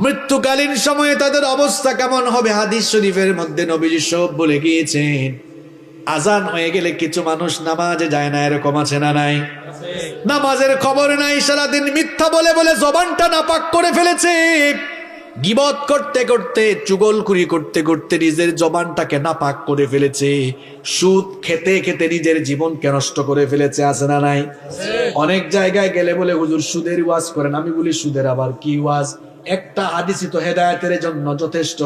মৃত্যুকালীন সময়ে তাদের অবস্থা কেমন হবে হাদিস শরীফের মধ্যে নবীজি সব বলে গিয়েছেন। আজান হয়ে গেলে কিছু মানুষ নামাজে যায় না, এরকম আছে না নাই? নামাজের খবর নাই, সারাদিন মিথ্যা বলে বলে জবানটা নাপাক করে ফেলেছে। গীবত করতে করতে, চুগলখুরি করতে করতে নিজের জবানটাকে নাপাক করে ফেলেছে। সুদ খেতে খেতে নিজের জীবনকে নষ্ট করে ফেলেছে, আছে না নাই? অনেক জায়গায় গেলে বলে হুজুর সুদের ওয়াজ করেন। আমি বলি সুদের আবার কি ওয়াজ? একটা হাদিসই তো হেদায়েতের জন্য যথেষ্ট।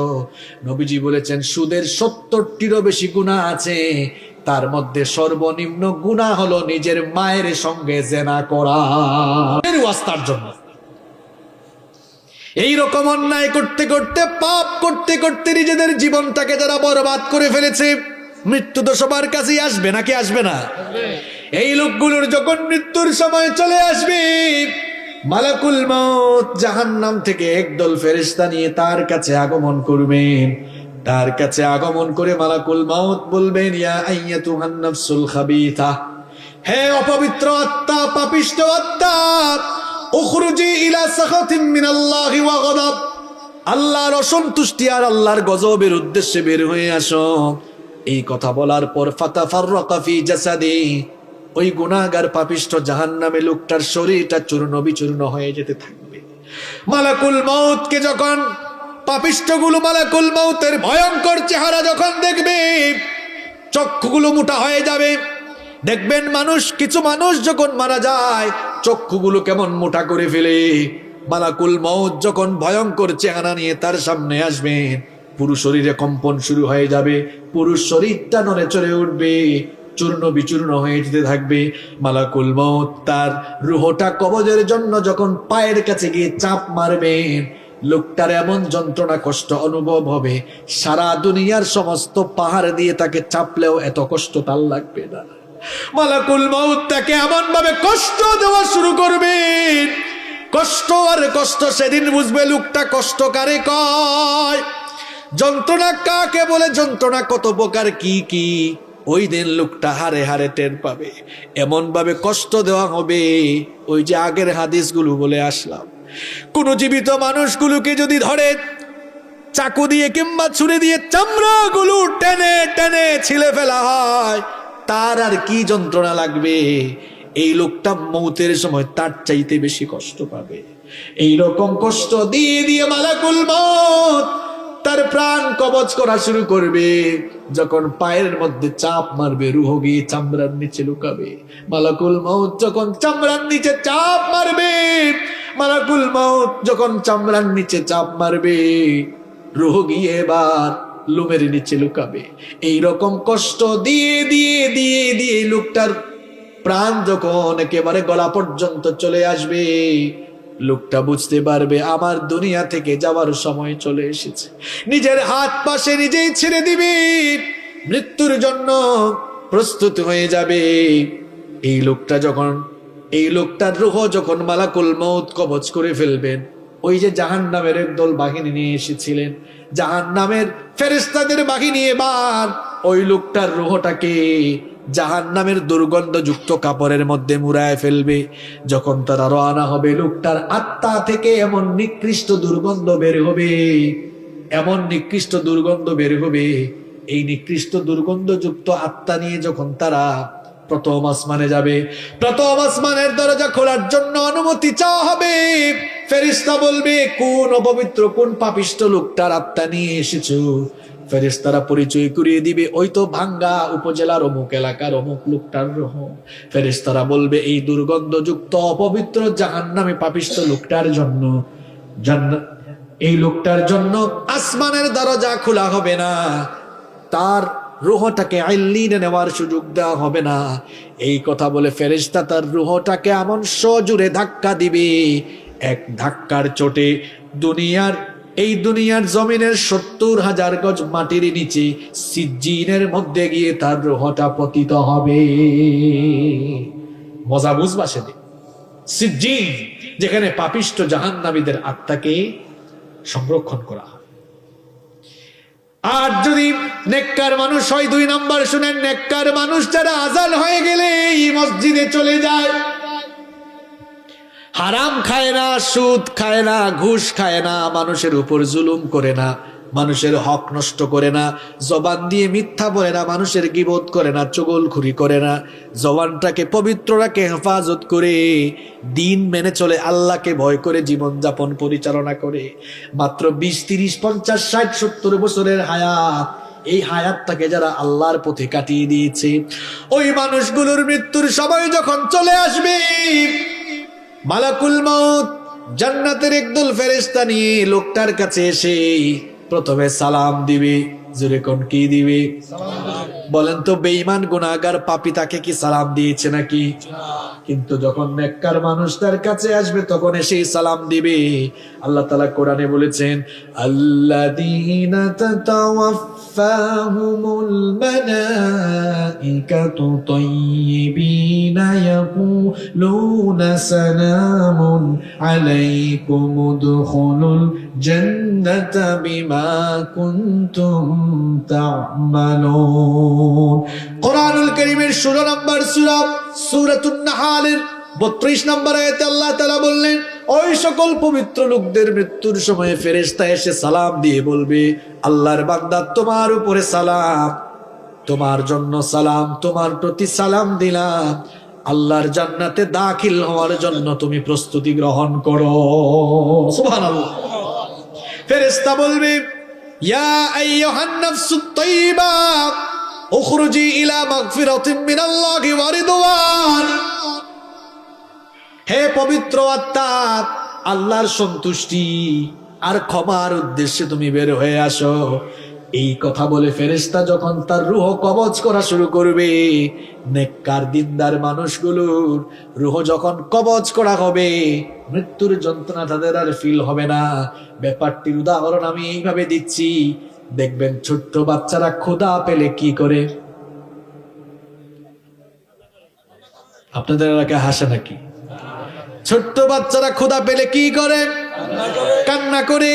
নবীজি বলেছেন সুদের 70টিরও বেশি গুনাহ আছে, তার মধ্যে সর্বনিম্ন গুনাহ হলো নিজের মায়ের সঙ্গে জেনা করা। এর ওয়াজ তার জন্য। এই রকম অন্যায় করতে করতে, পাপ করতে করতে নিজেদের জীবনটাকে যারা বরবাদ করে ফেলেছে, মৃত্যু তো সবার কাছেই আসবে, নাকি আসবে না? এই লোকগুলোর যখন মৃত্যুর সময় চলে আসবে, মালাকুল মউত জাহান্নাম থেকে একদল ফেরেশতা নিয়ে তার কাছে আগমন করবেন। তার কাছে আগমন করে মালাকুল মউত বলবেন, ইয়া আইয়াতুহান নাফসুল খাবিথা, হে অপবিত্র আত্মা, পাপিষ্ঠ আত্মা, উখরুজি ইলা সাখাতিম মিনাল্লাহি ওয়া গযব, আল্লাহর অসন্তুষ্টি আর আল্লাহর গজবের উদ্দেশ্যে বের হয়ে আসো। এই কথা বলার পর ফাতাফাররাকা ফি জাসাদি, ওই গুনাহগার পাপিষ্ঠ জাহান্নামে লোকটার শরীরটা চূর্ণ বিচূর্ণ হয়ে যেতে থাকবে। মালাকুল মউতকে যখন পাপিষ্ঠগুলো মালাকুল মউতের ভয়ঙ্কর চেহারা যখন দেখবে, চক্ষুগুলো মোটা হয়ে যাবে। দেখবেন কিছু মানুষ যখন মারা যায় চক্ষুগুলো কেমন মোটা করে ফেলে। মালাকুল মউত যখন ভয়ঙ্কর চেহারা নিয়ে তার সামনে আসবেন, পুরো শরীরে কম্পন শুরু হয়ে যাবে, পুরো শরীরটা নড়ে চড়ে উঠবে, চূর্ণ বিচূর্ণ হয়ে যেতে থাকবে। মালাকুল মউত তার রুহটা কবজের জন্য যখন পায়ের কাছে গিয়ে চাপ মারবেন, লোকটার এমন যন্ত্রণা কষ্ট অনুভব হবে, সারা দুনিয়ার সমস্ত পাহাড় দিয়ে তাকে চাপলেও এত কষ্ট তার লাগবে না। মালাকুল মউত তাকে এমন ভাবে কষ্ট দেওয়া শুরু করবে, কষ্ট আর কষ্ট। সেদিন বুঝবে লোকটা কষ্ট কারে কয়, যন্ত্রণা কাকে বলে, যন্ত্রণা কত প্রকার কি কি, ওই দিন লোকটা হারে হারে টের পাবে। এমন ভাবে কষ্ট দেওয়া হবে, ওই যে আগের হাদিসগুলো বলে আসলাম, কোন জীবিত মানুষগুলোকে যদি ধরে চাকু দিয়ে কিংবা ছুরি দিয়ে চামড়াগুলো টেনে টেনে ছিলে ফেলা হয়, তার আর কি যন্ত্রণা লাগবে। এই লোকটা মৌতের সময় তার চাইতে বেশি কষ্ট পাবে। এই রকম কষ্ট দিয়ে দিয়ে মালাকুল মউত তার প্রাণ কবজ করা শুরু করবে। যখন পায়ের মধ্যে চাপ মারবে, রুহ গিয়ে চামড়ার নিচে লুকাবে। মালাকুল মউত যখন চামড়ার নিচে চাপ মারবে, মালাকুল মউত যখন চামড়ার নিচে চাপ মারবে, রুহ গিয়ে এবার লোমের নিচে লুকাবে। এই রকম কষ্ট দিয়ে দিয়ে দিয়ে দিয়ে লোকটার প্রাণ যখন একেবারে গলা পর্যন্ত চলে আসবে, লোকটা বুঝতে পারবে আমার দুনিয়া থেকে যাওয়ার সময় চলে এসেছে। নিজের হাত পাশে নিজেই ছেড়ে দিবে, মৃত্যুর জন্য প্রস্তুত হয়ে যাবে। এই লোকটার রূহ যখন মালাকুল মউত কবজ করে ফেলবেন, ওই যে জাহান্নামের একদল বাহিনী নিয়ে এসেছিলেন, জাহান্নামের ফেরেশতাদের বাহিনী এবার ওই লোকটার রূহটাকে জাহান্নামের দুর্গন্ধযুক্ত কাপড়ের মধ্যে মুড়ায় ফেলবে। যখন তারা রওনা হবে, লোকটার আত্মা থেকে এমন নিকৃষ্ট দুর্গন্ধ বের হবে, এমন নিকৃষ্ট দুর্গন্ধ বের হবে। এই নিকৃষ্ট দুর্গন্ধযুক্ত আত্মা নিয়ে যখন তারা প্রথম আসমানে যাবে, প্রথম আসমানের দরজা খোলার জন্য অনুমতি চাওয়া হবে। ফেরেশতা বলবে, কোন অপবিত্র কোন পাপিষ্ঠ লোকটার আত্মা নিয়ে এসেছো? ফেরেশতারা পরিচয় করিয়ে দিবে, ওই তো ভাঙ্গা উপজেলার অমুক এলাকার অমুক লোকটার রূহ। ফেরেশতারা বলবে, এই দুর্গন্ধযুক্ত অপবিত্র জাহান্নামে পাপিষ্ঠ লোকটার জন্য, এই লোকটার জন্য আসমানের দরজা খোলা হবে না, তার রূহটাকে আইল্লিনে নেওয়ার সুযোগ দেওয়া হবে না। এই কথা বলে ফেরেশতা তার রূহটাকে এমন সজোরে ধাক্কা দিবে, এক ধাক্কার চোটে দুনিয়ার জমিনের 70,000 গজ মাটির নিচে সিজ্জিনের মধ্যে গিয়ে তার রূহটা পতিত হবে। মজা বুঝবা সেদিন। সিজ্জিন, যেখানে পাপিষ্ঠ জাহান্নামীদের আত্মাকে সংরক্ষণ করা হয়। আর যদি নেককার মানুষ হয়, 2 নাম্বার শুনেন, নেককার মানুষ যারা আজান হয়ে গেলে এই মসজিদে চলে যায়, হারাম খায় না, সুদ খায় না, ঘুষ খায় না, মানুষের উপর জুলুম করে না, মানুষের হক নষ্ট করে না, জবান দিয়ে মিথ্যা বলে না, মানুষের গীবত করে না, চুগলখুরি করে না, জবানটাকে পবিত্র রাখে, হেফাজত করে দিন মেনে চলে, আল্লাহকে ভয় করে জীবন যাপন পরিচালনা করে। মাত্র 20, 30, 50, 60, 70 বছরের হায়াত, এই হায়াতটাকে যারা আল্লাহর পথে কাটিয়ে দিয়েছে, ওই মানুষগুলোর মৃত্যুর সময় যখন চলে আসবে, মালাকুল মউত জান্নাতের একদল ফেরেশতা নিয়ে লোকটার কাছে এসে প্রথমে সালাম দিবে। জোরে কোন কি দিবে? বলেন তো, বেঈমান গুনাহগার পাপী তাকে কি সালাম দিয়েছে নাকি? কিন্তু যখন নেককার মানুষ তার কাছে আসবে তখন এসে সালাম দিবে। আল্লাহ তাআলা কোরআনে বলেছেন, আল্লাযীনা তাতাওয়াফাহুমুল মালাইকাতু তাইয়্যিবিনা ইয়াকুলুনা সালামুন আলাইকুম উদখুলুল জান্নাতা বিমা কুনতুম তা'মালুন। কোরআনুল কারীমের 16 নম্বর সূরা সূরাতুন নাহলের 32 নম্বর আয়াতে আল্লাহ তাআলা বললেন, ওই সকল পবিত্র লোকদের মৃত্যুর সময় ফেরেশতা এসে সালাম দিয়ে বলবে, আল্লাহর বান্দা তোমার উপরে সালাম, তোমার জন্য সালাম, তোমার প্রতি সালাম দিলাম, আল্লাহর জান্নাতে দাখিল হওয়ার জন্য তুমি প্রস্তুতি গ্রহণ করো। সুবহানাল্লাহ। ফেরেশতা বলবে, ইয়া আইয়ুহান নাফসুত তাইয়্যিবা উখরুজি ইলা মাগফিরাতিন মিনাল্লাহি ওয়া রিদওয়ান। হে পবিত্র আত্মা, আল্লাহর সন্তুষ্টি আর ক্ষমার উদ্দেশ্যে তুমি বের হয়ে আসো। এই কথা বলে ফেরেশতা যখন তার রূহ কবজ করা শুরু করবে, নেককার দিনদার মানুষগুলোর রূহ যখন কবজ করা হবে, মৃত্যুর যন্ত্রণা তাদের আর ফিল হবে না। ব্যাপারটির উদাহরণ আমি এইভাবে দিচ্ছি, দেখবেন ছোট্ট বাচ্চারা ক্ষুধা পেলে কি করে? আপনাদের এলাকায় হাসে নাকি? ছোট্ট বাচ্চারা ক্ষুধা পেলে কি করে? কান্না করে।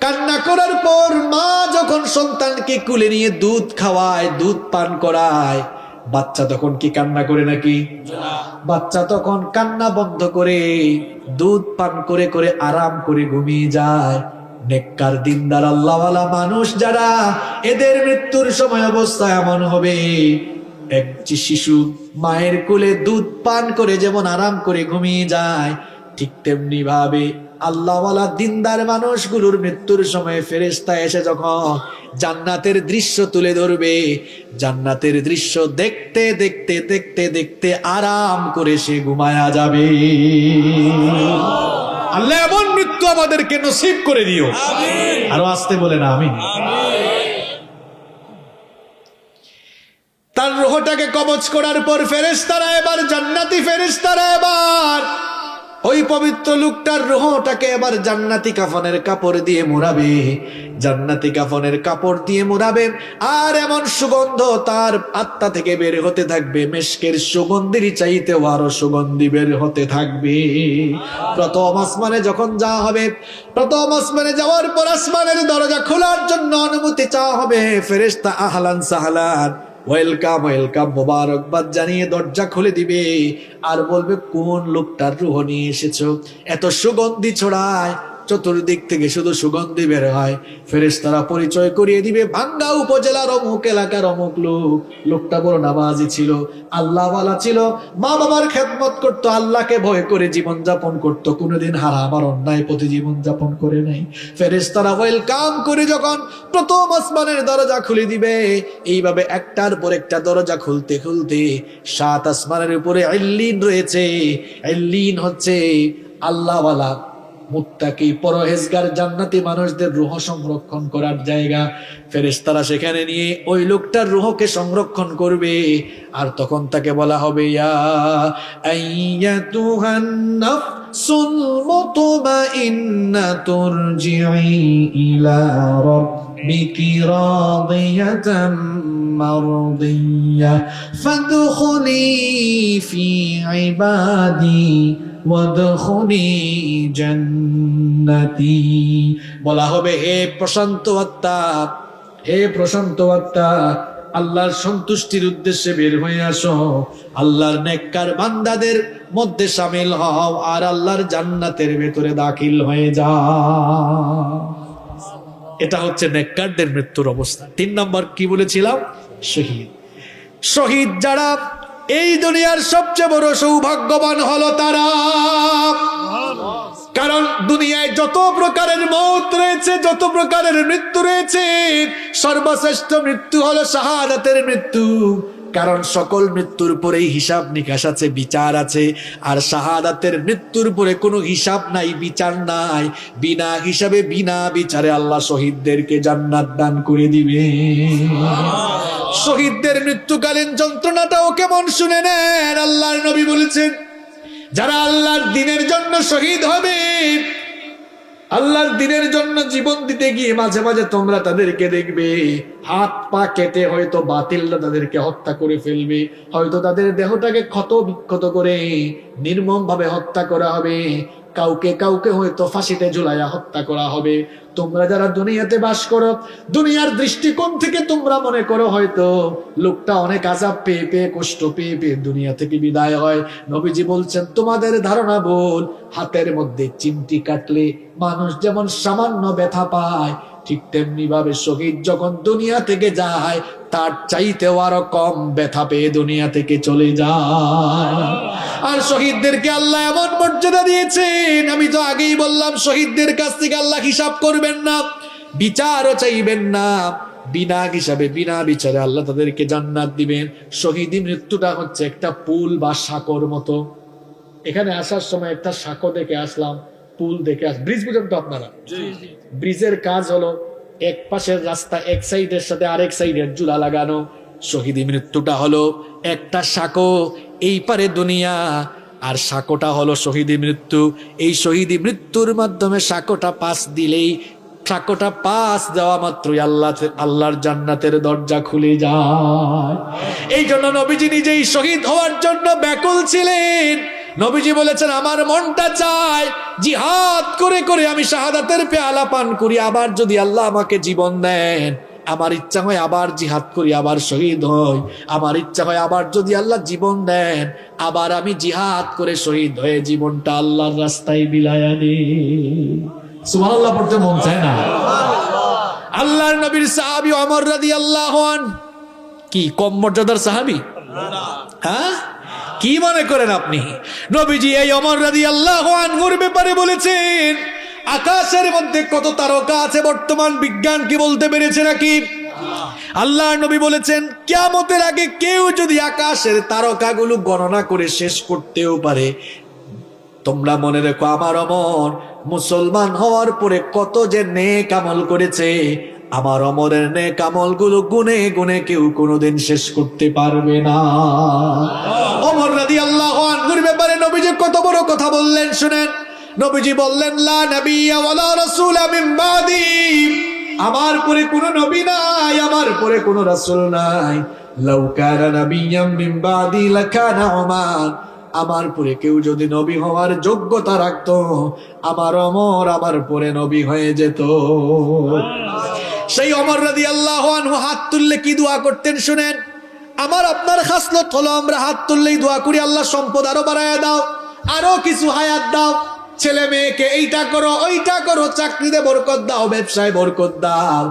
কান্না করার পর মা যখন সন্তানকে কুলে নিয়ে দুধ খাওয়ায়, দুধ পান করায়, বাচ্চা তখন কি কান্না করে নাকি? বাচ্চা তখন কান্না বন্ধ করে দুধ পান করে করে আরাম করে ঘুমিয়ে যায়। নেককার দিনদার আল্লাহওয়ালা মানুষ যারা, এদের মৃত্যুর সময় অবস্থা এমন হবে, একটি শিশু মায়ের কোলে দুধ পান করে যেমন আরাম করে ঘুমিয়ে যায়, ঠিক তেমনি ভাবে আল্লাহওয়ালা দিনদার মানুষগুলোর মৃত্যুর সময় ফেরেশতা এসে যখন জান্নাতের দৃশ্য তুলে ধরবে, জান্নাতের দৃশ্য দেখতে দেখতে দেখতে দেখতে আরাম করে সে ঘুমায়া যাবে। আল্লাহ এমন মৃত্যু আমাদেরকে নসিব করে দিও। আরো আসতে বলে না আমিন। তার রূহটাকে কবজ করার পর ফেরেশতারা এবার, জান্নাতি ফেরেশতারা এবার ওই পবিত্র লোকটার রূহটাকে এবার জান্নাতি কাফনের কাপড় দিয়ে মুড়াবে, জান্নাতি কাফনের কাপড় দিয়ে মুড়াবে। আর এমন সুগন্ধ তার আত্মা থেকে বের হতে থাকবে, মেশকের সুগন্ধির চাইতে আরো সুগন্ধি বের হতে থাকবে। প্রথম আসমানে যখন যাওয়া হবে, প্রথম আসমানে যাওয়ার পর আসমানের দরজা খোলার জন্য অনুমতি চাওয়া হবে। ফেরেশতা আহলান সাহলান, ওয়েলকাম ওয়েলকাম, মোবারকবাদ জানিয়ে দরজা খুলে দিবে আর বলবে, কোন লোকটার রূহ নিয়ে এসেছো? এত সুগন্ধি ছড়ায়, চতুর্দিক থেকে শুধু সুগন্ধি বের হয়। ফেরেশতারা পরিচয় করিয়ে দিবে, ভাঙ্গা উপজেলার অমুক এলাকার অমুক লোক। লোকটা বড় নামাজি ছিল, আল্লাহওয়ালা ছিল, মা বাবার খেদমত করতো, আল্লাহকে ভয় করে জীবন যাপন করতো, কোনোদিন হারাম আর অন্যায় পথে জীবন যাপন করে নাই। ফেরেশতারা ওয়েলকাম করে যখন প্রথম আসমানের দরজা খুলে দিবে, এইভাবে একটার পর একটা দরজা খুলতে খুলতে 7 আসমানের উপরে ইল্লিন রয়েছে। ইল্লিন হচ্ছে আল্লাহওয়ালা মুত্তাকি পরহেজগার জান্নাতি মানুষদের রূহ সংরক্ষণ করার জায়গা। ফেরেশতারা সেখানে নিয়ে ওই লোকটার রূহকে সংরক্ষণ করবে। আর তখন তাকে বলা হবে, ইয়া আইয়াতুহান নাফসুল মুতমাইন্না তুরজিই ইলা রাব্বিকি রাদিয়াতাম মারদিয়া ফাদখুলি ফি ইবাদি ওয়াদখুলি জান্নাতি। বলা হবে, হে প্রশান্ত আত্মা, হে প্রশান্ত আত্মা, আল্লাহর সন্তুষ্টির উদ্দেশ্যে বের হয়ে আসো, আল্লাহর নেককার বান্দাদের মধ্যে শামিল হও আর আল্লাহর জান্নাতের ভেতরে দাখিল হয়ে যাও। এটা হচ্ছে নেককারদের মৃত্যুর অবস্থা। 3 নম্বর কি বলেছিলাম? শহীদ। শহীদ যারা, এই দুনিয়ার সবচেয়ে বড় সৌভাগ্যবান হলো তারা। কারণ দুনিয়ায় যত প্রকারের মৌত রয়েছে, যত প্রকারের মৃত্যু রয়েছে, সর্বশ্রেষ্ঠ মৃত্যু হলো শাহাদাতের মৃত্যু। কারণ সকল মৃত্যুর পরেই হিসাব নিকাশ আছে, বিচার আছে। আর শাহাদাতের মৃত্যুর পরে কোনো হিসাব নাই, বিচার নাই। বিনা হিসাবে বিনা বিচারে আল্লাহ শহীদদেরকে জান্নাত দান করে দিবে। শহীদদের মৃত্যুকালীন যন্ত্রণাটাও কেমন শুনে নেন। আল্লাহর নবী বলেছেন, যারা আল্লাহর দ্বীনের জন্য শহীদ হবে, আল্লাহর দ্বীনের জন্য জীবন দিতে গিয়ে মাঝে মাঝে তোমরা তাদেরকে দেখবে হাত পা কেটে হয়তো বাতিলরা তাদেরকে হত্যা করে ফেলবে, হয়তো তাদের দেহটাকে ক্ষত বিক্ষত করে নির্মম ভাবে হত্যা করা হবে, কাউকে কাউকে হয়তো ফাঁসিতে ঝুলাইয়া হত্যা করা হবে। তোমরা যারা দুনিয়াতে বাস করো, দুনিয়ার দৃষ্টিকোণ থেকে তোমরা মনে করো হয়তো লোকটা অনেক আযাব পেয়ে পেয়ে, কষ্ট পেয়ে পেয়ে দুনিয়া থেকে বিদায় হয়। নবীজি বলছেন, তোমাদের ধারণা ভুল। হাতের মধ্যে চিমটি কাটলে মানুষ যেমন সামান্য ব্যথা পায়, ঠিক তেমনি ভাবে শহীদ যখন দুনিয়া থেকে যায় তার চাইতেও আরো কম ব্যথা পেয়ে দুনিয়া থেকে চলে যায়। আর শহীদদেরকে আল্লাহ এমন মর্যাদা দিয়েছেন, আমি তো আগেই বললাম, শহীদদের কাছ থেকে আল্লাহ হিসাব করবেন না, বিচারও চাইবেন না। বিনা হিসাবে বিনা বিচারে আল্লাহ তাদেরকে জান্নাত দিবেন। শহীদি মৃত্যুটা হচ্ছে একটা পুল বা সাঁকোর মতো। এখানে আসার সময় একটা সাঁকো দেখে আসলাম, পুল দেখে ব্রিজ বুঝেন তো আপনারা? ব্রিজের কাজ হলো এক পাশের রাস্তা এক সাইডের সাথে আরেক সাইডের জুলা লাগানো। শহীদি মৃত্যুটা হলো একটা সাঁকো, এই পারে দুনিয়া আর সাঁকোটা হলো শহীদি মৃত্যু। এই শহীদি মৃত্যুর মাধ্যমে সাঁকোটা পাশ দিলেই, সাঁকোটা পাশ দেওয়া মাত্রই আল্লাহর জান্নাতের দরজা খুলে যায়। এই জন্য নবীজি নিজেই শহীদ হওয়ার জন্য ব্যাকুল ছিলেন। নবীজি বলেছেন, আমার মনটা চায় জিহাদ করে করে আমি শাহাদাতের পেয়ালা পান করি, আবার যদি আল্লাহ আমাকে জীবন দেন, আমার ইচ্ছা হয় আবার জিহাদ করি, আবার শহীদ হই। আমার ইচ্ছা হয় আবার যদি আল্লাহ জীবন দেন, আবার আমি জিহাদ করে শহীদ হয়ে জীবনটা আল্লাহর রাস্তায় বিলায়া দিই। সুবহানাল্লাহ পড়তে মন চায় না? আল্লাহর নবীর সাহাবী ওমর রাদিয়াল্লাহু আনহু কি কম মর্যাদার সাহাবী? হ্যাঁ, কি মনে করেন আপনি? নবীজি এই ওমর রাদিয়াল্লাহু আনহুর ব্যাপারে বলেছেন, আকাশের মধ্যে কত তারকা আছে বর্তমান বিজ্ঞান কি বলতে পেরেছে নাকি? আল্লাহর নবী বলেছেন, কিয়ামতের আগে কেউ যদি আকাশের তারকাগুলো গণনা করে শেষ করতেও পারে, তোমরা মনে রেখো আমার ওমর মুসলমান হওয়ার পরে কত যে নেক আমল করেছে, আমার ওমরের নেক আমলগুলো গুনে গুনে কেউ কোনোদিন শেষ করতে পারবে না। ওমর রাদিয়াল্লাহু আনহুর ব্যাপারে নবীজি কত বড় কথা বললেন শুনেন। নবীজি বললেন, লা নাবিয়্যা ওয়ালা রাসূলা মিন বাদি, আমার পরে কোনো নবী নাই, আমার পরে কোনো রাসূল নাই। লাউ কানা নাবিয়্যাম মিন বাদি লাকানা উমার, আমার পরে কেউ যদি নবী হওয়ার যোগ্যতা রাখতো, আমার ওমর আমার পরে নবী হয়ে যেত। সেই ওমর রাদিয়াল্লাহু আনহু হাত তুললে কি দোয়া করতেন শুনেন। আমার আপনার খাসলত হলো আমরা হাত তুললেই দোয়া করি, আল্লাহ সম্পদ আরো বাড়ায় দাও, আরো কিছু হায়াত দাও, ছেলে মেয়েকে এইটা করো ওইটা করো, চাকরিতে বরকত দাও, ব্যবসায় বরকত দাও।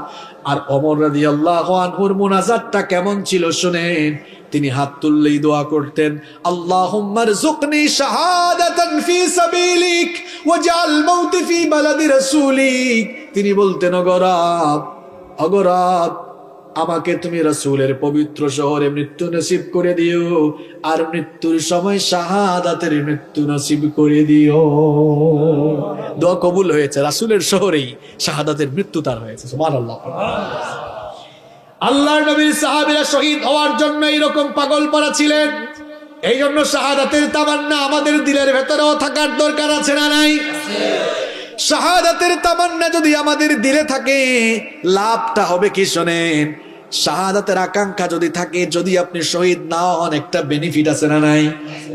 আর ওমর রাদিয়াল্লাহু আনহুর মুনাজাতটা কেমন ছিল শুনেন। তিনি হাত তুললেই দোয়া করতেন, আল্লাহুম্মা রযুকনি শাহাদাতান ফি সাবিলিক ওয়াজআল মাউতি ফি বালাদি রাসূলিক। তিনি বলতেন, অগরাব আমাকে তুমি রাসূলের পবিত্র শহরে মৃত্যু নসিব করে দিও, আর মৃত্যুর সময় শাহাদাতের মৃত্যু নসিব করে দিও। দোয়া কবুল হয়েছে, রাসূলের শহরেই শাহাদাতের মৃত্যু তার হয়েছে। সুবহানাল্লাহ। আল্লাহর নবীর সাহাবীরা শহীদ হওয়ার জন্য এইরকম পাগল পারা ছিলেন। এই জন্য শাহাদাতের তামান্না আমাদের দিলের ভেতরেও থাকার দরকার আছে না নাই? শাহাদাতের তামান্না যদি আমাদের দিলে থাকে, লাভটা হবে কি শোনেন। শাহাদাতের আকাঙ্ক্ষা যদি থাকে, যদি আপনি শহীদ না হন, একটা বেনিফিট আছে না নাই?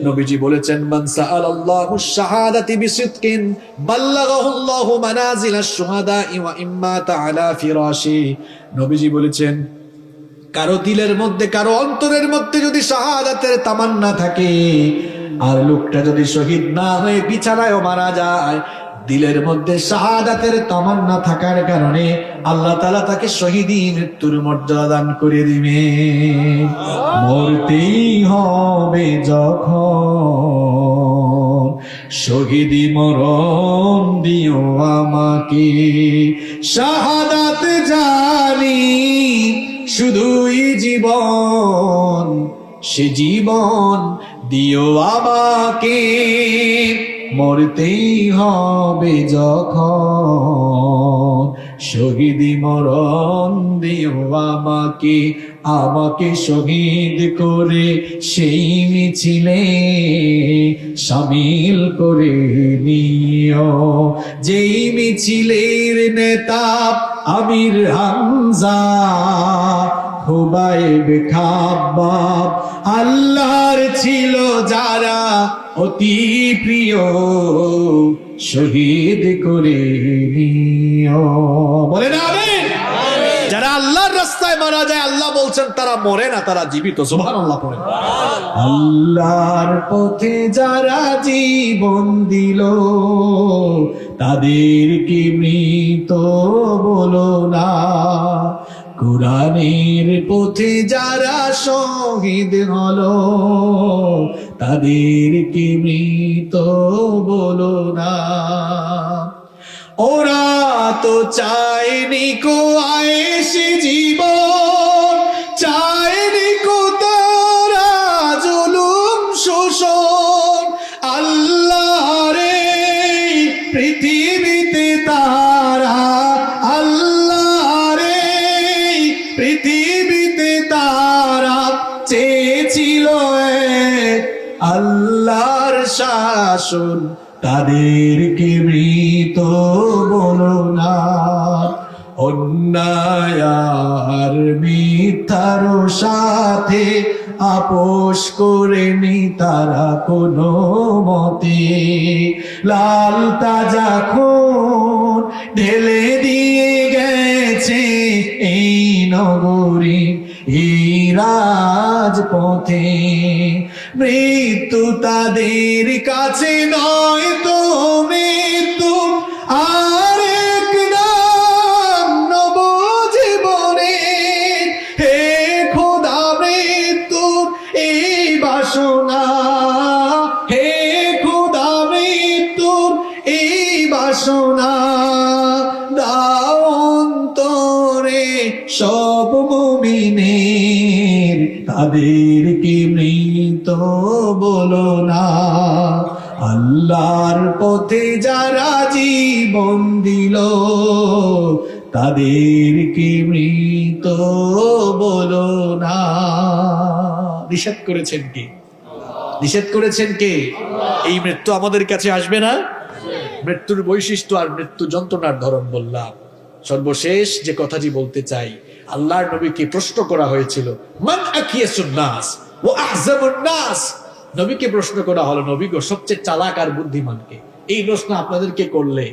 নবীজি বলেছেন, মান সাআলাল্লাহু শাহাদাতি বিসিদকিন বাল্লাগাহুল্লাহু মানাজিলাশ শুহাদা ওয়া ইম্মা তাআলা ফিরাশি। নবীজি বলেছেন, কারো দিলের মধ্যে, কারো অন্তরের মধ্যে যদি শাহাদাতের তামান্না থাকে, আর লোকটা যদি শহীদ না হয়ে বিছানায় মারা যায়, দিলের মধ্যে শাহাদাতের তামান্না থাকার কারণে আল্লাহ তাআলা তাকে শহীদী মৃত্যুর মর্যাদা দান করে দিবে। মরতেই হবে যখন, শহীদী মরণ দিও আমাকে। শাহাদাত জানি শুধুই জীবন, সে জীবন দিও আমাকে। মরতেই হবে যখন, শহীদী মরণ দিও আমাকে। আমাকে শহীদ করে সেই মিছিলে শামিল করে নিও, যেই মিছিলের নেতা আমির হামজা, হুবাইব খাব্বাব, আল্লাহর ছিল যারা অতি প্রিয়, শহীদ করে নিও। বলেন আমিন। যারা আল্লাহর রাস্তায় মারা যায়, আল্লাহ বলছেন তারা মরে না, তারা জীবিত। সুবহানাল্লাহ পড়েন। আল্লাহর পথে যারা জীবন দিল, তাদেরকে মৃত বলো না। কোরআনের পথে যারা শহীদ হলো, তাদেরকে মৃত বলো না। ওরা তো চায়নি কো আয়েশে জীবন, চায়নি কো তারা জুলুম শোষণ। আল্লাহর এই পৃথিবীতে তারা, আল্লাহর এই পৃথিবীতে তারা চেয়েছিল আল্লাহর শাসন, তাদেরকে মৃত বলো না। অন্যায় আর মিথ্যার সাথে আপোষ করেনি তারা কোনো মতে। লাল তাজা খুন ঢেলে দিয়ে গেছে এই নগরী, এই রাজপথে। মৃত্যু তাদের কাছে নয় তো মৃত্যু আরেক নাম নবজীবনে। হে খোদা মৃত্যুর এই বাসনা, হে খোদা মৃত্যুর এই বাসনা দাও অন্তরে সব মুমিনের, তাদেরকে মৃত বলো না। আল্লাহর পথে যারা জীবন দিল, তাদেরকে মৃত বলো না। নিষেধ করেছেন কে? নিষেধ করেছেন কে? এই মৃত্যু আমাদের কাছে আসবে না। মৃত্যুর বৈশিষ্ট্য আর মৃত্যু যন্ত্রণার ধরন বললাম। সর্বশেষ যে কথাটি বলতে চাই, আল্লাহর নবীকে প্রশ্ন করা হয়েছিল, মান আকিয়াসুন নাস ওয়া আহজাবুন নাস। নবীকে প্রশ্ন করা হলো, নবী গো সবচেয়ে চালাক আর বুদ্ধিমানকে? এই প্রশ্ন আপনাদেরকে করলে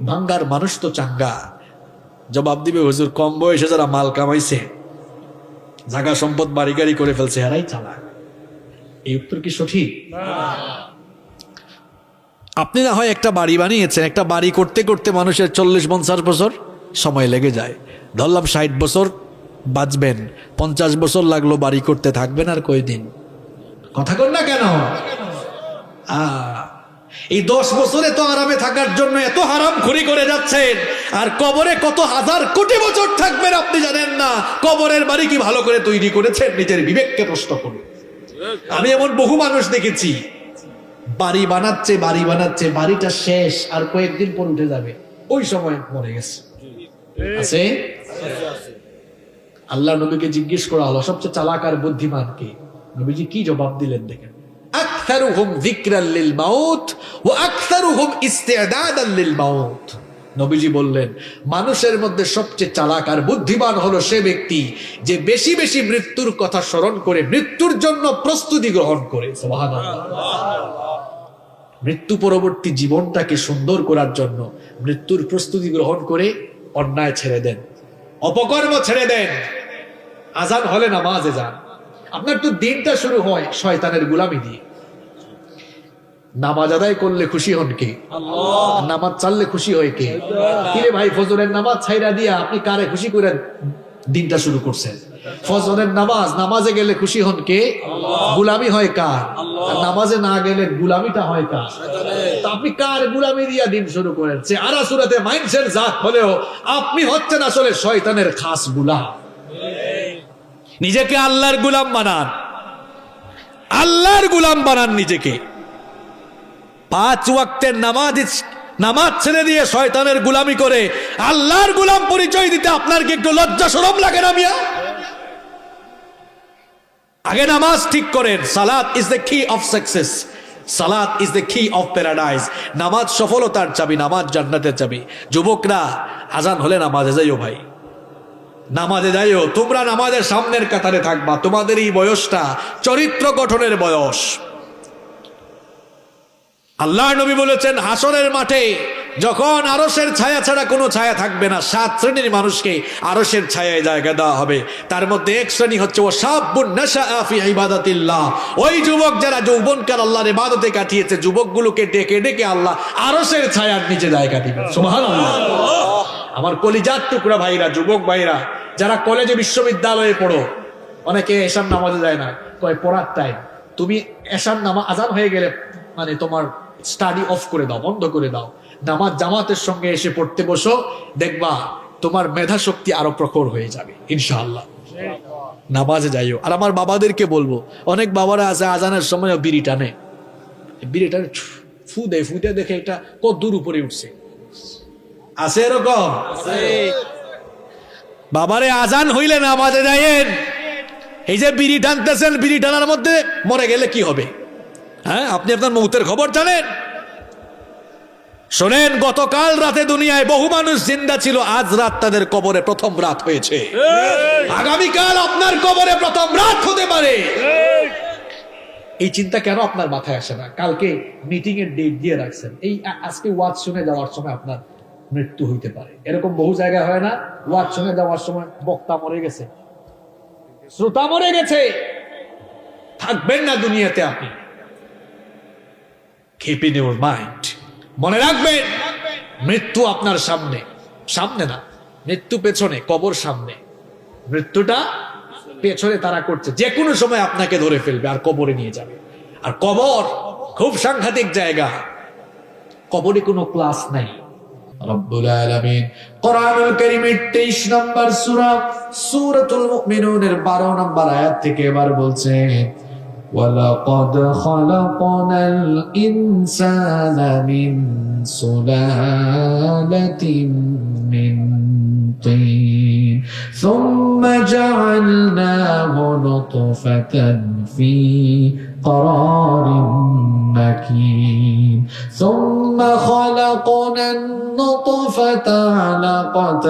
ভাঙ্গার মানুষ তো চাঙ্গা জবাব দিবে, হুজুর কম বয়সে যারা মাল কামাইছে, জায়গা সম্পদ বাড়ি গাড়ি করে ফেলছে, এরাই চালাক। এই উত্তর কি সঠিক? আপনি না হয় একটা বাড়ি বানিয়েছেন, একটা বাড়ি করতে করতে মানুষের 40-50 বছর সময় লেগে যায়। ধরলাম 60 বছর বাঁচবেন, 50 বছর লাগলো বাড়ি করতে, থাকবেন আর কয়দিন? কথা কর না কেন? এই 10 বছরে তো আরামে থাকার জন্য এত হারাম খড়ি করে যাচ্ছেন, আর কবরে কত হাজার কোটি বছর থাকবেন আপনি জানেন না। কবরের বাড়ি কি ভালো করে তৈরি করেছেন? নিজের বিবেককে প্রশ্ন করুন। আমি এমন বহু মানুষ দেখেছি, বাড়ি বানাচ্ছে বাড়ি বানাচ্ছে, বাড়িটা শেষ আর কয়েকদিন পর উঠে যাবে, ওই সময় মরে গেছে। আছে? আল্লাহ নবীকে জিজ্ঞেস করা হলো সবচেয়ে চালাক আর বুদ্ধিমান কে? নবীজি কি জবাব দিলেন দেখেন, আকসারুহুম যিকরাল লিল মাউত ওয়া আকসারুহুম ইসতিদাদাল লিল মাউত। নবীজি বললেন, মানুষের মধ্যে সবচেয়ে চালাক আর বুদ্ধিমান হলো সে ব্যক্তি যে বেশি বেশি মৃত্যুর কথা স্মরণ করে মৃত্যুর জন্য প্রস্তুতি গ্রহণ করে। সুবহানাল্লাহ। মৃত্যু পরবর্তী জীবনটাকে সুন্দর করার জন্য মৃত্যুর প্রস্তুতি গ্রহণ করে অন্যায় ছেড়ে দেন, অপকর্ম ছেড়ে দেন, আজান হলে নামাজে যান। আপনার তো দিনটা শুরু হয় শয়তানের গোলামি দিয়ে। নামাজ আদায় করলে খুশি হন কে? আল্লাহ। নামাজ চাললে খুশি হয় কে? কিরে ভাই, ফজরের নামাজ ছাইরা দিয়া আপনি কারে খুশি করে দিনটা শুরু করছেন? ফজরের নামাজে গেলে খুশি হন কে? আল্লাহ। গোলামি হয় কার? আর নামাজে না গেলে গোলামিটা হয় কার? তো আপনি কার গোলামি দিয়া দিন শুরু করেন? চেহারা সুরাতে মাইন্ডসেট জাত হলেও আপনি হচ্ছেন আসলে শয়তানের খাস গোলাম। নিজেকে আল্লাহর গোলাম বানান, আল্লাহর গোলাম বানান নিজেকে। 5 ওয়াক্তের নামাজ ছেড়ে দিয়ে শয়তানের গোলামি করে আল্লাহর গোলাম পরিচয় দিতে আপনার কি একটু লজ্জা শরম লাগে না মিয়া? আগে নামাজ ঠিক করেন। সালাত ইজ দ্য কি অফ সাকসেস, সালাত ইজ দ্য কি অফ প্যারাডাইস। নামাজ সফলতার চাবি, নামাজ জান্নাতের চাবি। যুবকরা, আজান হলে নামাজে যাইও ভাই, নামাজে যাইও। তোমরা নামাজের সামনের কাতারে থাকবা। তোমাদের এই বয়সটা চরিত্র গঠনের বয়স। আল্লাহ নবী বলেছেন, হাসরের মাঠে যখন আরশের ছায়া ছাড়া কোনো ছায়া থাকবে না, 7 শ্রেণীর মানুষকে আরশের ছায়ায় জায়গা দেওয়া হবে। তার মধ্যে এক শ্রেণী হচ্ছে ও শাবুন নাশাআ ফি ইবাদাতিল্লাহ। ওই যুবক যারা যৌবনকাল আল্লাহর ইবাদতে কাটিয়েছে, যুবকগুলোকে ডেকে ডেকে আল্লাহ আরশের ছায়ার নিচে জায়গা দিবেন। সুবহানাল্লাহ। আমার কলিজার টুকরা ভাইরা, যুবক ভাইরা যারা কলেজে বিশ্ববিদ্যালয়ে পড়ো, অনেকে এশার নামাজে যায় না, কয় পড়ার টাইম। তুমি এশার নামাজ আজান হয়ে গেলে মানে তোমার স্টাডি অফ করে দাও, বন্ধ করে দাও, নামাজ জামাতের সঙ্গে এসে পড়তে বসো, দেখবা তোমার মেধা শক্তি আরো প্রখর হয়ে যাবে ইনশাআল্লাহ। নামাজে যাইও। আর আমার বাবাদেরকে বলবো, অনেক বাবারা আছে আজানের সময় বিড়ি টানে, বিড়িটা ফু দেয়, ফুটে দেখে এটা কত দূর উপরে উঠছে। আছে এরকম? বাবারে, আজান হইলে নামাজে যাইয়েন। এই যে বিড়ি টানতেছেন, বিড়ি টানার মধ্যে মরে গেলে কি হবে? হ্যাঁ, আপনি আপনার মৌতের খবর জানেন? শোনেন, গতকাল রাতে দুনিয়ায় বহু মানুষ জিন্দা ছিল, আজ রাত তাদের কবরে প্রথম রাত হয়েছে। আগামীকাল আপনার কবরে প্রথম রাত হতে পারে। এই চিন্তা কেন আপনার মাথায় আসে না? কালকে মিটিং এর ডেট দিয়ে রাখছেন, এই আজকে ওয়াজ শুনে যাওয়ার সময় আপনার মৃত্যু হইতে পারে। এরকম বহু জায়গায় হয় না? ওয়াজ শুনে যাওয়ার সময় বক্তা মরে গেছে, শ্রোতা মরে গেছে, থাকবেন না দুনিয়াতে আপনি। Keep in your mind, মনে রাখবেন মৃত্যু আপনার সামনে, সামনে না, মৃত্যু পেছনে, কবর সামনে। মৃত্যুটা পেছনে তারা করছে, যে কোনো সময় আপনাকে ধরে ফেলবে আর কবরে নিয়ে যাবে। আর কবর খুব সাংঘাতিক জায়গা, কবরে কোনো ক্লাস নাই। রব্বুল আলামিন কোরআনুল কারীমের 23 নম্বর সূরা সূরাতুল মুমিনুনের 12 নম্বর আয়াত থেকে এবার বলছেন, وَلَقَدْ خَلَقْنَا الْإِنسَانَ مِنْ سُلَالَةٍ مِنْ طِينٍ ثُمَّ جَعَلْنَاهُ نُطْفَةً فِي قَرَارٍ مَكِينٍ ثُمَّ خَلَقْنَا النُّطْفَةَ عَلَقَةً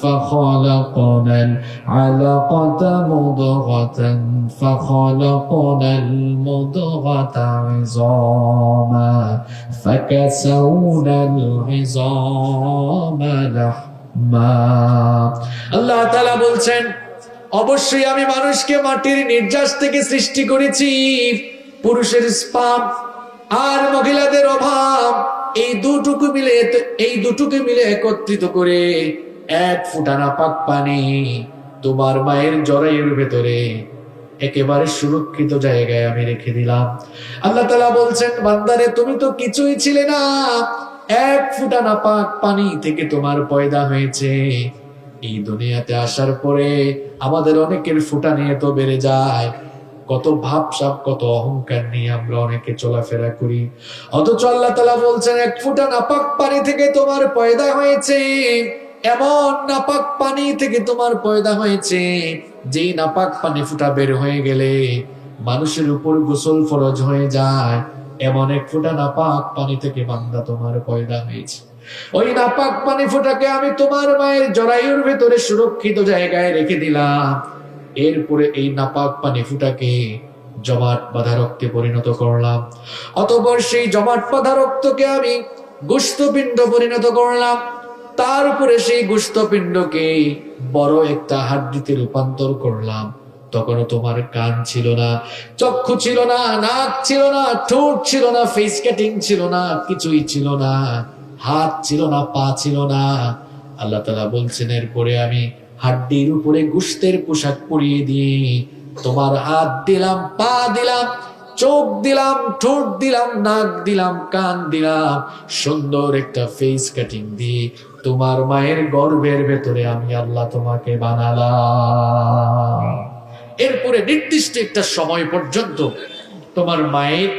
فَخَلَقْنَا الْعَلَقَةَ مُضْغَةً فَخَلَقْنَا المضغة عظاما فكسونا العظام لحما। আল্লাহ তাআলা বলছেন, অবশ্যই আমি মানুষকে মাটির নির্যাস থেকে সৃষ্টি করেছি। পুরুষের স্পাম আর মহিলাদের অভাব, এই দুটুকে মিলে একত্রিত করে 1 ফোঁটা নাপাক পানি তোমার মায়ের জরায়ুর ভেতরে একেবারে সুরক্ষিত জায়গায় আমি রেখে দিলাম। আল্লাহ তাআলা বলছেন, বান্দারে তুমি তো কিছুই ছিলে না, 1 ফোঁটা নাপাক পানি থেকে তোমার পয়দা হয়েছে। এই দুনিয়াতে আসার পরে আমাদের অনেকের ফোঁটা নিয়ে তো বেড়ে যায়, কত ভাবসাব, কত অহংকার নিয়ে আমরা অনেকে চলাফেরা করি। অথচ আল্লাহ তাআলা বলছেন, 1 ফোঁটা নাপাক পানি থেকে তোমার পয়দা হয়েছে। এমন নাপাক পানি থেকে তোমার পয়দা হয়েছে, যেই নাপাক পানি ফুটা বের হয়ে গেলে মানুষের উপর গোসল ফরজ হয়ে যায়। এমন 1 ফোঁটা নাপাক পানি থেকে বান্দা তোমার পয়দা হয়েছে। ওই নাপাক পানি ফোঁটাকে আমি তোমার মায়ের জরায়ুর ভেতরে সুরক্ষিত জায়গায় রেখে দিলাম। এরপরে এই নাপাক পানি ফুটাকে জমাট বাঁধা রক্তে পরিণত করলাম। অতঃপর সেই জমাট বাঁধা রক্তকে আমি গোশতপিণ্ড পরিণত করলাম। তার উপরে সেই গোশতপিণ্ডকে বড় একটা হাড্ডিতে রূপান্তর করলাম। তখনও তোমার কান ছিল না, চক্ষু ছিল না, নাক ছিল না, ঠোঁট ছিল না, ফেস কাটিং ছিল না, কিছুই ছিল না, হাত ছিল না, পা ছিল না। আল্লাহ তাআলা বলছেন, এরপরে আমি হাড্ডির উপরে গোশতের পোশাক পরিয়ে দিয়ে তোমার হাত দিলাম, পা দিলাম, চোখ দিলাম, ঠোঁট দিলাম, নাক দিলাম, কান দিলাম, সুন্দর একটা ফেস কাটিং দিয়ে তোমার মায়ের গর্ভের ভেতরে আমি আল্লাহ তোমাকে বানালাম। এরপরে নির্দিষ্ট একটা সময় পর্যন্ত তোমার মায়ের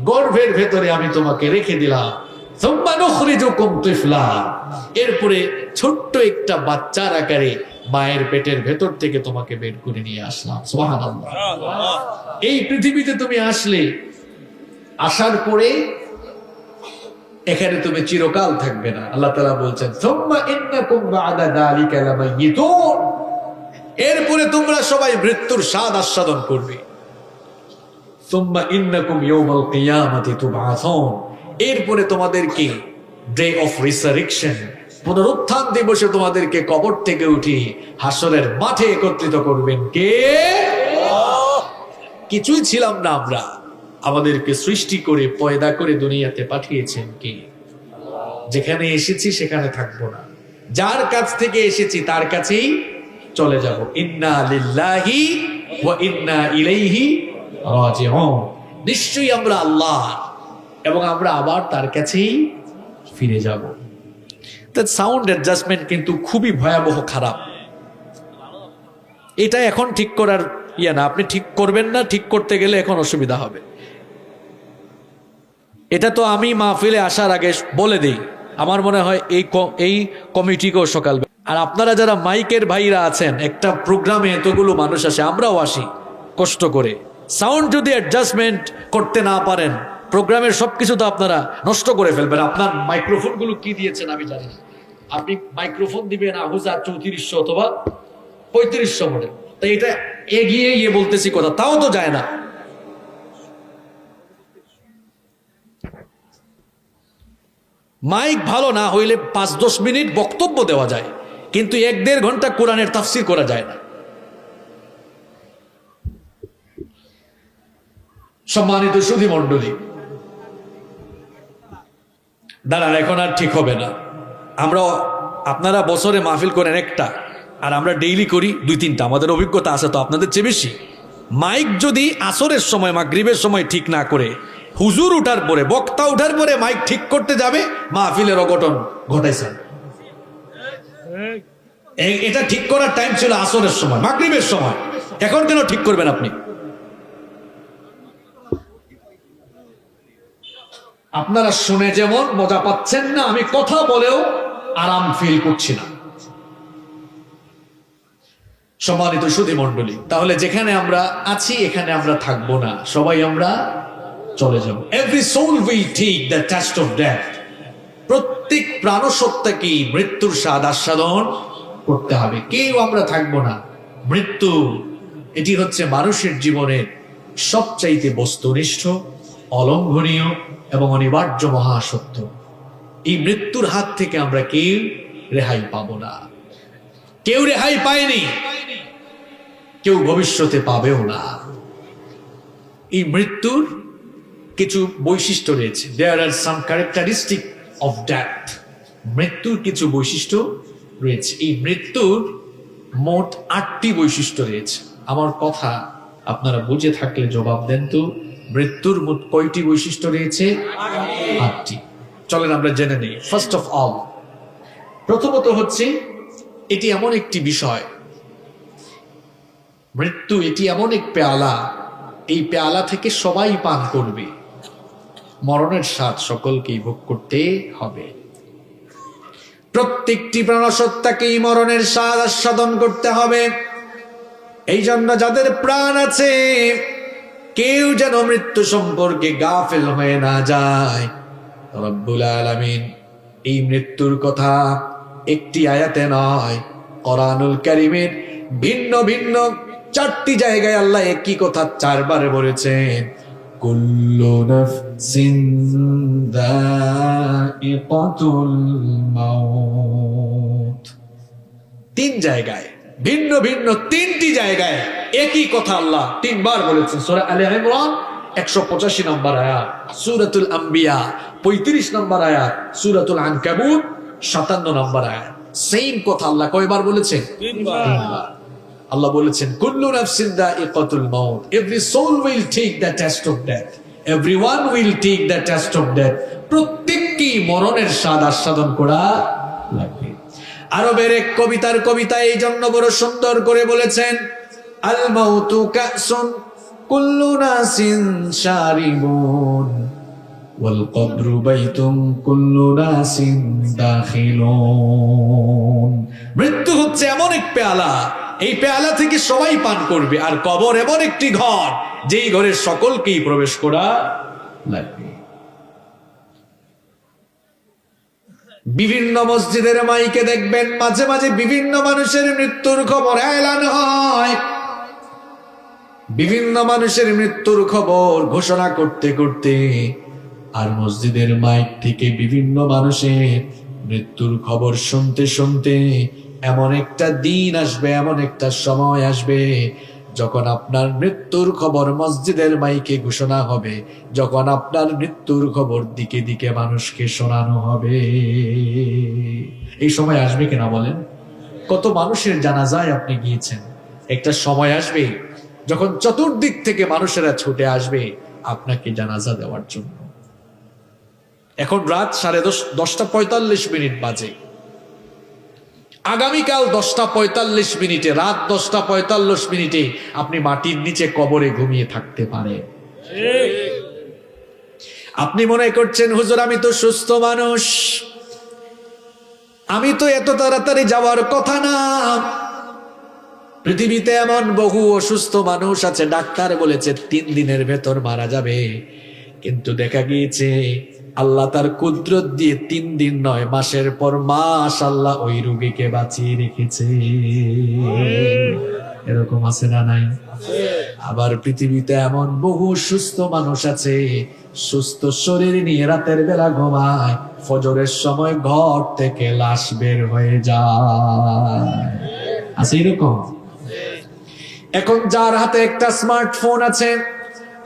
গর্ভের ভেতরে আমি তোমাকে রেখে দিলাম। এরপরে ছোট্ট একটা বাচ্চার আকারে মায়ের পেটের ভেতর থেকে তোমাকে বের করে নিয়ে আসলাম। সুবহানাল্লাহ। এই পৃথিবীতে তুমি আসলে, আসার পরে এখানে তুমি চিরকাল থাকবে না। আল্লাহ তাআলা বলছেন, সুম্মা ইন্নাকুম বা'দা যালিকা লামাইয়িতুন, এরপরে তোমরা সবাই মৃত্যুর স্বাদ আস্বাদন করবে। সুম্মা ইন্নাকুম ইয়াওমাল কিয়ামাতি তুবআসুন, এরপরে তোমাদেরকে ডে অফ রিসারেকশন, পুনরুত্থান দিবসে তোমাদেরকে কবর থেকে উঠে হাসরের মাঠে একত্রিত করবেন কে? কিছুই ছিলাম না আমরা, আমাদেরকে সৃষ্টি করে পয়দা করে দুনিয়াতে পাঠিয়েছেন কে? যেখানে এসেছি সেখানে থাকবো না, যার কাছ থেকে এসেছি তার কাছেই চলে যাব। ইন্না লিল্লাহি ওয়া ইন্না ইলাইহি রাজিউন, নিশ্চয়ই আমরা আল্লাহ এবং আমরা আবার তার কাছেই ফিরে যাব। দ্যাট সাউন্ড অ্যাডজাস্টমেন্ট কিন্তু খুবই ভয়াবহ খারাপ। এটা এখন ঠিক করার না, আপনি ঠিক করবেন না, ঠিক করতে গেলে এখন অসুবিধা হবে। এটা তো আমি মাহফিলে আসার আগে বলে দিই, আমার মনে হয় এই কমিটিকেও সকাল। আর আপনারা যারা মাইকের ভাইরা আছেন, একটা প্রোগ্রামে এতগুলো মানুষ আসে, আমরাও আসি কষ্ট করে। সাউন্ড যদি অ্যাডজাস্টমেন্ট করতে না পারেন, প্রোগ্রামের সবকিছু তো আপনারা নষ্ট করে ফেলবেন। আপনার মাইক্রোফোনগুলো কি দিয়েছেন আমি জানি না, আপনি মাইক্রোফোন দিবেন আহুজা 3400 অথবা 3500 মডেল, তাই এটা এগিয়ে গিয়ে বলতেছি কথা, তাও তো যায় না। মাইক ভালো না হইলে 5-10 মিনিট বক্তব্য দেওয়া যায়, কিন্তু 1-1.5 ঘন্টা কোরআনের তাফসীর করা যায় না। সম্মানিত সুধী মণ্ডলী, দাঁড়ান, এখন আর ঠিক হবে না। আপনারা বছরে মাহফিল করেন একটা, আর আমরা ডেইলি করি 2-3টা, আমাদের অভিজ্ঞতা আছে তো আপনাদের চেয়ে বেশি। মাইক যদি আসরের সময়, মাগরিবের সময় ঠিক না করে, হুজুর উঠার পরে, বক্তা উঠার পরে মাইক ঠিক করতে যাবে, মাহফিলের অঘটন ঘটাইছেন। এটা ঠিক করার টাইম ছিল আসরের সময়, মাগরিবের সময়, এখন কেন ঠিক করবেন আপনি? আপনারা শুনে যেমন মজা পাচ্ছেন না, আমি কথা বলেও আরাম ফিল করছি না। সম্মানিত সুধী মণ্ডলী, তাহলে যেখানে আমরা আছি এখানে আমরা থাকবো না, সবাই আমরা চলে যাব। Every soul will take the test of death, প্রত্যেক প্রাণসত্তাকে মৃত্যুর স্বাদ আস্বাদন করতে হবে, কেউ আমরা থাকবো না। মৃত্যু এটি হচ্ছে মানুষের জীবনের সবচাইতে বস্তুনিষ্ঠ, অলঙ্ঘনীয় এবং অনিবার্য মহাসত্য। এই মৃত্যুর হাত থেকে আমরা কেউ রেহাই পাবো না, কেউ রেহাই পায়নি, কেউ ভবিষ্যতে পাবেও না। এই মৃত্যুর কিছু বৈশিষ্ট্য রয়েছে। দেয়ার আর সাম ক্যারেক্টারিস্টিক অফ ডেথ, মৃত্যুর কিছু বৈশিষ্ট্য রয়েছে। এই মৃত্যুর মোট 8টি বৈশিষ্ট্য রয়েছে। আমার কথা আপনারা বুঝে থাকলে জবাব দেন তো, মৃত্যুর মোট কয়টি বৈশিষ্ট্য রয়েছে? 8টি। চলেন আমরা জেনে নেই। ফার্স্ট অফ অল, প্রথমত হচ্ছে এটি এমন একটি বিষয়, মৃত্যু এটি এমন এক পেয়ালা, এই পেয়ালা থেকে সবাই পান করবে, মরণের স্বাদ সকলকেই ভোগ করতে হবে। প্রত্যেকটি প্রাণসত্তাকেই মরণের স্বাদ আস্বাদন করতে হবে। এই জন্য যাদের প্রাণ আছে, কেউ যেন মৃত্যু সম্পর্কে গাফেল হয়ে না যায়। রব্বুল আলামিন এই মৃত্যুর কথা একটি আয়াতে নয়, কোরআনুল কারীমের ভিন্ন ভিন্ন 4টি জায়গায় আল্লাহ একই কথা 4 বার বলেছেন। কুল্লু নাফসিন যায়িকাতুল মাউত। তিন জায়গায় ভিন্ন ভিন্ন তিনটি জায়গায় একই কথা আল্লাহ তিনবার বলেছেন। সূরা আলে ইমরান 185 নম্বর আয়াত, সূরাতুল আম্বিয়া 35 নম্বর আয়াত, সূরাতুল আনকাবুত 57 নম্বর আয়াত। সেম কথা আল্লাহ কয়বার বলেছেন? তিনবার। আল্লাহ বলেছেন কুল্লু নাফসিন যায়িকাতুল মাউত, every soul will take the test of death, everyone will take the test of death. প্রত্যেককেই মরণের স্বাদ আস্বাদন করা লাগবে। আরবের এক কবিতার কবিতা এই জন্য বড় সুন্দর করে বলেছেন, আল মাউতু কাসুন কুল্লু নাসিন শারিবুন ওয়াল কবরু বাইতুন কুল্লু নাসিন দাখিলুন। মৃত্যু হচ্ছে এমন এক পেয়ালা, এই পেয়ালা থেকে সবাই পান করবে, আর কবর এমন একটি ঘর যেই ঘরে সকলকেই প্রবেশ করা লাগবে। বিভিন্ন মসজিদের মাইকে দেখবেন মাঝে মাঝে বিভিন্ন মানুষের মৃত্যুর খবর এলান হয়। বিভিন্ন মানুষের মৃত্যুর খবর ঘোষণা করতে করতে আর মসজিদের মাইক থেকে বিভিন্ন মানুষের মৃত্যুর খবর শুনতে শুনতে এমন একটা দিন আসবে, এমন একটা সময় আসবে যখন আপনার মৃত্যুর খবর মসজিদের মাইকে ঘোষণা হবে, যখন আপনার মৃত্যুর খবর দিকে দিকে মানুষকে শোনানো হবে। এই সময় আসবে কিনা বলেন? কত মানুষের জানাজায় আপনি গিয়েছেন। একটা সময় আসবে যখন চতুর্দিক থেকে মানুষেরা ছুটে আসবে আপনাকে জানাজা দেওয়ার জন্য। এখন রাত 10:45 বাজে। আগামীকাল 10:45 রাত 10:45 আপনি মাটির নিচে কবরে ঘুমিয়ে থাকতে পারেন। আপনি মনে করছেন হুজুর আমি তো সুস্থ মানুষ, আমি তো এত তাড়াতাড়ি যাওয়ার কথা না। পৃথিবীতে এমন বহু অসুস্থ মানুষ আছে, ডাক্তার বলেছে 3 দিনের ভেতর মারা যাবে, কিন্তু দেখা গিয়েছে আল্লাহ তার কুদরত দিয়ে 3 দিন নয় মাসের পর মাস আল্লাহ ওই রোগীকে বাঁচিয়ে রেখেছে। এরকম আছে না নাই? আবার পৃথিবীতে এমন বহু সুস্থ মানুষ আছে, সুস্থ শরীর নিয়ে রাতের বেলা ঘুমায়, ফজরের সময় ঘর থেকে লাশ বের হয়ে যায়। আছে এরকম? এখন যার হাতে একটা স্মার্টফোন আছে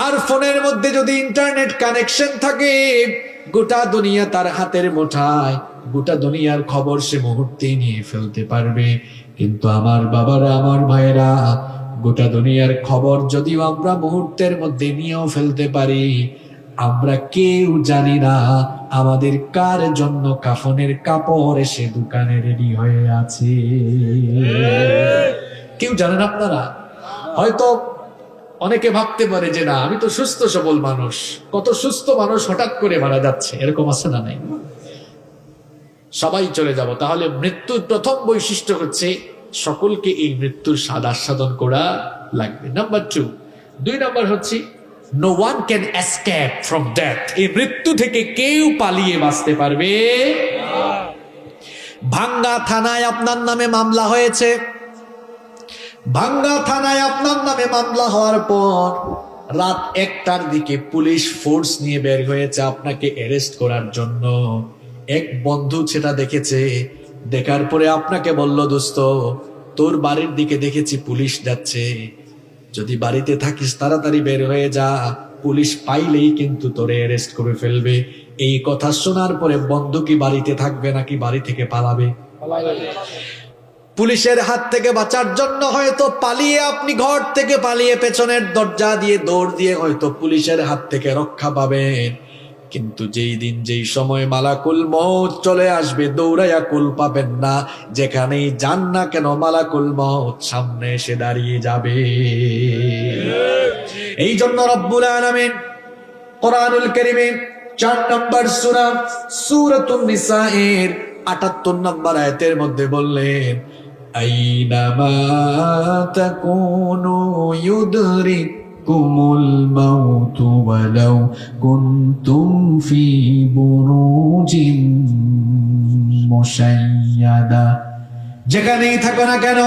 আর ফোনের মধ্যে যদি ইন্টারনেট কানেকশন থাকে, গোটা দুনিয়া তার হাতের মুঠায়, গোটা দুনিয়ার খবর সে মুহূর্তে নিয়ে ফেলতে পারবে। কিন্তু আমার বাবারা, আমার ভাইয়েরা, গোটা দুনিয়ার খবর যদিও আমরা মুহূর্তের মধ্যে নিয়েও ফেলতে পারি, আমরা কেউ জানি না আমাদের কার জন্য কাফনের কাপড় এসে দোকানে রেডি হয়ে আছে। কেউ জানেন আপনারা? হয়তো অনেকে ভাবতে পারে যে না আমি তো সুস্থ সবল মানুষ, কত সুস্থ মানুষ হঠাৎ করে মারা যাচ্ছে, এরকম আছে না নাই? সবাই চলে যাব। তাহলে মৃত্যুর প্রথম বৈশিষ্ট্য হচ্ছে সকলকে এই মৃত্যুর স্বাদ আস্বাদন করা লাগবে। নাম্বার 2 নম্বর হচ্ছে no one can escape from death. এই মৃত্যু থেকে কেউ পালিয়ে বাঁচতে পারবে না। ভাঙ্গা থানায় আপনার নামে মামলা হয়েছে, ভাঙ্গা থানায় আপনার নামে মামলা হওয়ার পর রাত 1টার দিকে পুলিশ ফোর্স নিয়ে বের হয়েছে আপনাকে অ্যারেস্ট করার জন্য। এক বন্ধু সেটা দেখেছে, দেখার পরে আপনাকে বলল দোস্ত তোর বাড়ির দিকে দেখেছি পুলিশ যাচ্ছে, যদি বাড়িতে থাকিস তাড়াতাড়ি বের হয়ে যা, পুলিশ পাইলেই কিন্তু তোরে অ্যারেস্ট করে ফেলবে। এই কথা শোনার পরে বন্ধু কি বাড়িতে থাকবে নাকি বাড়ি থেকে পালাবে? পুলিশের হাত থেকে বাঁচার জন্য হয়তো পালিয়ে, আপনি ঘর থেকে পালিয়ে পেছনের দরজা দিয়ে দৌড় দিয়ে হয়তো পুলিশের হাত থেকে রক্ষা পাবেন। কিন্তু যেই দিন যেই সময় মালাকুল মউত চলে আসবে, দৌড়াইয়া কুল পাবেন না, যেখানেই যান না কেন মালাকুল মউত সামনে এসে দাঁড়িয়ে যাবে। এই জন্য রব্বুল আলামিন কোরআনুল কারীমে 4 নম্বর সূরা সূরাতুন নিসা এর 78 নম্বর আয়াতের মধ্যে বললেন আইনামা তাকুনু ইউদরিকুমুল মাউতু ওয়ালাউ কুনতুম ফি বুরুজিন মুশাইয়াদা। যেখানেই থাকো না কেন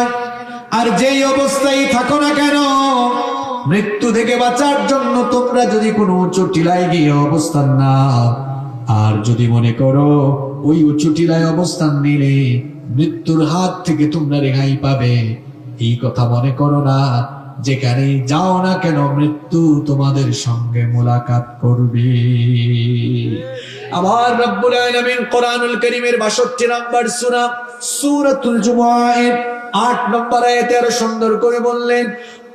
আর যেই অবস্থায় থাকো না কেন, মৃত্যু থেকে বাঁচার জন্য তোমরা যদি কোনো উঁচু টিলায় গিয়ে অবস্থান নাও, আর যদি মনে করো ওই উঁচু টিলায় অবস্থান নিলে মৃত্যুর হাত থেকে তোমরা রেহাই পাবে, এই কথা মনে করো না। যেখানে যাও না কেন মৃত্যু তোমাদের সঙ্গে মোলাকাত করবে। আমার রব্বুল আলামিন কোরআনুল কারীমের 62 নম্বর সূরা সূরাতুল জুমুআহ 8 নম্বর আয়াতে আরো সুন্দর করে বললেন,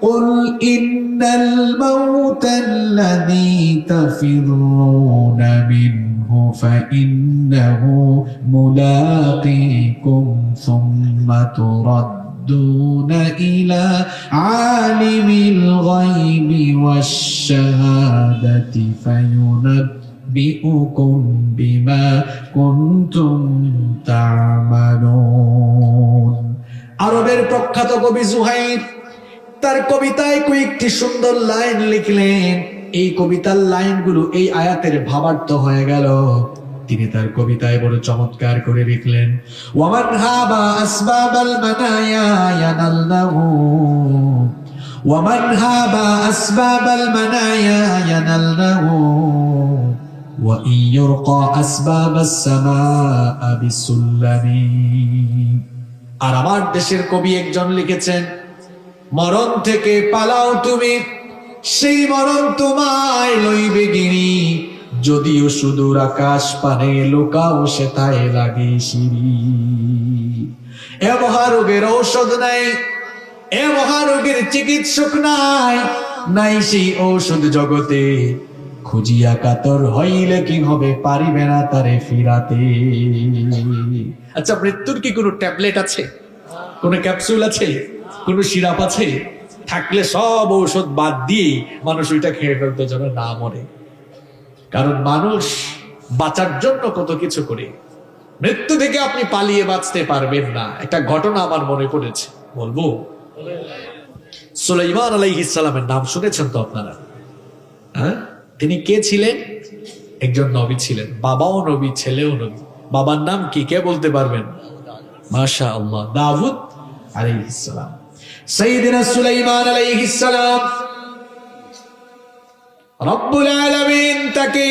কুল ইন্নাল মাউতাল্লাযী তাফিরুনা মিনহু ফাইন্নাহু মুলাকীকুম সুম্মা তুরাদ্দুনা ইলা আলিমিল গায়বি ওয়াশ শাহাদাতি ফায়ুনাব্বিউকুম বিমা কুনতুম তা'মালুন। আরবের প্রখ্যাত কবি জুহাইর তার কবিতায় কয়েকটি সুন্দর লাইন লিখলেন। এই কবিতার লাইনগুলো এই আয়াতের ভাবার্থ হয়ে গেল। তিনি তার কবিতায় বড় চমৎকার করে লিখলেন, ওয়ামান হাবা আসবাবাল মানায়া ইয়ানাল্লাহু, ওয়ামান হাবা আসবাবাল মানায়া ইয়ানাল্লাহু, ওয়া ইয়ুরকা আসবাবাস সামাআ বিসুল্লামি। আর আমার দেশের কবি একজন লিখেছেন, মরণ থেকে পালাও তুমি, সেই মরণ তোমায় লইবে গিরি, যদিও সুদূর আকাশ পানে লোকাও সেথায় লাগে সিঁড়ি। এ মহারোগের ঔষধ নাই, এ মহারোগের চিকিৎসক নাই, নাই সেই ঔষধ জগতে, খুঁজিয়া কাতর হইলে কি হবে, পারিবে না তারে ফিরাতে। আচ্ছা, মৃত্যুর কি কোনো ট্যাবলেট আছে, কোনো ক্যাপসুল আছে, কোনো সিরাপ আছে? থাকলে সব ঔষধ বাদ দিয়ে মানুষ ওইটা খেয়ে ফেলতো যেন না মরে। কারণ মানুষ বাঁচার জন্য কত কিছু করে। মৃত্যু থেকে আপনি পালিয়ে বাঁচতে পারবেন না। একটা ঘটনা আমার মনে পড়েছে, বলবো। সুলাইমান আলাইহিস সালামের নাম শুনেছেন তো আপনারা? হ্যাঁ, তিনি কে ছিলেন? একজন নবী ছিলেন, বাবাও নবী, ছেলেও নবী। বাবার নাম কি, কে বলতে পারবেন? মাশাআল্লাহ, দাউদ আলাইহিস সালাম। সাইয়েদনা সুলাইমান আলাইহিস সালাম, রব্বুল আলামিন তাকে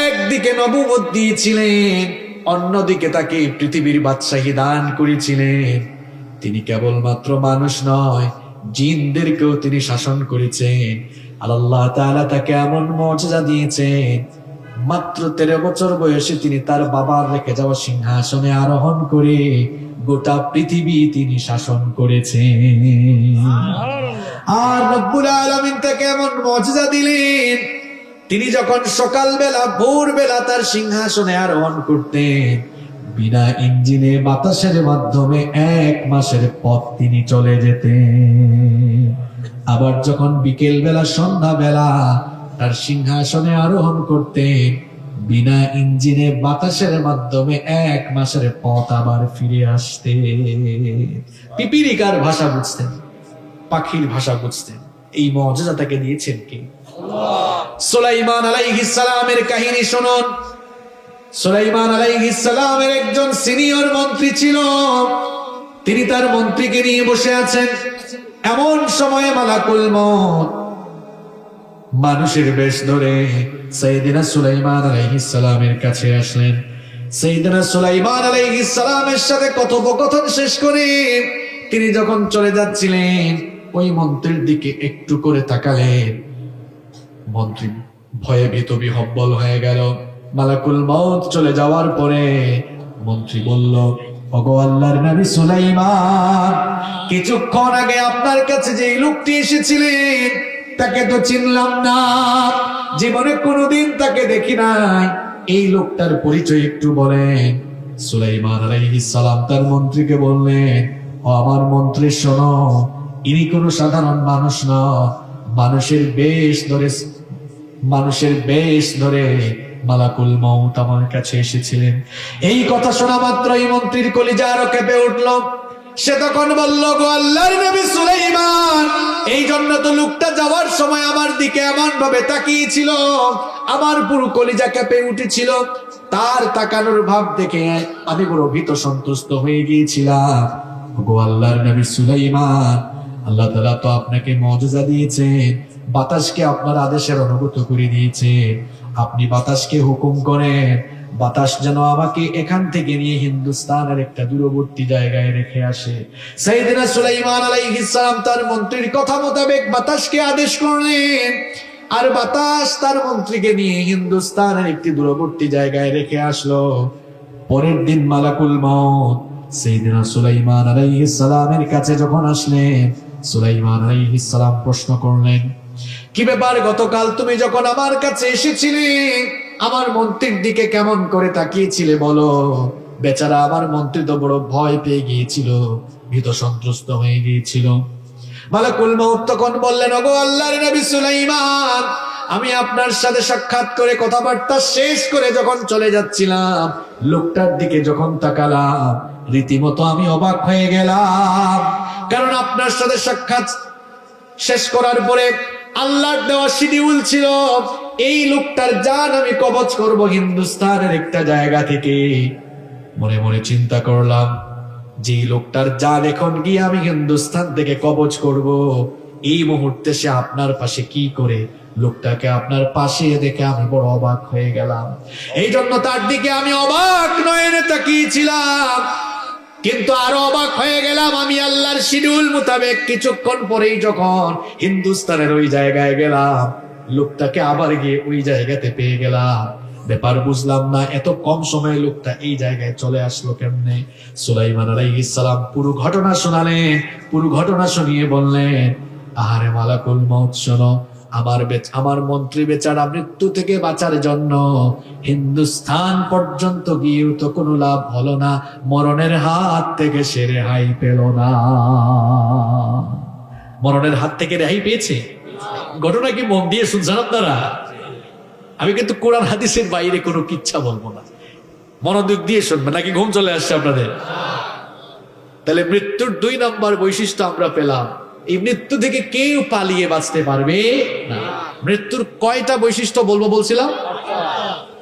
একদিকে নবুয়ত দিয়েছিলেন, অন্যদিকে তাকে পৃথিবীর বাদশাহী দান করেছিলেন। তিনি কেবলমাত্র মানুষ নয়, জিনদেরকেও তিনি শাসন করেছেন। আল্লাহ তাআলা তাকে এমন মুজিজা দিয়েছেন, মাত্র 13 বছর বয়সে তিনি তার বাবার রেখে যাওয়া সিংহাসনে আরোহণ করে গোটা পৃথিবী তিনি শাসন করেছেন। আর রব্বুল আলামিন তাকে এমন মুজিজা দিলেন, তিনি যখন সকালবেলা ভোরবেলা তার সিংহাসনে আরোহণ করতেন, বিনা ইঞ্জিনে বাতাসের মাধ্যমে 1 মাসের পথ তিনি চলে যেতেন। আবার যখন বিকেল বেলা সন্ধ্যা বেলা তার সিংহাসনে আরোহণ করতেন, বিনা ইঞ্জিনে বাতাসের মাধ্যমে 1 মাসের পথ আবার ফিরে আসতেন। পিপিলিকার ভাষা বুঝতেন, পাখির ভাষা বুঝতেন। এই মুজিজা তাকে দিয়েছেন কে? আল্লাহ। সুলাইমান আলাইহিস সালামের কাহিনী শুনুন। সুলাইমান আলাইহিস সালামের একজন সিনিয়র মন্ত্রী ছিল। তিনি তার মন্ত্রীকে নিয়ে বসে আছেন। এমন সময় মালাকুল মউত মানুষের বেশ ধরে সাইয়েদনা সুলাইমান আলাইহিস সালামের কাছে আসলেন। সাইয়েদনা সুলাইমান আলাইহিস সালামের সাথে কথোপকথন শেষ করে তিনি যখন চলে যাচ্ছিলেন, ওই মন্ত্রীর দিকে একটু করে তাকালেন। মন্ত্রী ভয়ে ভীত বিহ্বল হয়ে গেল। মালাকুল মউত চলে যাওয়ার পরে মন্ত্রী বলল, ওগো আল্লাহর নবী সুলাইমান, কিছুক্ষণ আগে আপনার কাছে যে লোকটি এসেছিলেন তাকে তো চিনলাম না, জীবনে কোনোদিন তাকে দেখি নাই। এই লোকটার পরিচয় একটু বলেন। সুলাইমান আলাইহিস সালাম তার মন্ত্রীকে বললেন, ও আমার মন্ত্রী শোনো, ইনি কোনো সাধারণ মানুষ না, মানুষের বেশ ধরে মালাকুল মউত আমার কাছে এসেছিলেন। এই কথা শোনা মাত্রই মন্ত্রীর কলিজা আরো কেঁপে উঠল। সে তখন বলল, গো আল্লাহর নবী সুলাইমান, এই জন্য তো লোকটা যাওয়ার সময় আমার দিকে এমন ভাবে তাকিয়েছিল, আমার পুরো কলিজা কেঁপে উঠেছিল। তার তাকানোর ভাব দেখে আমি বড় ভীত সন্তুষ্ট হয়ে গিয়েছিলাম। গো আল্লাহর নবী সুলাইমান, আল্লাহ তাআলা তো আপনাকে মুজিজা দিয়েছেন, বাতাসকে আপনার আদেশের অনুগত করে দিয়েছেন। আপনি বাতাসকে হুকুম করেন, বাতাস যেন আমাকে এখান থেকে নিয়ে হিন্দুস্তানের একটা দূরবর্তী জায়গায় রেখে আসে। সাইয়েদনা সুলাইমান আলাইহিস সালাম তার মন্ত্রীর কথা মোতাবেক বাতাসকে আদেশ করলেন, আর বাতাস তার মন্ত্রীকে নিয়ে হিন্দুস্তানের একটি দূরবর্তী জায়গায় রেখে আসলো। পরের দিন মালাকুল মউত সাইয়েদনা সুলাইমান আলাইহিস সালামের কাছে যখন আসলেন, সুলাইমান আলাইহিস সালাম প্রশ্ন করলেন, কি ব্যাপার, গতকাল তুমি যখন আমার কাছে এসেছিলে আমার মন্ত্রীর দিকে কেমন করে তাকিয়েছিলে বলো? বেচারা আমার মন্ত্রী তো বড় ভয় পেয়ে গিয়েছিল, ভীত সন্ত্রস্ত হয়ে গিয়েছিল। মালাকুল মউত তখন বললেন, ওগো আল্লাহর নবী সুলাইমান, আমি আপনার সাথে সাক্ষাৎ করে কথাবার্তা শেষ করে যখন চলে যাচ্ছিলাম, লোকটার দিকে যখন তাকালাম রীতিমতো আমি অবাক হয়ে গেলাম। কারণ আপনার সাথে সাক্ষাৎ শেষ করার পরে আল্লাহর দেওয়া শিডিউল ছিল এই লোকটার জান আমি কবজ করব হিন্দুস্তানের একটা জায়গা থেকে। মনে মনে চিন্তা করলাম, যে লোকটার জান এখন গিয়ে আমি হিন্দুস্তান থেকে কবজ করব, এই মুহূর্তে সে আপনার পাশে কি করে? লোকটাকে আপনার পাশে দেখে আমি বড় অবাক হয়ে গেলাম। এই জন্য তার দিকে আমি অবাক নয়নে তাকিয়েছিলাম। কিন্তু আরো অবাক হয়ে গেলাম আমি আল্লাহর শিডিউল মোতাবেক কিছুক্ষণ পরেই যখন হিন্দুস্তানের ওই জায়গায় গেলাম, লোকটাকে আবার গিয়ে ওই জায়গাতে পেয়ে গেলাম। ব্যাপার বুঝলাম না, এত কম সময়ে লোকটা এই জায়গায় চলে আসলো কেমনে? সুলাইমান আলাইহিস সালাম পুরো ঘটনা শোনালেন। পুরো ঘটনা শুনিয়ে বললেন, আহারে মালাকুল মউত, শোনো, আমার মন্ত্রী বেচারা মৃত্যু থেকে বাঁচার জন্য হিন্দুস্তান পর্যন্ত গিয়েও তো কোনো লাভ হলো না, মরণের হাত থেকে সে রেহাই পেল না। মরণের হাত থেকে রেহাই পেয়েছে। ঘটনা কি মন দিয়ে শুনছেন আপনারা? আমি কিন্তু কোরআন হাদিসের বাইরে কোনো কিচ্ছা বলবো না, মনোযোগ দিয়ে শুনবেন। নাকি ঘুম চলে আসছে আপনাদের? তাহলে মৃত্যুর 2 নম্বর বৈশিষ্ট্য আমরা পেলাম, এই মৃত্যু থেকে কেউ পালিয়ে বাঁচতে পারবে না। মৃত্যুর কয়টা বৈশিষ্ট্য বলবো বলছিলাম?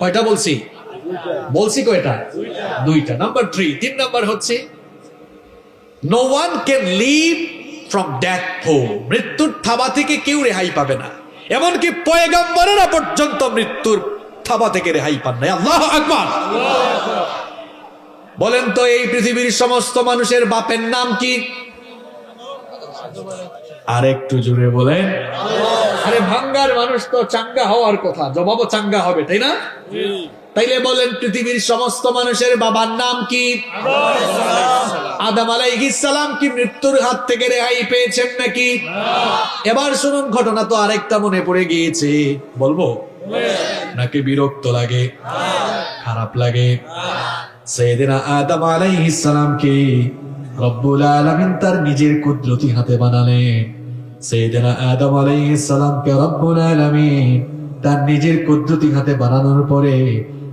কয়টা বলছি কয়টা? 2টা। নাম্বার 3 নম্বর হচ্ছে no one can leave from death home. মৃত্যুর থাবা থেকে কেউ রেহাই পাবে না, এমনকি পয়গম্বরেরা পর্যন্ত মৃত্যুর থাবা থেকে রেহাই পান না। আল্লাহু আকবার। বলেন তো, এই পৃথিবীর সমস্ত মানুষের বাপের নাম কি? আর একটু জোরে বলেন। আরে ভাঙ্গার মানুষ তো চাঙ্গা হওয়ার কথা, জবাবও চাঙ্গা হবে, তাই না? তাইলে বলেন, পৃথিবীর সমস্ত মানুষের বাবার নাম কি? আদম আলাইহিস সালাম কি মৃত্যুর হাত থেকে রেহাই পেয়েছেন নাকি? এবার শুনুন, ঘটনা তো আরেকটা মনে পড়ে গিয়েছে, বলবো নাকি বিরক্ত লাগে, খারাপ লাগে? সাইয়েদনা আদম আলাইহিস সালামকে রব্বুল আলামিন তার নিজের কুদরতি হাতে বানালেন। সাইয়েদনা আদম আলাইহিস সালামকে রব্বুল আলামিন তার নিজের কুদরতি হাতে বানানোর পরে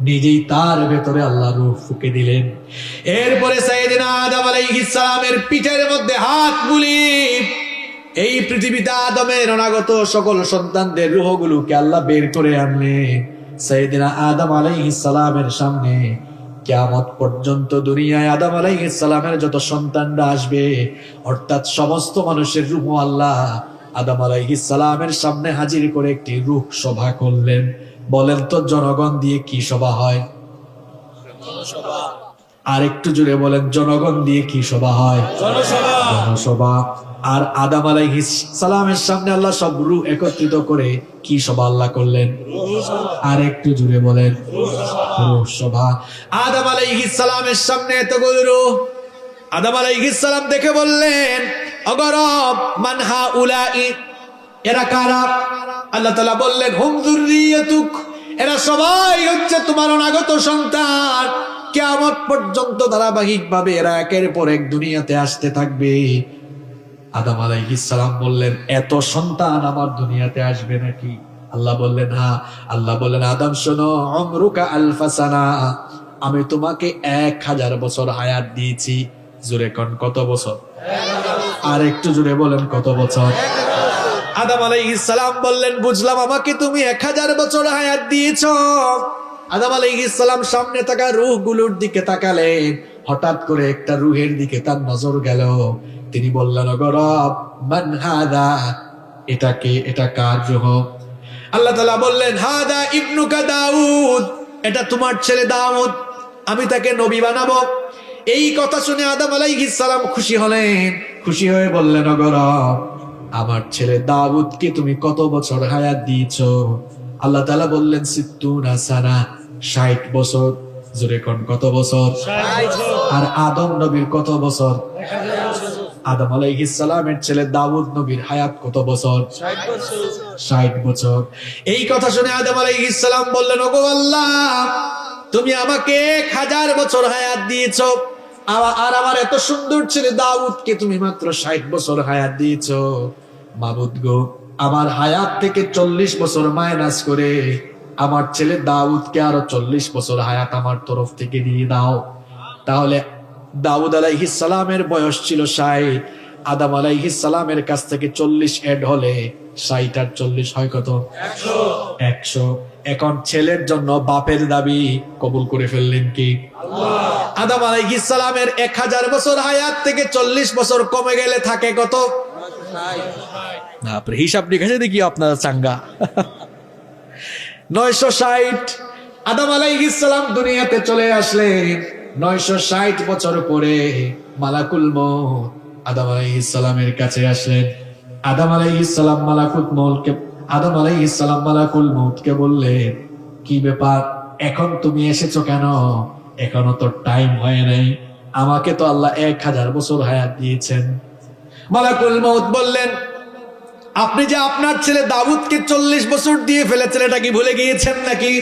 নিজেই তার ভেতরে আল্লাহ রূহ ফুঁকে দিলেন। এরপরে সাইয়েদনা আদম আলাইহিস সালামের পিঠের মধ্যে হাত বুলিয়ে এই পৃথিবীতে আদমের অনাগত সকল সন্তানদের রূহগুলোকে আল্লাহ বের করে আনলেন। সাইয়েদনা আদম আলাইহিস সালামের সামনে কিয়ামত পর্যন্ত দুনিয়ায় আদম আলাইহিস সালামের যত সন্তানরা আসবে, অর্থাৎ সমস্ত মানুষের রূহ আল্লাহ আদম আলাইহিস সালামের সামনে হাজির করে একটি রূহ সভা করলেন। বলেন তো, জনগণ দিয়ে কি সভা হয়? আর একটু জুড়ে বলেন, জনগণ দিয়ে কি সভা হয়? জনসভা। আর আদম আলাইহিস সালামের সামনে আল্লাহ সব রূহ একত্রিত করে কি সভা আল্লাহ করলেন? আর একটু জুড়ে বলেন, রূহ সভা। আদম আলাইহিস সালামের সামনে এতগুলো রূহ। আদম আলাইহিস সালাম দেখে বললেন, ওগো রব, মান হাউলাই, এরা কারা? আল্লাহ তাআলা বললেন, হুম যুররিয়াতুক, এরা সবাই হচ্ছে তোমার অনাগত সন্তান। কিয়ামত পর্যন্ত ধারাবাহিকভাবে এরা একের পর এক দুনিয়াতে আসতে থাকবে। আদম আলাইহিস সালাম বললেন, এত সন্তান আমার দুনিয়াতে আসবে নাকি? আল্লাহ বললেন, হ্যাঁ। আল্লাহ বললেন, আদম শোনো, উমরুকা আলফা সানা, আমি তোমাকে 1000 বছর হায়াত দিয়েছি। জোরে কোন, কত বছর? আর একটু জোরে বলেন, কত বছর? আদম আলাইহিস সালাম বললেন, বুঝলাম, আমাকে তুমি 1000 বছর হায়াত দিয়েছ। আদম আলাইহিস সালাম সামনে থাকা রূহগুলোর দিকে তাকালেন। হঠাৎ করে একটা রূহের দিকে তার নজর গেল। তিনি বললেন, ওগো রব, মান হাদা, এটাকে, এটা কার রূহ? আল্লাহ তাআলা বললেন হাদা ইবনুকা দাউদ, এটা তোমার ছেলে দাউদ, আমি তাকে নবী বানাবো। এই কথা শুনে আদম আলাইহিস সালাম খুশি হলেন, খুশি হয়ে বললেন ওগো রব, আমার ছেলে দাউদকে তুমি কত বছর হায়াত দিয়েছো? আল্লাহ তাআলা বললেন সিত্তুনা সানা, 60 বছর। জোরে কোন কত বছর? 60। আর আদম নবীর কত বছর? 1000 বছর। আদম আলাইহিস সালামের ছেলে দাউদ নবীর হায়াত কত বছর? 60 বছর। 60 বছর। এই কথা শুনে আদম আলাইহিস সালাম বললেন ওগো আল্লাহ, তুমি আমাকে 1000 বছর হায়াত দিয়েছো, আর আমার এত সুন্দর ছেলে দাউদকে তুমি মাত্র 60 বছর হায়াত দিয়েছো। মাবুদ গো, আমার হায়াত থেকে 40 বছর মাইনাস করে আমার ছেলে দাউদকে আরো 40 বছর হায়াত আমার তরফ থেকে দিয়ে দাও। তাহলে দাউদ আলাইহিস সালামের বয়স ছিল 60, আদম আলাইহিস সালামের কাছ থেকে 40 এড হলে 60 আর 40 হয় কত? 100। এখন ছেলের জন্য বাপের দাবি কবুল করে ফেললেন কি আল্লাহ? আদম আলাইহিস সালামের 1000 বছর হায়াত থেকে 40 বছর কমে গেলে থাকে কত? 960। আপনি হিসাব নিকাশে দেখি আপনারা চাঙ্গা। 960। আদম আলাইহিস সালাম দুনিয়াতে চলে আসলেন 960 বছর পরে। মালাকুল মউত আদম আলাইহিস সালামের কাছে আসলেন। আদম আলাইহিস সালাম আদম আলাইহিস সালাম মালাকুল মউতকে বললেন, কি ব্যাপার, এখন তুমি এসেছো কেন? এখনো তো টাইম হয় নাই, আমাকে তো আল্লাহ 1000 বছর হায়াত দিয়েছেন। মালাকুল মউত বললেন, আপনি যে আপনার ছেলে দাউদকে 40 বছর দিয়ে ফেলেছেন, এটা কি ভুলে গিয়েছেন নাকি?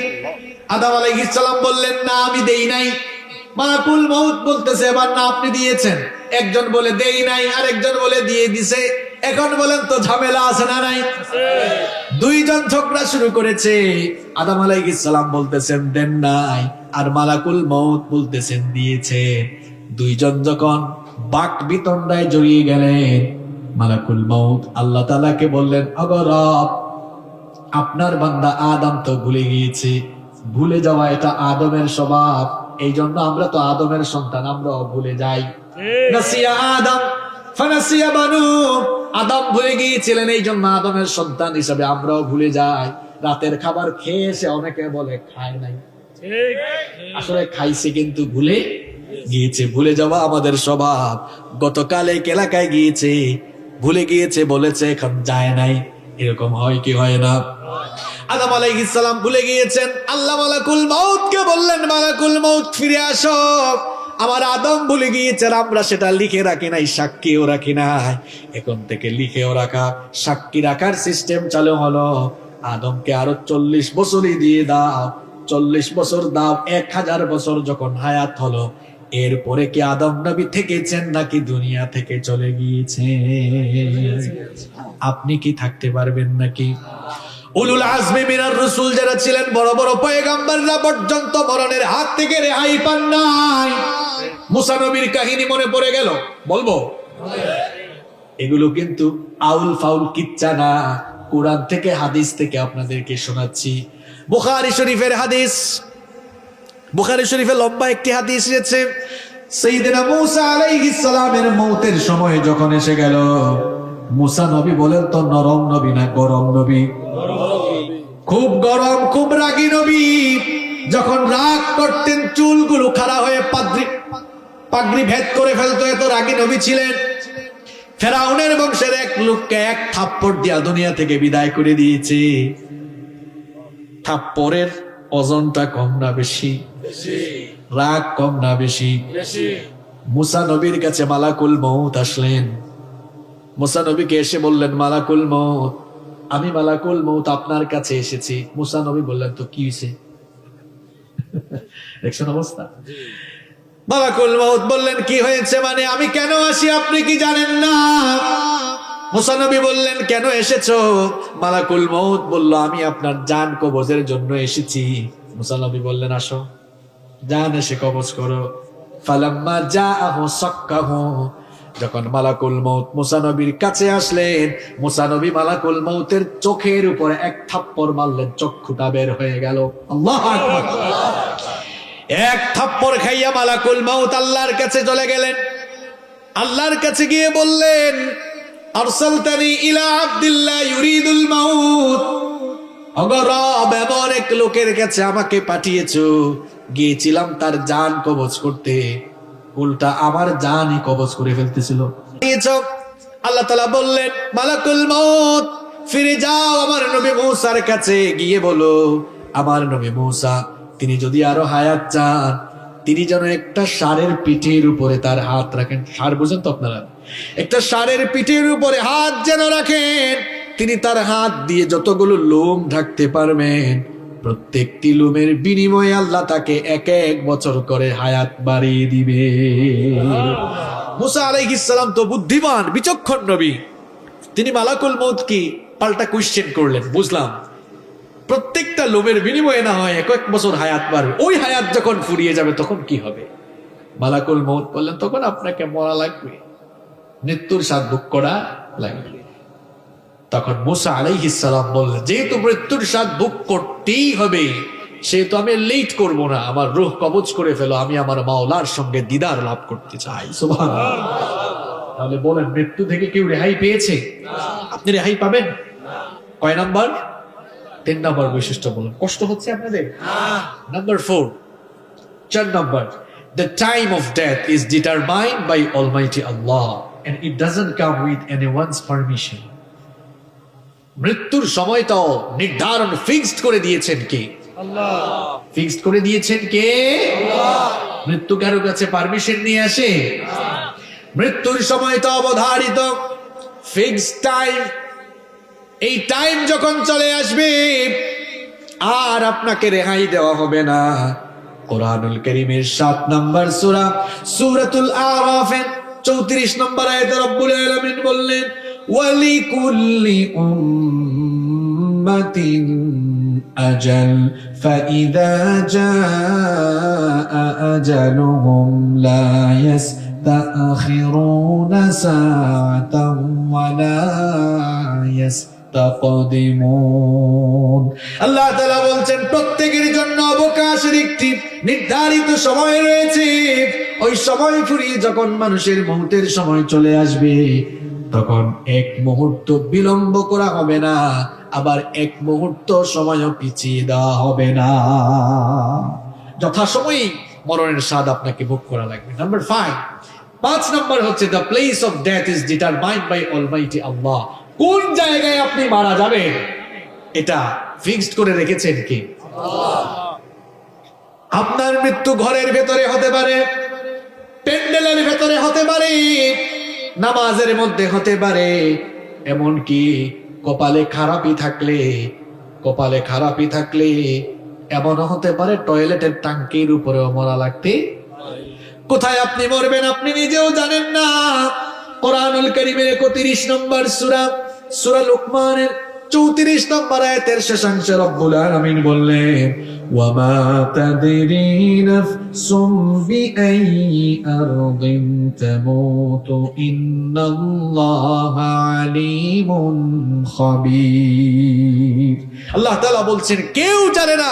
আদম আলাইহিস সালাম বললেন, না আমি দেই নাই। মালাকুল মউত বলতেছে, এবার না আপনি দিয়েছেন। একজন বলে দেই নাই, আর একজন বলে দিয়ে দিছে। এখন বলেন তো ঝামেলা আছে না নাই? দুইজন ঝগড়া শুরু করেছে। আদম আলাইহিস সালাম বলতেছেন দেন নাই, আর মালাকুল মউত বলতেছেন দিয়েছে। দুইজন যখন বাক বিতণ্ডায় জড়িয়ে গেলেন, মালাকুল মউত আল্লাহ তাআলাকে বললেন, ওগো রব, আপনার বান্দা আদম তো ভুলে গিয়েছে। ভুলে যাওয়া এটা আদমের স্বভাব, এই জন্য আমরা তো আদমের সন্তান, আমরাও ভুলে যাই। নাসিয়া আদম ফানাসিয়া বানু, আদম ভুলে গিয়েছিলেন, এই জন্য আদমের সন্তান হিসাবে আমরাও ভুলে যাই। রাতের খাবার খেয়ে এসে অনেকে বলে খায় নাই, আসলে খাইছে কিন্তু ভুলে গিয়েছে। ভুলে যাওয়া আমাদের স্বভাব। গতকাল এক এলাকায় গিয়েছে, ভুলে গিয়েছে, বলেছে এখন যায় নাই, এরকম হয় কি হয় না? আদম আলাইহিস সালাম ভুলে গিয়েছেন। আল্লাহ মালাকুল মউতকে বললেন, মালাকুল মউত ফিরে আসো, আমার আদম ভুলে গিয়েছেন, আমরা সেটা লিখে রাখি নাই, সাক্ষীও রাখি নাই। এখন থেকে লিখেও রাখা, সাক্ষী রাখার সিস্টেম চালু হলো। আদমকে আরো 40 বছরই দিয়ে দাও, 40 বছর দাও। 1000 বছর যখন হায়াত হলো, এরপরে কি আদম নবী থেকেছেন নাকি দুনিয়া থেকে চলে গিয়েছে? আপনি কি থাকতে পারবেন নাকি? উলুল আজমি মিনার রাসূল যারা ছিলেন, বড় বড় পয়গম্বররা পর্যন্ত মরণের হাত থেকে রেহাই পান নাই। মুসা নবীর কাহিনী মনে পড়ে গেল, বলবো? এগুলো কিন্তু আউল ফাউল কিচ্ছা না, কোরআন থেকে হাদিস থেকে আপনাদেরকে শোনাচ্ছি। বুখারী শরীফের হাদিস, বুখারী শরীফে লম্বা একটি হাদিস রয়েছে। সাইয়েদনা মূসা আলাইহিস সালামের মওতের সময় যখন এসে গেল, মূসা নবী বলেন তো নরম নবী না গরম নবী? খুব গরম, খুব রাগী নবী। যখন রাগ করতেন চুলগুলো খাড়া হয়ে পাগড়ি ভেদ করে ফেলতো, এত রাগী নবী ছিলেন। ফেরাউনের বংশের এক লোককে এক থাপ্পড় দিয়া দুনিয়া থেকে বিদায় করে দিয়েছে। থাপ্পড়ের ওজনটা কম না বেশি? রাগ কম না বেশি? মূসা নবীর কাছে মালাকুল মউত আসলেন। মূসা নবীকে এসে বললেন, মালাকুল মউত, আমি মালাকুল মউত আপনার কাছে এসেছি। মূসা নবী বললেন, তো কি হয়েছে? দেখছেন অবস্থা? মালাকুল মউত বললেন, কি হয়েছে মানে আমি কেন আসি আপনি কি জানেন না? মূসা নবী বললেন, কেন এসেছো? মালাকুল মউত বলল, আমি আপনার জান কবজের জন্য এসেছি। মূসা নবী বললেন, আসো, জান এসে কবজ করো। ফালাম্মা জাআহু সাক্কাহু, যখন মালাকুল মউত মূসা নবীর কাছে আসলেন, মূসা নবী মালাকুল মউতের চোখের উপরে এক থাপ্পড় মারলেন, চক্ষুটা বের হয়ে গেল। আল্লাহু আকবার। এক থাপ্পড় খাইয়া মালাকুল মউত আল্লাহর কাছে চলে গেলেন। আল্লাহর কাছে গিয়ে বললেন, আরসালতানি ইলা আব্দুল্লাহ ইউরিদুল মাউত, ওগো রব এমন এক লোকের কাছে আমাকে পাঠিয়েছো, গিয়েছিলাম তার জান কবজ করতে, উল্টা আমার জানই কবজ করে ফেলতেছিল। আল্লাহ তাআলা বললেন, মালাকুল মউত ফিরে যাও আমার নবী মূসার কাছে, গিয়ে বলো আমার নবী মূসা তিনি যদি আরো হায়াত চান, তিনি যেন একটা ষাঁড়ের পিঠের উপরে তার হাত রাখেন। ষাঁড় বুঝেন তো আপনারা? একটা ষাঁড়ের পিঠের উপরে হাত যেন রাখেন, তিনি তার হাত দিয়ে যতগুলো লোম ঢাকতে পারবেন, প্রত্যেকটি লোমের বিনিময়ে আল্লাহ তাকে এক এক বছর করে হায়াত বাড়িয়ে দিবে। মুসা আলাইহিস সালাম তো বুদ্ধিমান বিচক্ষণ নবী, তিনি মালাকুল মউত কি পাল্টা কোয়েশ্চেন করলেন, বুঝলাম প্রত্যেকটা লোমের বিনিময়ে না হয় এক এক বছর হায়াত বাড়বে, ওই হায়াত যখন ফুরিয়ে যাবে তখন কি হবে? মালাকুল মউত বললেন, তখন আপনাকে মরা লাগবে, মৃত্যুর স্বাদ ভোগ করা লাগবে। তখন মুসা আলাইহিস সালাম বললেন, যেহেতু মৃত্যুর স্বাদ ভোগ করতেই হবে, সেহেতু আমি লেট করব না, আমার রূহ কবজ করে ফেলো, আমি আমার মাওলার সঙ্গে দিদার লাভ করতে চাই। সুবহানাল্লাহ। তাহলে বলেন, মৃত্যু থেকে কেউ রেহাই পেয়েছে? আপনি রেহাই পাবেন? কয় নাম্বার? 3 নাম্বার বৈশিষ্ট্য বলুন। কষ্ট হচ্ছে আপনাদের? Number 4, 4 number, the time of death is determined by Almighty Allah and it doesn't come with anyone's permission. মৃত্যুর সময়টাও নির্ধারণ ফিক্সড করে দিয়েছেন কে? আল্লাহ। ফিক্সড করে দিয়েছেন কে? আল্লাহ। মৃত্যু কারো কাছে পারমিশন নিয়ে আসে? মৃত্যুর সময়টা অবধারিত, ফিক্সড টাইম। এই টাইম যখন চলে আসবে আর আপনাকে রেহাই দেওয়া হবে না। কোরআনুল কারীমের 7 নম্বর সূরা সূরাতুল আরাফের 34 নম্বর আয়াতে রব্বুল আলামিন বললেন, ওয়ালিকুল্লি উম্মাতিন আজাল ফাইযা জাআ আজালুহুম লা ইস্তাখিরুনা সাআতান ওয়া লা ইস্তাকদিমুন। আল্লাহ তাআলা বলছেন, প্রত্যেকের জন্য অবকাশের একটি নির্ধারিত সময় রয়েছে। ওই সময় ফুরিয়ে যখন মানুষের মৌতের সময় চলে আসবে, তখন এক মুহূর্ত বিলম্ব করা হবে না, আবার এক মুহূর্ত সময়ও পিছিয়ে দেওয়া হবে না। যথাসময়ে মরণের স্বাদ আপনাকে ভোগ করা লাগবে। নাম্বার 5 নম্বর হচ্ছে, the place of death is determined by almighty Allah. কোন জায়গায় আপনি মারা যাবেন এটা ফিক্সড করে রেখেছেন কে? আল্লাহ। আপনার মৃত্যু ঘরের ভেতরে হতে পারে, প্যান্ডেলের ভেতরে হতে পারে, নামাজের মধ্যে হতে পারে, এমনকি কপালে খারাপি থাকলে এমনও হতে পারে টয়লেটের টাঙ্কির উপরেও মরা লাগতে। কোথায় আপনি মরবেন আপনি নিজেও জানেন না। কোরআনুল কারীমের 31 নম্বর সূরা লুকমানের 34 নম্বর আয়াতের শেষাংশে রব্বুল আলামিন বললেন, ওয়ামা তাদরি নাফসুম বিআইয়ি আরদিন তামুতু ইন্নাল্লাহা আলিমুন খাবীর। আল্লাহ তাআলা বলছেন, কেউ জানে না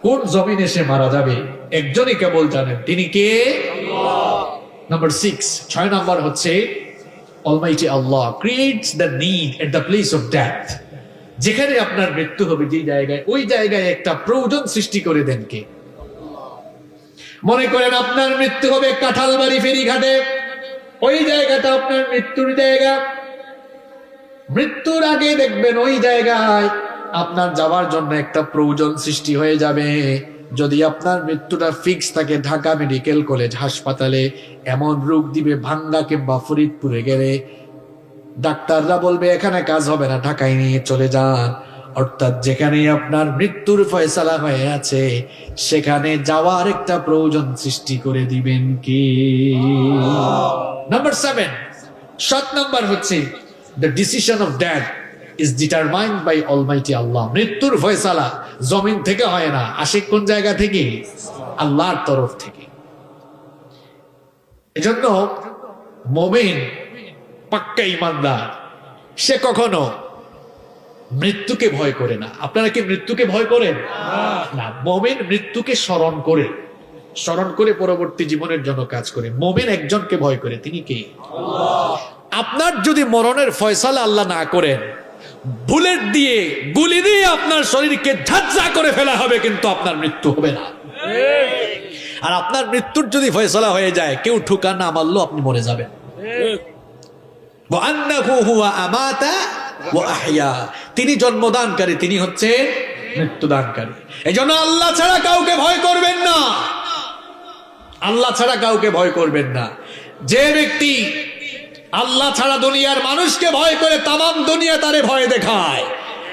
কোন জমিনে সে মারা যাবে, একজনই কেবল জানেন, তিনি কে? আল্লাহ। নাম্বার 6 নম্বর হচ্ছে, Almighty Allah creates the need at the place of death. যেখানে আপনার মৃত্যু হবে, যে জায়গায়, ওই জায়গায় একটা প্রয়োজন সৃষ্টি করে দেন কে? মনে করেন আপনার মৃত্যু হবে কাঁঠালবাড়ি ফেরিঘাটে, ওই জায়গাটা আপনার মৃত্যুর জায়গা। মৃত্যুর আগে দেখবেন ওই জায়গায় আপনার যাওয়ার জন্য একটা প্রয়োজন সৃষ্টি হয়ে যাবে। যদি আপনার মৃত্যুটা ফিক্স থাকে ঢাকা মেডিকেল কলেজ হাসপাতালে, এমন রোগ দিবে ভাঙ্গা কিংবা ফরিদপুরে গেলে ডাক্তাররা বলবে এখানে কাজ হবে না, ঢাকায় নিয়ে চলে যান। অর্থাৎ যেখানে আপনার মৃত্যুর ফয়সালা হয়ে আছে সেখানে যাওয়ার একটা প্রয়োজন সৃষ্টি করে দিবেন কি? নাম্বার 7 নম্বর হচ্ছে, the decision of death is determined by Almighty Allah. মৃত্যুর ফয়সালা জমিন থেকে হয় না, আসে কোন জায়গা থেকে? আল্লাহর তরফ থেকে। এজন্য মুমিন পাক্কা ঈমানদার, সে কখনো মৃত্যুকে ভয় করে না। আপনারা কি মৃত্যুকে ভয় করেন? না। মুমিন মৃত্যুকে স্মরণ করে পরবর্তী জীবনের জন্য কাজ করে। মুমিন একজনকে ভয় করে, তিনি কে? আল্লাহ। আপনার যদি মরণের ফয়সালা আল্লাহ না করেন, বুলেট দিয়ে গুলি দিয়ে আপনার শরীরকে ঝাঁঝা করে ফেলা হবে, কিন্তু আপনার মৃত্যু হবে না। আর আপনার মৃত্যুর যদি ফয়সালা হয়ে যায়, কেউ ঠুকা না মারলো আপনি মরে যাবেন। তিনি জন্মদানকারী, তিনি হচ্ছে মৃত্যুদানকারী। এই জন্য আল্লাহ ছাড়া কাউকে ভয় করবেন না, আল্লাহ ছাড়া কাউকে ভয় করবেন না। যে ব্যক্তি আল্লাহ ছাড়া দুনিয়ার মানুষকে ভয় করে, তামাম দুনিয়া তারে ভয় দেখায়।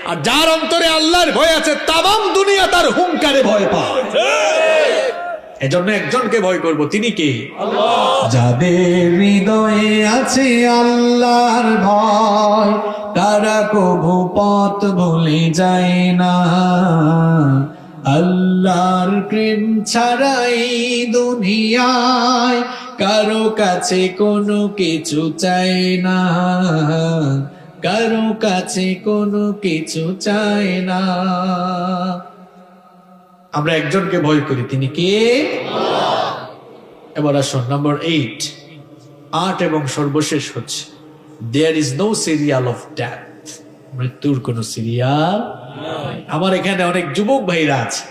আর যার অন্তরে আল্লাহর ভয় আছে, তামাম দুনিয়া তার হুঙ্কারে ভয় পায়। এজন্য একজনকে ভয় করব, তিনি কে? যাদের হৃদয়ে আছে আল্লাহর ভয়, তারা কভু পথ ভুলে যায় না। আল্লাহর প্রেম ছাড়াই দুনিয়ায় কারো কাছে কোনো কিছু চায় না, কারো কাছে কোনো কিছু চায় না। আমরা একজনকে ভয় করি, তিনি কে? এবার আসুন নাম্বার 8 এবং সর্বশেষ হচ্ছে, there is no serial of death. মৃত্যুর কোন সিরিয়াল। আমার এখানে অনেক যুবক ভাইরা আছে,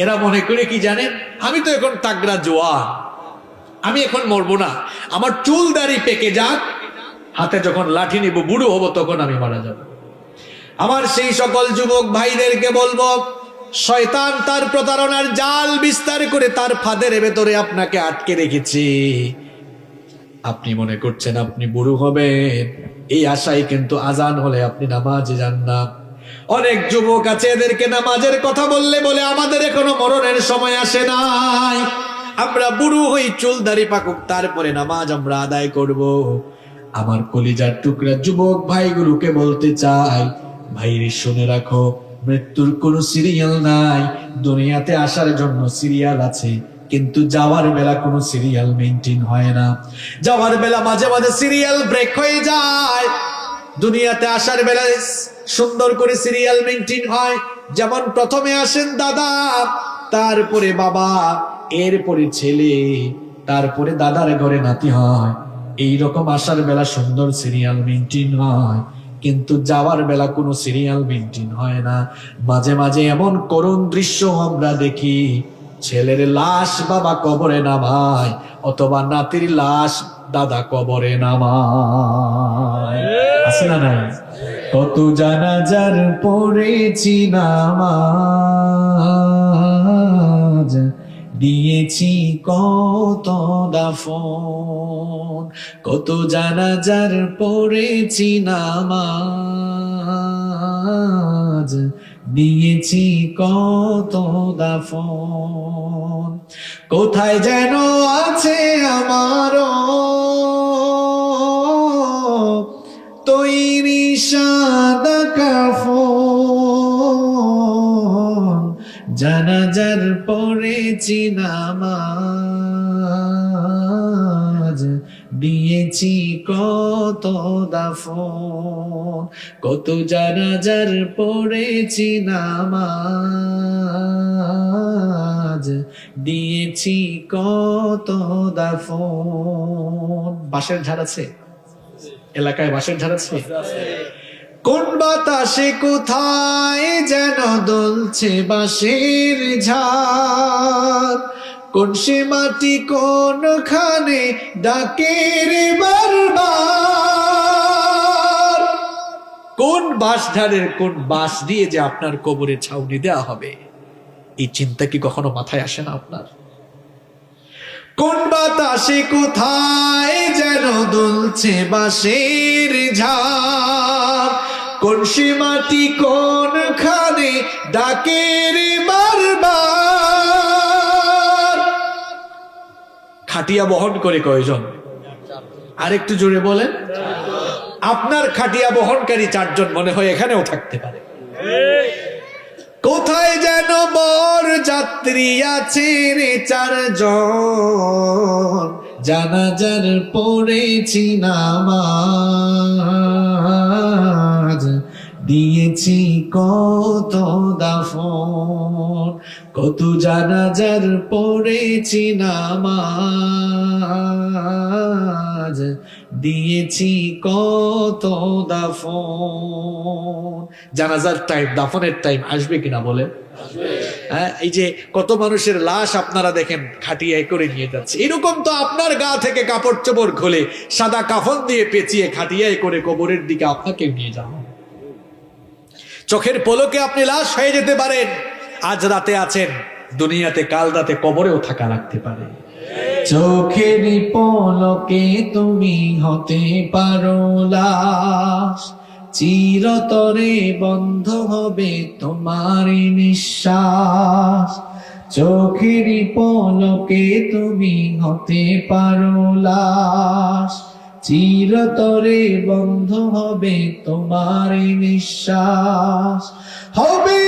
এরা মনে করে কি জানেন, আমি তো এখন তাগড়া জোয়ান, আমি এখন মরবো না, আমার চুল দাড়ি পেকে যাক, হাতে যখন লাঠি নিব, বুড়ো হব, তখন আমি মারা যাব। আমার সেই সকল যুবক ভাইদেরকে বলবো, শয়তান তার প্রতারণার জাল বিস্তার করে তার ফাঁদের ভেতরে আপনাকে আটকে রেখেছে। আপনি মনে করছেন আপনি বুড়ো হবেন, এই আশায় কিন্তু আজান হলে আপনি নামাজে যান না। অনেক যুবক আছে, এদেরকে নামাজের কথা বললে বলে আমাদের এখনো মরণের সময় আসে নাই, আমরা বুড়ো হই, চুল দাড়ি পাকুক, তারপরে নামাজ আমরা আদায় করব। আমার কলিজার টুকরা যুবক ভাইগুলোকে বলতে চাই, ভাইরে শুনে রাখো, মৃত্যুর কোনো সিরিয়াল নাই। দুনিয়াতে আসার জন্য সিরিয়াল আছে, কিন্তু যাওয়ার বেলা কোনো সিরিয়াল মেইনটেইন হয় না। যাওয়ার বেলা মাঝে মাঝে সিরিয়াল ব্রেক হয়ে যায়, দুনিয়াতে আসার বেলা সুন্দর করে সিরিয়াল মেইনটেইন হয়। যেমন প্রথমে আসেন দাদা, তারপরে বাবা, এরপরে ছেলে, তারপরে দাদার ঘরে নাতি হয়। এইরকম আসার বেলা সুন্দর সিরিয়াল মেইনটেইন হয়, কিন্তু যাওয়ার বেলা কোনো সিরিয়াল মেইনটেইন হয় না। মাঝে মাঝে এমন করুণ দৃশ্য আমরা দেখি, ছেলের লাশ বাবা কবরে নামায়, অথবা নাতির লাশ দাদা কবরে নামায়। আছে না নাই? কত জানাজার পড়েছি নামাজ, দিয়েছি কত দাফন, কত জানাজার পড়েছি নামাজ, দিয়েছি কত দাফন। কোথায় যেন আছে আমার তৈরি সাদা কাফন, জানাজার পড়েছি নামাজ, দিয়েছি কত দাফন, কত জানাজার পড়েছি নামাজ, দিয়েছি কত দাফন। বাঁশের ঝাড় আছে এলাকায়, বাঁশের ঝাড় আছে। কোন বাতাসে কোথায় যেন দুলছে বাঁশের ঝাড়, কোন সে মাটি কোনখানে ডাকে রে বারবার। কোন বাঁশ ঝাড়ের কোন বাঁশ দিয়ে যে আপনার কবরে ছাউনি দেওয়া হবে, এই চিন্তা কি কখনো মাথায় আসে না আপনার? কোন বাতাসে কোথায় যেন দুলছে বাঁশের ঝাড়, কোন সে মাটি কোনখানে ডাকে রে বারবার। খাটিয়া বহন করে কয়জন? আরেকটু জোরে বলেন। আপনার খাটিয়া বহনকারী 4 জন মনে হয় এখানেও থাকতে পারে। কোথায় যেন বর যাত্রী আছে রে 4 জন, জানাজার পড়েছি নামাজ, দিয়েছি কত দাফন, কত জানাজার পড়েছি নামাজ, দিয়েছি কত দাফন। জানাজার টাইম, দাফনের টাইম আসবে কিনা বলে? হ্যাঁ, এই যে কত মানুষের লাশ আপনারা দেখেন খাটিয়ায় করে নিয়ে যাচ্ছে, এরকম তো আপনার গা থেকে কাপড় চোপড় খুলে সাদা কাফন দিয়ে পেঁচিয়ে খাটিয়ায় করে কবরের দিকে আপনাকে নিয়ে যান। চোখের পলকে আপনি লাশ হয়ে যেতে পারেন। আজ রাতে আছেন দুনিয়াতে, কাল রাতে কবরেও থাকা লাগতে পারে। চোখের পলকে তুমি হতে পারো লাশ, চিরতরে বন্ধ হবে তোমার নিঃশ্বাস। চোখের পলকে তুমি হতে পারো লাশ, চিরতরে বন্ধ হবে তোমার নিঃশ্বাস। হবে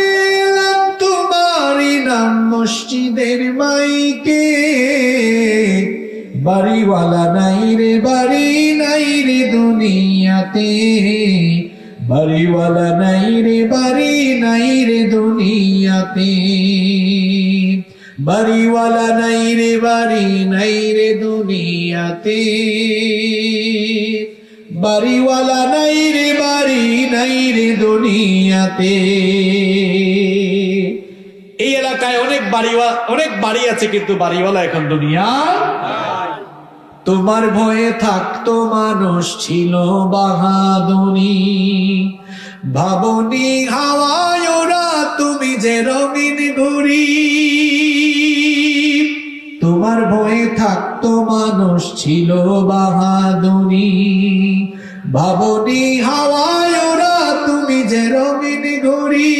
তোমারই নাম মসজিদের মাইকে, বাড়িওয়ালা নাই রে বাড়ি নাই রে দুনিয়াতে, বাড়িওয়ালা নাই রে বাড়ি নাই রে দুনিয়াতে, বাড়িওয়ালা নাই রে বাড়ি নাই রে দুনিয়াতে, বাড়িওয়ালা নাই রে বাড়ি নাই রে দুনিয়াতে। এই এলাকায় অনেক বাড়ি আছে, কিন্তু বাড়িওয়ালা এখন দুনিয়া। তোমার ভয়ে থাকতো মানুষ ছিল বাহাদুরি, ভাবনি হাওয়ায় ওরা তুমি যে রঙিন ঘুরি। তোমার ভয়ে থাকতো মানুষ ছিল বাহাদুরি, ভাবনি হাওয়ায় ওরা তুমি যে রঙিন ঘুরি।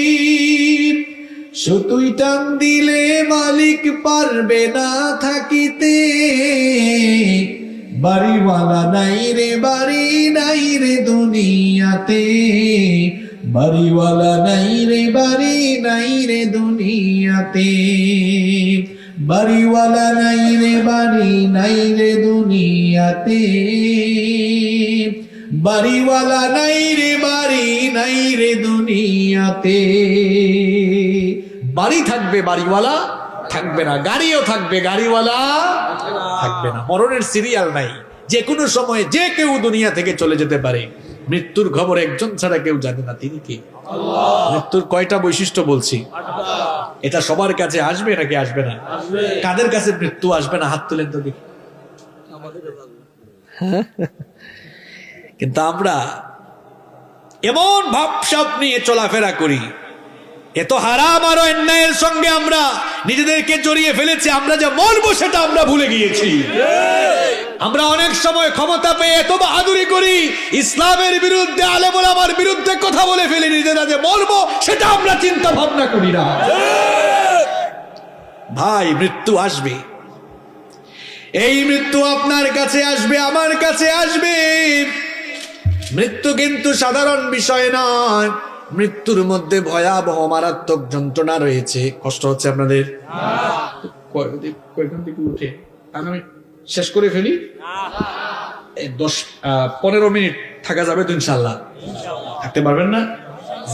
সুতুই টান দিলে মালিক পারবে না থাকিতে, বাড়িওয়ালা নাই রে বাড়ি নাই রে দুনিয়াতে, বাড়িওয়ালা নাই রে বাড়ি নাই রে দুনিয়াতে, বাড়িওয়ালা নাই রে বাড়ি নাই রে দুনিয়াতে, বাড়িওয়ালা নাই রে বাড়ি নাই রে দুনিয়াতে। বাড়ি থাকবে, বাড়িওয়ালা থাকবে না। গাড়িও থাকবে, গাড়িওয়ালা থাকবে না। মরণের সিরিয়াল নাই, যে কোনো সময় যে কেউ দুনিয়া থেকে চলে যেতে পারে। মৃত্যুর খবর একজন ছাড়া কেউ জানে না, তিনি কে? মৃত্যুর কয়টা বৈশিষ্ট্য বলছি, এটা সবার কাছে আসবে নাকি আসবে না? কাদের কাছে মৃত্যু আসবে না হাত তুলেন তো দেখি। কিন্তু আমরা এমন ভাবসাব নিয়ে চলাফেরা করি, এত হারাম আর অন্যায়ের সঙ্গে আমরা নিজেদেরকে জড়িয়ে ফেলেছি, আমরা যে মরবো সেটা আমরা ভুলে গিয়েছি। আমরা অনেক সময় ক্ষমতা পেয়ে এত বাহাদুরি করি, ইসলামের বিরুদ্ধে, আলেম ওলামার বিরুদ্ধে কথা বলে ফেলি, নিজেরা যে মরবো সেটা আমরা চিন্তা ভাবনা করি না। ভাই, মৃত্যু আসবে, এই মৃত্যু আপনার কাছে আসবে, আমার কাছে আসবে। মৃত্যু কিন্তু সাধারণ বিষয় নয়, মৃত্যুর মধ্যে ভয়াবহ মারাত্মক যন্ত্রণা রয়েছে। কষ্ট হচ্ছে আপনাদের? কয়খান থেকে উঠে আমি শেষ করে ফেলি, 10-15 মিনিট থাকা যাবে তো ইনশাল্লাহ? থাকতে পারবেন না?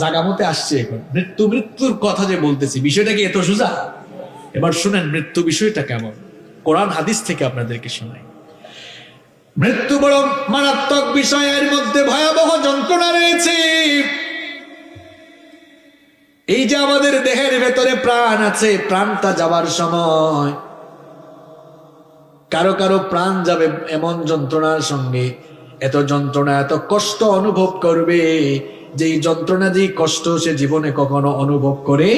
জাগা মতে আসছে এখন। মৃত্যুর কথা যে বলতেছি, বিষয়টা কি এত সোজা? এবার শুনেন মৃত্যু বিষয়টা কেমন, কোরআন হাদিস থেকে আপনাদেরকে শোনাই। মৃত্যু বড় মারাত্মক বিষয়, এর মধ্যে ভয়াবহ যন্ত্রণা রয়েছে। এই যে আমাদের দেহের ভেতরে প্রাণ আছে, প্রাণটা যাবার সময় কারো কারো প্রাণ যাবে এমন যন্ত্রণার সঙ্গে, এত যন্ত্রণা, এত কষ্ট অনুভব করবে, যেই যন্ত্রণা, যেই কষ্ট সে জীবনে কখনো অনুভব করে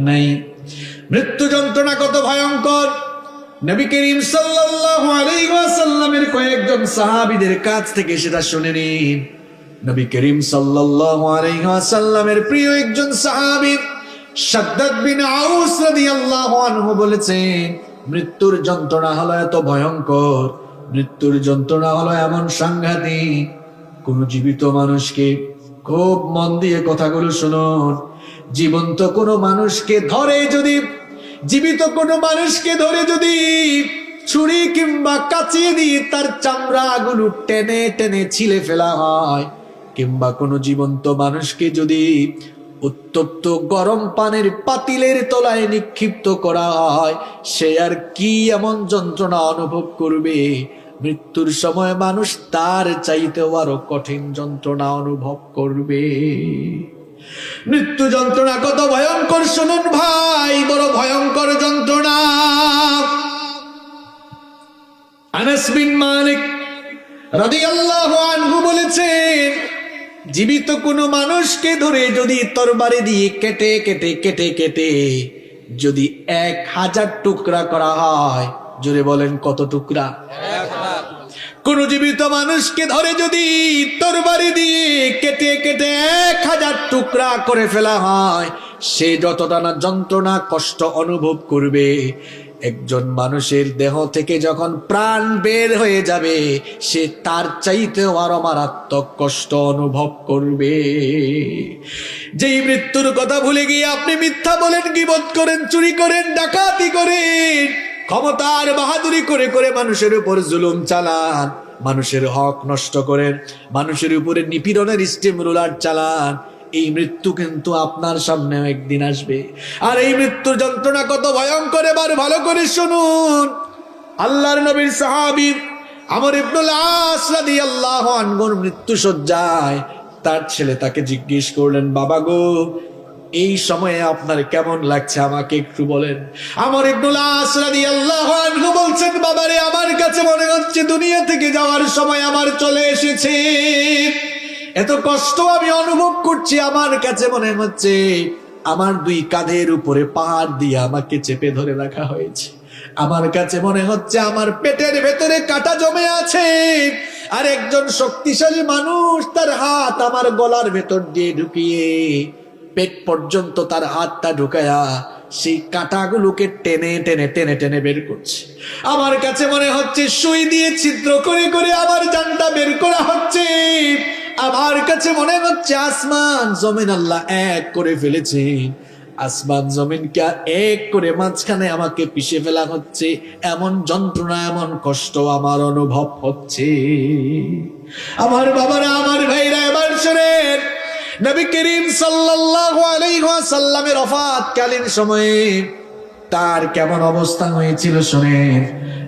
নাই। মৃত্যু যন্ত্রণা কত ভয়ঙ্কর, নবী করিম সাল্লাল্লাহু আলাইহি ওয়াসাল্লামের কয়েকজন সাহাবীদের কাছ থেকে সেটা শুনে নিন। নবী করিম সাল্লাল্লাহু আলাইহি ওয়াসাল্লামের প্রিয় একজন সাহাবী শাদ্দাদ বিন আউস রাদিয়াল্লাহু আনহু বলেছেন, মৃত্যুর যন্ত্রণা হলো এত ভয়ঙ্কর, মৃত্যুর যন্ত্রণা হলো এমন সাংঘাতিক, কোন জীবিত মানুষকে, খুব মন দিয়ে কথাগুলো শুনুন, জীবন্ত কোনো মানুষকে ধরে যদি, জীবিত কোনো মানুষকে ধরে যদি ছুরি কিংবা কাঁচি দিয়ে তার চামড়াগুলো টেনে টেনে ছিলে ফেলা হয়, কিংবা কোনো জীবন্ত মানুষকে যদি উত্তপ্ত গরম পানির পাতিলের তলায় নিক্ষিপ্ত করা হয়, সে আর কি এমন যন্ত্রণা অনুভব করবে মৃত্যুর সময় মানুষ তার চাইতেও আরো কঠিন যন্ত্রণা অনুভব করবে। মৃত্যু যন্ত্রণা কত ভয়ঙ্কর শুনুন ভাই, বড় ভয়ঙ্কর যন্ত্রণা। আনাস বিন মালিক রাদিয়াল্লাহু আনহু বলেছেন, জীবিত কোনো মানুষকে ধরে যদি তরবারি দিয়ে কেটে কেটে কেটে কেটে যদি 1000 টুকরা করা হয়, জোরে বলেন কত টুকরা? কোন জীবিত মানুষকে ধরে যদি তরবারি দিয়ে কেটে কেটে 1000 টুকরা করে ফেলা হয়, সে যতটা না যন্ত্রণা কষ্ট অনুভব করবে, একজন মানুষের দেহ থেকে যখন প্রাণ বের হয়ে যাবে, সে তার চাইতেও আরো মারাত্মক কষ্ট অনুভব করবে। যেই মৃত্যুর কথা ভুলে গিয়ে আপনি মিথ্যা বলেন, গীবত করেন, চুরি করেন, ডাকাতি করেন, ক্ষমতার বাহাদুরি করে করে মানুষের উপর জুলুম চালান, মানুষের হক নষ্ট করেন, মানুষের উপরে নিপীড়নের স্টিম রোলার চালান, এই মৃত্যু কিন্তু আপনার সামনে একদিন আসবে। আর এই মৃত্যুর যন্ত্রণা কত ভয়ঙ্কর এবার ভালো করে শুনুন। আল্লাহর নবীর সাহাবী আমর ইবনুল আস রাদিয়াল্লাহু আনহুর মৃত্যু সজ্জায় তার ছেলে তাকে জিজ্ঞেস করলেন, বাবা গো, এই সময়ে আপনার কেমন লাগছে আমাকে একটু বলেন। আমর ইবনুল আস রাদিয়াল্লাহু আনহু বলছেন, বাবারে, আমার কাছে মনে হচ্ছে দুনিয়া থেকে যাওয়ার সময় আমার চলে এসেছে। এত কষ্ট আমি অনুভব করছি, আমার কাছে মনে হচ্ছে আমার 2 কাঁধের উপরে পাহাড় দিয়ে আমাকে চেপে ধরে রাখা হয়েছে। আমার কাছে মনে হচ্ছে আমার পেটের ভেতরে কাঁটা জমে আছে, আর একজন শক্তিশালী মানুষ তার হাত আমার গলার ভেতর দিয়ে ঢুকিয়ে পেট পর্যন্ত তার হাতটা ঢুকায়া সেই কাঁটাগুলোকে টেনে টেনে টেনে টেনে বের করছে। আমার কাছে মনে হচ্ছে সুই দিয়ে ছিদ্র করে করে আমার জানটা বের করা হচ্ছে। আমার কাছে মনে হচ্ছে আসমান জমিন আল্লাহ এক করে ফেলেছে, আসমান জমিনকে এক করে মাঝখানে আমাকে পিষে ফেলা হচ্ছে। এমন যন্ত্রণা, এমন কষ্ট আমার অনুভব হচ্ছে। আমার বাবারা, আমার ভাইরা, এবার শোনেন, নবী করিম সাল্লাল্লাহু আলাইহি ওয়াসাল্লামের ওফাতকালীন সময়ে তার কেমন অবস্থা হয়েছিল শোনেন।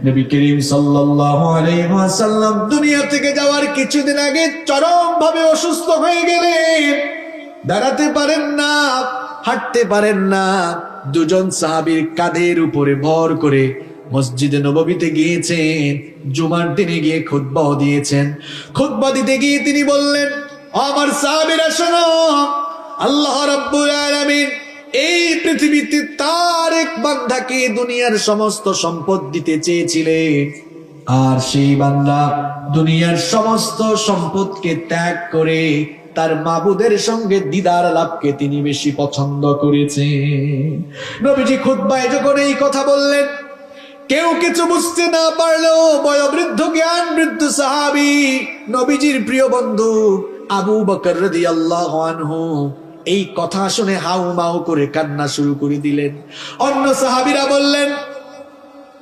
নবী করিম সাল্লাল্লাহু আলাইহি ওয়াসাল্লাম দুনিয়া থেকে যাওয়ার কিছুদিন আগে চরম ভাবে অসুস্থ হয়ে গেলেন, দাঁড়াতে পারেন না, হাঁটতে পারেন না। 2 জন সাহাবীর কাঁধের উপরে ভর করে মসজিদে নববীতে গিয়েছেন, জুমার দিনে গিয়ে খুতবাও দিয়েছেন। খুতবা দিতে গিয়ে তিনি বললেন, আমার সাহাবীরা শোনো, আল্লাহ রাব্বুল আলামিন এই পৃথিবীতে তার এক বান্দাকে দুনিয়ার সমস্ত সম্পদ দিতে চেয়েছিলেন, আর সেই বান্দা দুনিয়ার সমস্ত সম্পদকে ত্যাগ করে তার মাবুদের সঙ্গে দিদার লাভকে তিনি বেশি পছন্দ করেছেন। নবীজি খুতবায় যখন এই কথা বললেন, কেউ কিছু বুঝতে না পারলেও বয়োবৃদ্ধ জ্ঞান বৃদ্ধ সাহাবী নবীজির প্রিয় বন্ধু আবু বকর রাদিয়াল্লাহু আনহু এই কথা শুনে হাউমাউ করে কান্না শুরু করে দিলেন। অন্য সাহাবীরা বললেন,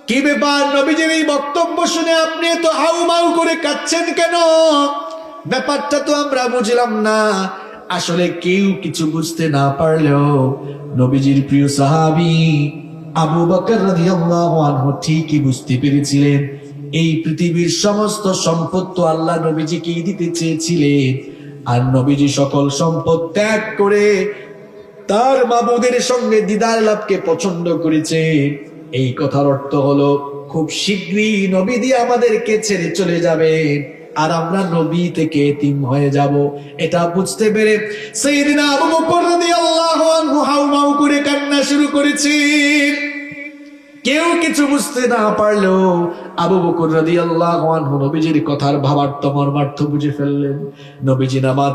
কি ব্যাপার, নবীজির এই বক্তব্য শুনে আপনি তো হাউমাউ করে কাঁদছেন কেন? ব্যাপারটা তো আমরা বুঝলাম না। আসলে কেউ কিছু বুঝতে না পারলেও নবীজির প্রিয় সাহাবী আবু বকর রাদিয়াল্লাহু আনহু ঠিকই বুঝতে পেরেছিলেন, এই পৃথিবীর সমস্ত সম্পদ তো আল্লাহ নবীজিকেই দিতে চেয়েছিলেন, আর নবীজি সকল সম্পদ ত্যাগ করে তার মাবুদের সঙ্গে দিদার লাভকে পছন্দ করেছেন। এই কথার অর্থ হলো খুব শীঘ্রই নবীজি আমাদেরকে ছেড়ে চলে যাবেন, আর আমরা নবী থেকে এতিম হয়ে যাব। এটা বুঝতে পেরে সাইয়েদনা আবু বকর রাদিয়াল্লাহু আনহু হাউমাউ করে কান্না শুরু করেছেন। কেউ কিছু বুঝতে না পারলেও আবু বকর রাদিয়াল্লাহু আনহু নবীজির কথার ভাবার্থ মর্মার্থ বুঝে ফেললেন। নবীজি নামাজ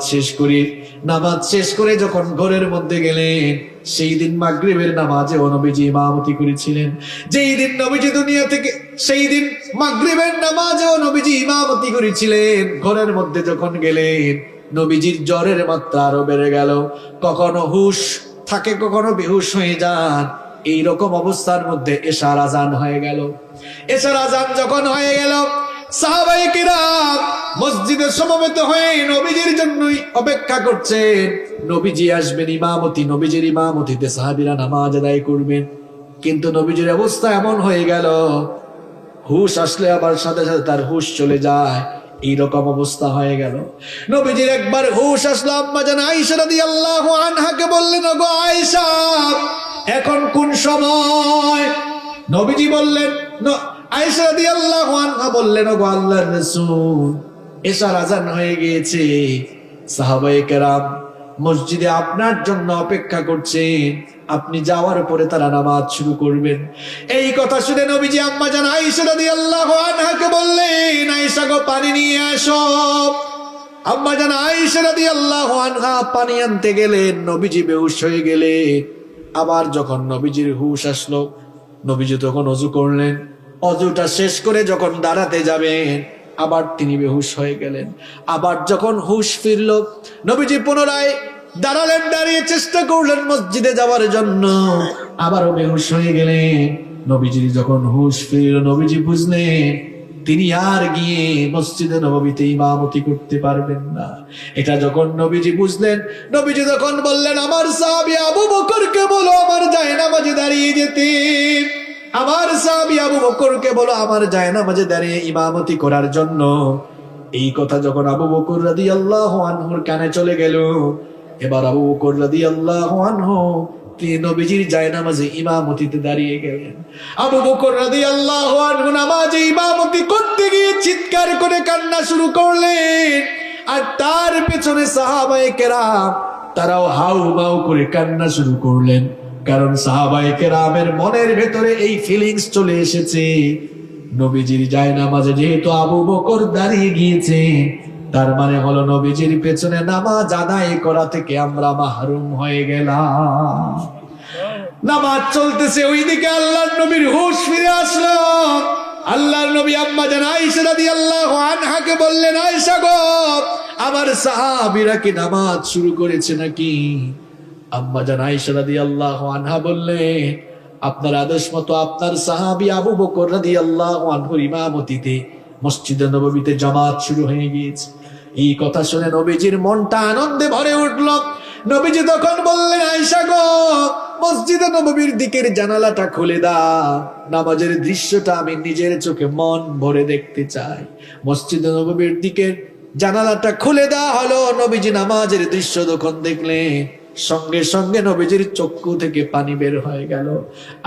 শেষ করে যখন ঘরের মধ্যে গেলেন, সেই দিন মাগরিবের নামাজে নবীজি ইমামতি করেছিলেন। যেই দিন নবীজি দুনিয়া থেকে, সেই দিন মাগরিবের নামাজেও নবীজি ইমামতি করেছিলেন। ঘরের মধ্যে যখন গেলেন, নবীজির জ্বরের মাত্রা আরো বেড়ে গেল। কখনো হুশ থাকে, কখনো বেহুশ হয়ে যান। এই রকম অবস্থার মধ্যে এশার আজান হয়ে গেল। এশার আজান যখন হয়ে গেল, সাহাবায়ে কিরাম মসজিদে সমবেত হয়ে নবীজির জন্যই অপেক্ষা করছেন। নবীজি আসবেন, নবীজির ইমামতিতে সাহাবীরা নামাজ আদায় করবেন। কিন্তু নবীজির অবস্থা এমন হয়ে গেল, হুশ আসলে আবার সাথে সাথে তার হুশ চলে যায়, এইরকম অবস্থা হয়ে গেল। নবীজির একবার হুশ আসলো, আম্মা জান আয়েশা রাদিয়াল্লাহু আনহাকে বললেন, ওগো আয়েশা, এখন কোন সময়? নবীজি বললেন, আয়েশা রাদিয়াল্লাহু আনহা বললেন, ওগো আল্লাহর রাসূল, এশার আযান হয়ে গিয়েছে, সাহাবায়ে কেরাম মসজিদে আপনার জন্য অপেক্ষা করছেন, আপনি যাওয়ার পরে তারা নামাজ শুরু করবেন। এই কথা শুনে নবীজি আম্মা জান আয়েশা রাদিয়াল্লাহু আনহাকে বললেন, আয়েশা গো, পানি নিয়ে আসো। আম্মা জান আয়েশা রাদিয়াল্লাহু আনহা পানি আনতে গেলেন, নবীজি বেহুশ হয়ে গেলেন। আবার যখন নবীজির হুশ আসলো, নবীজি তখন ওযু করলেন, অজুটা শেষ করে যখন দাঁড়াতে যাবেন, আবার তিনি বেহুশ হয়ে গেলেন। আবার যখন হুশ ফিরল, নবীজি পুনরায় দাঁড়ালেন, দাঁড়িয়ে চেষ্টা করলেন মসজিদে যাওয়ার জন্য, আবারও বেহুশ হয়ে গেলেন। নবীজির যখন হুশ ফিরল, নবীজি বুঝলেন তিনি আর গিয়ে মসজিদে নববীতে ইমামতি করতে পারবেন না। এটা যখন নবীজি বুঝলেন, নবীজি তখন বললেন, আমার সাহাবী আবু বকরকে বলো আমার জায়নামাজে দাঁড়িয়ে যেতে। আমার সাহাবী আবু বকরকে বলো আমার জায়নামাজে দাঁড়িয়ে ইমামতি করার জন্য। এই কথা যখন আবু বকর রাদিয়াল্লাহু আনহুর কানে চলে গেল, এবার আবু বকর রাদিয়াল্লাহু আনহু তিনি নবীজির জায়নামাজে ইমামতিতে দাঁড়িয়ে গেলেন। আবু বকর রাদিয়াল্লাহু আনহু নামাজে ইমামতি করতে গিয়ে চিৎকার করে কান্না শুরু করলেন, আর তার পেছনে সাহাবায়ে কেরাম তারাও হাউ মাউ করে কান্না শুরু করলেন। কারণ সাহাবায়ে কেরামের মনের ভেতরে এই ফিলিংস চলে এসেছে, নবীজির জায়নামাজে যেহেতু আবু বকর দাঁড়িয়ে গিয়েছে, তার মানে হলো নবীজির পেছনে নামাজ আদায় করা থেকে আমরা মাহরুম হয়ে গেলাম। নামাজ চলতেছে, ওইদিকে আল্লাহর নবীর হুশ ফিরে আসলো। আল্লাহর নবী আম্মা জান আয়েশা রাদিয়াল্লাহু আনহাকে বললেন, আয়েশা গো, আমার সাহাবীরা কি নামাজ শুরু করেছে নাকি? আম্মা জান আয়েশা রাদিয়াল্লাহু আনহা বললেন, আপনার আদেশ মতো আপনার সাহাবী আবু বকর রাদিয়াল্লাহু আনহুর ইমামতিতে মসজিদে নববীতে জামাত শুরু হয়ে গিয়েছে। এই কথা শুনে নবীজির মনটা আনন্দে ভরে উঠল। নবীজি তখন বললেন, আয়েশা গো, মসজিদে নববীর দিকের জানালাটা খুলে দাও, নামাজের দৃশ্যটা আমি নিজের চোখে মন ভরে দেখতে চাই। মসজিদে নববীর দিকের জানালাটা খুলে দেওয়া হলো। নবীজি নামাজের দৃশ্য যখন দেখলেন, সঙ্গে সঙ্গে নবীজির চক্ষু থেকে পানি বের হয়ে গেল।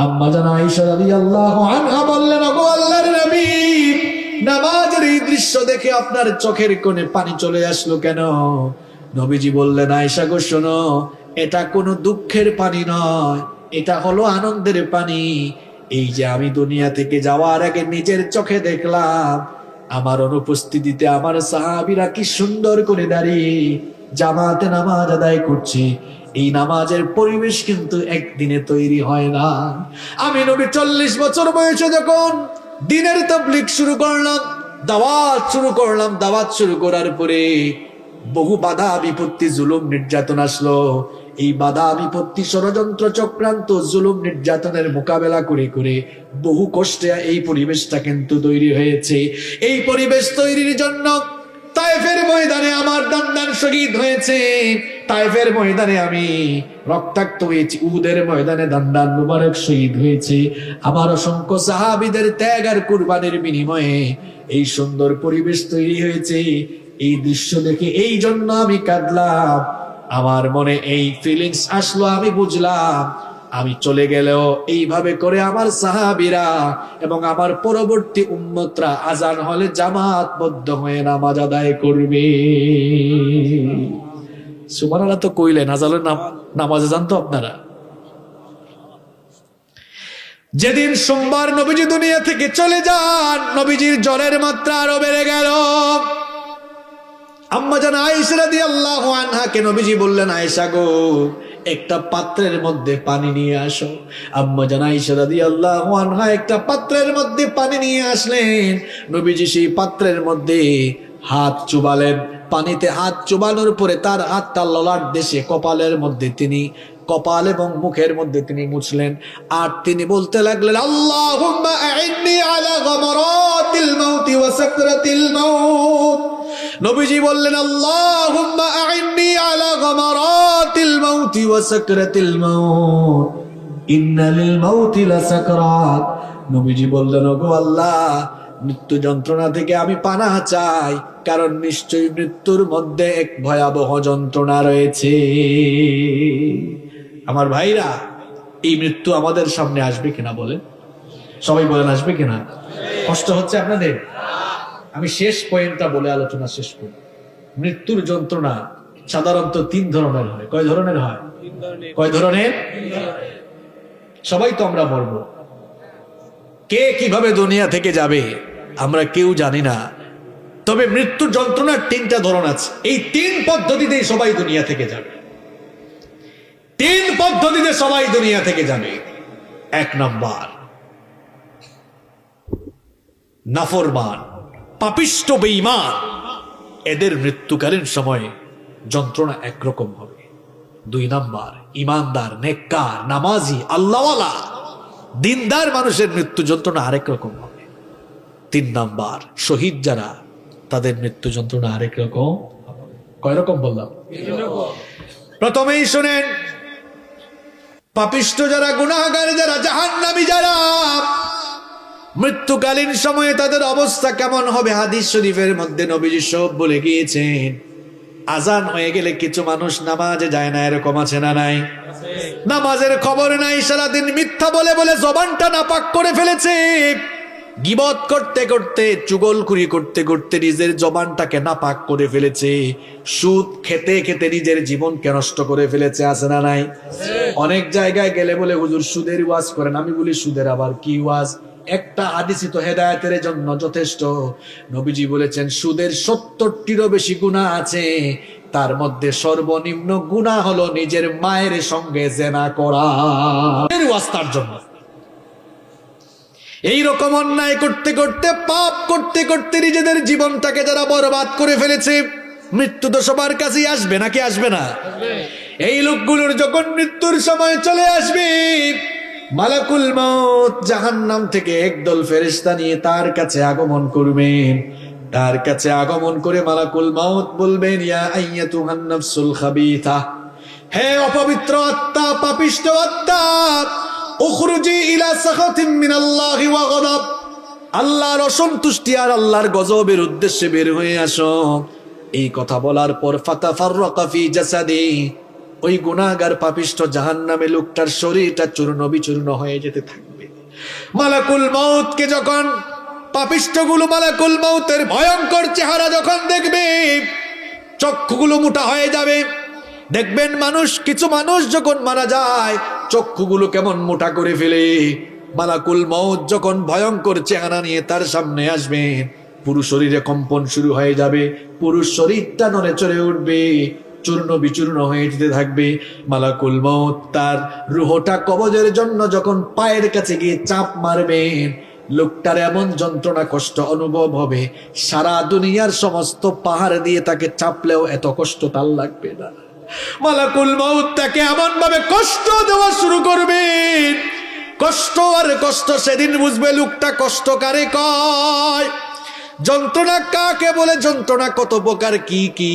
আম্মা জান আয়েশা রাদিয়াল্লাহু আনহা বললেন, ওগো আল্লাহর নবী, নামাজের এই দৃশ্য দেখে আপনার চোখের কোণে পানি চলে আসলো কেন? নবীজি বললেন, আয়েশা গো, শোনো, এটা কোনো দুঃখের পানি নয়, এটা হলো আনন্দের পানি। এই যে আমি দুনিয়া থেকে যাওয়ার আগে নিজের চোখে দেখলাম, আমার অনুপস্থিতিতে আমার সাহাবীরা কি সুন্দর করে দাঁড়িয়ে জামাতে নামাজ আদায় করছে। এই নামাজের পরিবেশ কিন্তু একদিনে তৈরি হয় না। আমি নবী 40 বছর বয়সে যখন দিনের তাবলীগ শুরু করলাম, দাওয়াত শুরু করার পরে বহু বাধা বিপত্তি, জুলুম নির্যাতন আসলো। এই বাধা বিপত্তি, ষড়যন্ত্র, চক্রান্ত, জুলুম নির্যাতনের মোকাবেলা করে করে বহু কষ্টে এই পরিবেশটা কিন্তু তৈরি হয়েছে। এই পরিবেশ তৈরির জন্য তায়েফের ময়দানে আমার দান শহীদ হয়েছে, তায়েফের ময়দানে আমি রক্তাক্ত হয়েছি, উহুদের ময়দানে দান মুবারক শহীদ হয়েছে। আমার অসংখ্য সাহাবীদের ত্যাগ আর কুরবানির বিনিময়ে এই সুন্দর পরিবেশ তৈরি হয়েছে। এই দৃশ্য দেখে এই জন্য আমি কাঁদলাম, আমার মনে এই ফিলিংস আসলো। আমি বুঝলাম আমি চলে গেলেও এইভাবে করে আমার সাহাবীরা এবং আমার পরবর্তী উম্মতরা আজান হলে জামাতবদ্ধ হয়ে নামাজ আদায় করবে। সুবহানাল্লাহ তো কইলেন, আজান নামাজে যান তো আপনারা। যেদিন সোমবার নবীজি দুনিয়া থেকে চলে যান, নবীজির জ্বরের মাত্রা আরো বেড়ে গেল। আম্মা জান আয়েশা রাদিয়াল্লাহু আনহাকে নবীজি বললেন, আয়েশা গো, একটা পাত্রের মধ্যে পানি নিয়ে আসো। আম্মা জান আয়েশা রাদিয়াল্লাহু আনহা একটা পাত্রের মধ্যে পানি নিয়ে আসলেন। নবীজি সেই পাত্রের মধ্যে হাত চুবালেন। পানিতে হাত চুবানোর পরে তার হাতটা ললাট দেশে কপালের মধ্যে তিনি, কপাল এবং মুখের মধ্যে তিনি মুছলেন। আর তিনি বলতে লাগলেন, আল্লাহুম্মা আইন্নি আলা গামারাতিল মাউতি ওয়া সাকরাতিল মাউত। নবীজি বললেন, আল্লাহুম্মা আইন্নি আলা গামারাতিল মাউতি ওয়া সাকরাতিল মাউত, ইন্না লিল মাউতি লাসাকরাত। নবীজি বললেন, ওগো আল্লাহ, মৃত্যু যন্ত্রণা থেকে আমি পানাহ চাই, কারণ নিশ্চয়ই মৃত্যুর মধ্যে এক ভয়াবহ যন্ত্রণা রয়েছে। আমার ভাইরা, এই মৃত্যু আমাদের সামনে আসবে কিনা বলেন? সবাই বলেন, আসবে কিনা? কষ্ট হচ্ছে আপনাদের? আমি শেষ পয়েন্টটা বলে আলোচনা শেষ করি। মৃত্যুর যন্ত্রণা সাধারণত 3 ধরনের হয়। কয় ধরনের হয়? কয় ধরনের? সবাই তো আমরা মরবো। কে কিভাবে দুনিয়া থেকে যাবে আমরা কেউ জানি না, তবে মৃত্যুর যন্ত্রণার 3টা ধরন আছে। এই 3 পদ্ধতিতেই সবাই দুনিয়া থেকে যাবে। 3 পদ্ধতিতে সবাই দুনিয়া থেকে যাবে। 1 নাম্বার, নাফরমান, পাপিষ্ঠ, বেঈমান, এদের মৃত্যুকালীন সময়ে যন্ত্রণা একরকম হবে। 2 নাম্বার, ইমানদার, নেককার, নামাজি, আল্লাহওয়ালা, দিনদার মানুষের মৃত্যু যন্ত্রণা আরেক রকম হবে। 3 নাম্বার, শহীদ যারা, তাদের মৃত্যু যন্ত্রণা আরেক রকম। কয় রকম বললাম? প্রথমেই শুনেন, পাপিষ্ঠ যারা, গুনাহগার যারা, জাহান্নামী যারা, মৃত্যুকালীন সময়ে তাদের অবস্থা কেমন হবে? হাদিস শরীফের মধ্যে নবীজি সব বলে গিয়েছেন। আজান হয়ে গেলে কিছু মানুষ নামাজে যায় না, এরকম আছে না নাই? নামাজের খবর নাই, সারাদিন মিথ্যা বলে বলে জবানটা নাপাক করে ফেলেছে। গীবত করতে করতে, চুগলখুরি করতে করতে নিজের জবানটাকে নাপাক করে ফেলেছে। সুদ খেতে খেতে নিজের জীবনকে নষ্ট করে ফেলেছে, আছে না নাই? অনেক জায়গায় গেলে বলে, হুজুর সুদের ওয়াজ করেন। আমি বলি, সুদের আবার কি ওয়াজ? একটা হাদিসই তো হেদায়েতের জন্য যথেষ্ট। নবীজি বলেছেন, সুদের 70টিরও বেশি গুনাহ আছে, তার মধ্যে সর্বনিম্ন গুনাহ হলো নিজের মায়ের সঙ্গে জেনা করা। ওয়াস্তার জন্য এই রকম অন্যায় করতে করতে, পাপ করতে করতে নিজেদের জীবনটাকে যারা বরবাদ করে ফেলেছে, মৃত্যু তো সবার কাছেই আসবে, নাকি আসবে না? এই লোকগুলোর যখন মৃত্যুর সময় চলে আসবে, মালাকুল মউত জাহান্নাম থেকে একদল ফেরেশতা নিয়ে তার কাছে আগমন করবেন। তার কাছে আগমন করে মালাকুল মউত বলবেন, ইয়া আইয়াতুহান নাফসুল খাবিথা, হে অপবিত্র আত্মা, পাপিষ্ঠ আত্মা, উখরুজি ইলা সাখাতিম মিনাল্লাহি ওয়া গযব, আল্লাহর অসন্তুষ্টি আর আল্লাহর গজবের উদ্দেশ্যে বের হয়ে আসো। এই কথা বলার পর ফাতাফাররাকা ফি জাসাদি, ওই গুনাহগার পাপিষ্ঠ জাহান্নামে লোকটার শরীরটা চূর্ণ বিচূর্ণ হয়ে যেতে থাকবে। মালাকুল মউতকে যখন পাপিষ্ঠগুলো মালাকুল মউতের ভয়ঙ্কর চেহারা যখন দেখবে, চক্ষুগুলো মোটা হয়ে যাবে। দেখবেন কিছু মানুষ যখন মারা যায়, চক্ষুগুলো কেমন মোটা করে ফেলে। মালাকুল মউত যখন ভয়ঙ্কর চেহারা নিয়ে তার সামনে আসবেন, পুরো শরীরে কম্পন শুরু হয়ে যাবে, পুরো শরীরটা নড়ে চড়ে উঠবে, চূর্ণ বিচূর্ণ হয়ে যেতে থাকবে। মালাকুল মউত তার রুহটা কবজের জন্য যখন পায়ের কাছে গিয়ে চাপ মারবেন, লোকটার এমন যন্ত্রণা কষ্ট অনুভব হবে, সারা দুনিয়ার সমস্ত পাহাড় দিয়ে তাকে চাপলেও এত কষ্ট তার লাগবে না। মালাকুল মউত তাকে এমন ভাবে কষ্ট দেওয়া শুরু করবে, কষ্ট আর কষ্ট। সেদিন বুঝবে লোকটা কষ্ট কারে কয়, যন্ত্রণা কাকে বলে, যন্ত্রণা কত প্রকার, কি কি,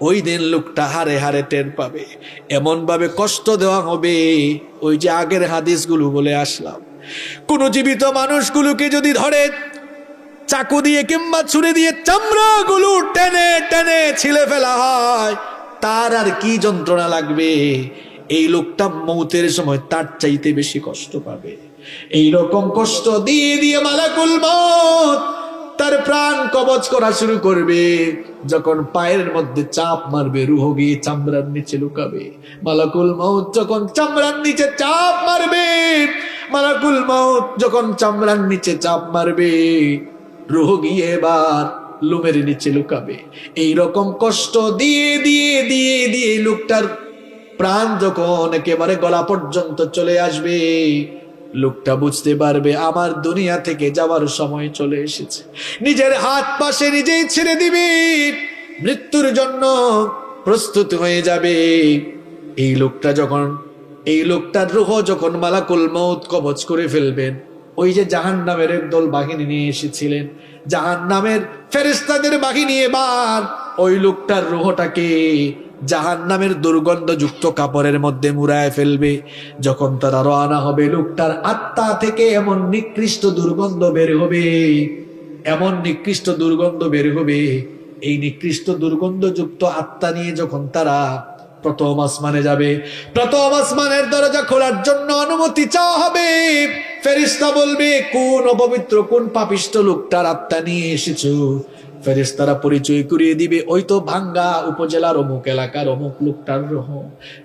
ওই দিন লোকটা হারে হারে টের পাবে। এমন ভাবে কষ্ট দেওয়া হবে, ওই যে আগের হাদিসগুলো বলে আসলাম, কোন জীবিত মানুষগুলোকে যদি ধরে চাকু দিয়ে কিংবা ছুরি দিয়ে চামড়াগুলো টেনে টেনে ছিলে ফেলা হয়, তার আর কি যন্ত্রণা লাগবে। এই লোকটা মৌতের সময় তার চাইতে বেশি কষ্ট পাবে। এই রকম কষ্ট দিয়ে দিয়ে মালাকুল মউত তার প্রাণ কবজ করা শুরু করবে। যখন পায়ের মধ্যে চাপ মারবে, রুহ গিয়ে চামড়ার নিচে লুকাবে। মালাকুল মউত যখন চামড়ার নিচে চাপ মারবে, মালাকুল মউত যখন চামড়ার নিচে চাপ মারবে, রুহ গিয়ে এবার লোমের নিচে লুকাবে। এই রকম কষ্ট দিয়ে দিয়ে দিয়ে দিয়ে লোকটার প্রাণ যখন একেবারে গলা পর্যন্ত চলে আসবে, লোকটা বুঝতে পারবে আমার দুনিয়া থেকে যাওয়ার সময় চলে এসেছে। নিজের হাত পাশে নিজেই ছেড়ে দিবে, মৃত্যুর জন্য প্রস্তুত হয়ে যাবে। এই লোকটার রূহ যখন মালাকুল মউত কবজ করে ফেলবেন, ওই যে জাহান্নামের একদল বাহিনী নিয়ে এসেছিলেন, জাহান্নামের ফেরেশতাদের বাহিনী এবার ওই লোকটার রূহটাকে জাহান্নামের দুর্গন্ধযুক্ত কাপড়ের মধ্যে মুড়ায় ফেলবে। যখন তারা রওনা হবে, লোকটার আত্মা থেকে এমন নিকৃষ্ট দুর্গন্ধ বের হবে, এমন নিকৃষ্ট দুর্গন্ধ বের হবে। এই নিকৃষ্ট দুর্গন্ধযুক্ত আত্মা নিয়ে যখন তারা প্রথম আসমানে যাবে, প্রথম আসমানের দরজা খোলার জন্য অনুমতি চাওয়া হবে। ফেরেশতা বলবে, কোন অপবিত্র কোন পাপিষ্ট লোকটার আত্মা নিয়ে এসেছো? ফেরেশতারা পরিচয় করিয়ে দিবে, ওই তো ভাঙ্গা উপজেলার অমুক এলাকার অমুক লোকটার রূহ।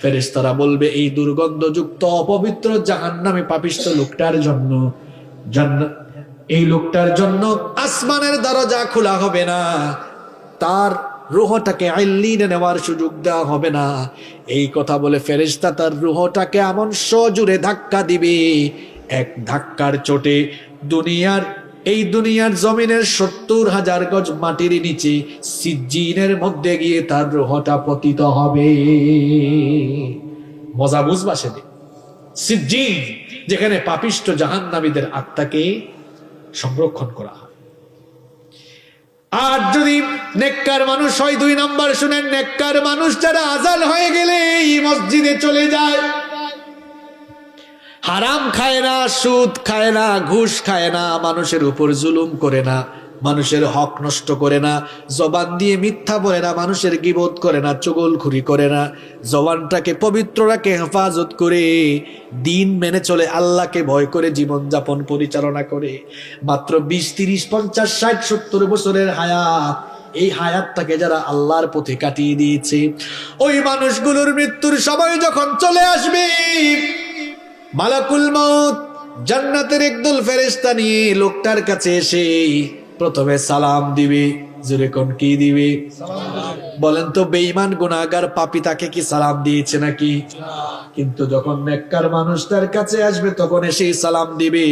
ফেরেশতারা বলবে, এই দুর্গন্ধযুক্ত অপবিত্র জাহান্নামে পাপিষ্ট লোকটার জন্য, এই লোকটার জন্য আসমানের দরজা খোলা হবে না, তার রূহটাকে আইল্লিনে নেওয়ার সুযোগ দেওয়া হবে না। এই কথা বলে ফেরেশতা তার রূহটাকে এমন সজোরে ধাক্কা দিবে, এক ধাক্কার চোটে দুনিয়ার জমিনের 70,000 গজ মাটির নিচে সিজ্জিনের মধ্যে গিয়ে তার রূহটা পতিত হবে। মজা বুঝবা সেদিন সিজ্জিন, যেখানে পাপিষ্ট জাহান্নামীদের আত্মাকে সংরক্ষণ করা হয়। আর যদি নেককার মানুষ হয়, 2 নাম্বার শুনেন, নেককার মানুষ যারা আজান হয়ে গেলে এই মসজিদে চলে যায়, হারাম খায় না, সুদ খায় না, ঘুষ খায় না, মানুষের উপর জুলুম করে না, মানুষের হক নষ্ট করে না, জবান দিয়ে মিথ্যা বলে না, মানুষের গীবত করে না, চুগলখুরি করে না, জবানটাকে পবিত্র রাখে, হেফাজত করে দিন মেনে চলে, আল্লাহকে ভয় করে জীবন যাপন পরিচালনা করে, মাত্র 20, 30, 50, 60, 70 বছরের হায়াত, এই হায়াতটাকে যারা আল্লাহর পথে কাটিয়ে দিয়েছে, ওই মানুষগুলোর মৃত্যুর সময় যখন চলে আসবে, মালাকুল মউত জান্নাতের একদল ফেরেশতা নিয়ে লোকটার কাছে এসে প্রথমে সালাম দিবে। জোরে কোন কি দিবে? বলেন তো, বেঈমান গুনাহগার পাপী তাকে কি সালাম দিয়েছে নাকি? কিন্তু যখন নেককার মানুষ তার কাছে আসবে তখন এসে সালাম দিবে।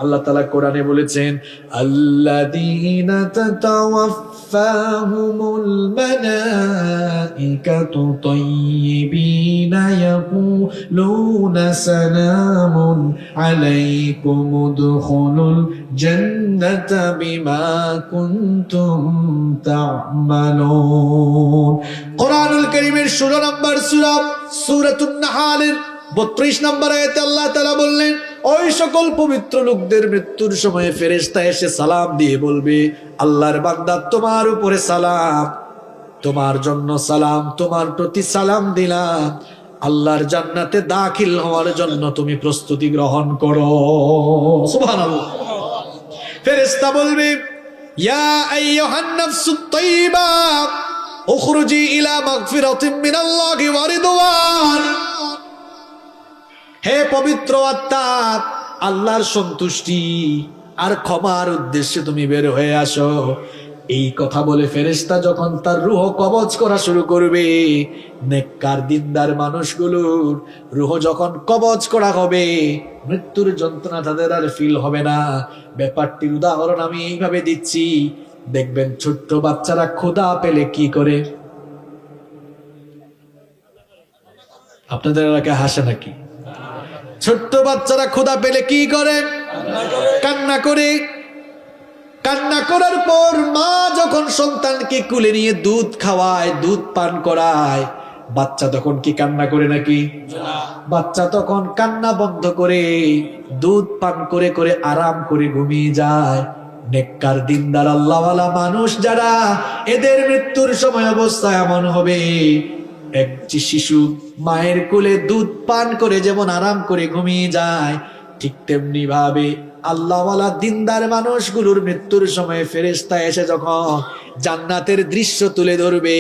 আল্লাহ তাআলা কোরআনে বলেছেন, আল্লাযীনা তাতাওয়াফাহুমুল মালাইকাতু তাইয়্যিবিনা ইয়াকুলুনা সালামুন আলাইকুম উদখুলুল জান্নাতা বিমা কুনতুম তা'মালুন। কোরআনুল কারীমের 16 নম্বর সূরা সূরাতুন নাহলের 32 নম্বর আয়াতে আল্লাহ তাআলা বললেন, ওই সকল পবিত্র লোকদের মৃত্যুর সময় ফেরেশতা এসে সালাম দিয়ে বলবে, আল্লাহর বান্দা তোমার উপরে সালাম, তোমার জন্য সালাম, তোমার প্রতি সালাম দিলাম, আল্লাহর জান্নাতে দাখিল হওয়ার জন্য তুমি প্রস্তুতি গ্রহণ করো। সুবহানাল্লাহ। ফেরেশতা বলবে, ইয়া আইয়ুহান নাফসুত তাইয়্যিবা উখরুজি ইলা মাগফিরাতিন মিনাল্লাহি ওয়া রিদওয়ান। হে পবিত্র আত্মা, আল্লাহর সন্তুষ্টি আর ক্ষমার উদ্দেশ্যে তুমি বের হয়ে আসো। এই কথা বলে ফেরেশতা যখন তার রূহ কবজ করা শুরু করবে, নেককার দিনদার মানুষগুলোর রূহ যখন কবজ করা হবে, মৃত্যুর যন্ত্রণা তাদের আর ফিল হবে না। ব্যাপারটির উদাহরণ আমি এইভাবে দিচ্ছি, দেখবেন ছোট্ট বাচ্চারা ক্ষুধা পেলে কি করে? আপনাদের এলাকায় হাসে নাকি? ছোট্ট বাচ্চারা ক্ষুধা পেলে কি করে? কান্না করে। কান্না করার পর মা যখন সন্তানকে কুলে নিয়ে দুধ খাওয়ায়, দুধ পান করায়, বাচ্চা তখন কি কান্না করে নাকি? বাচ্চা তখন কান্না বন্ধ করে দুধ পান করে করে আরাম করে ঘুমিয়ে যায়। নেককার দিনদার আল্লাহওয়ালা মানুষ যারা, এদের মৃত্যুর সময় অবস্থা এমন হবে, একটি শিশু মায়ের কোলে দুধ পান করে যেমন আরাম করে ঘুমিয়ে যায়, ঠিক তেমনি ভাবে আল্লাহওয়ালা দিনদার মানুষগুলোর মৃত্যুর সময় ফেরেশতা এসে যখন জান্নাতের দৃশ্য তুলে ধরবে,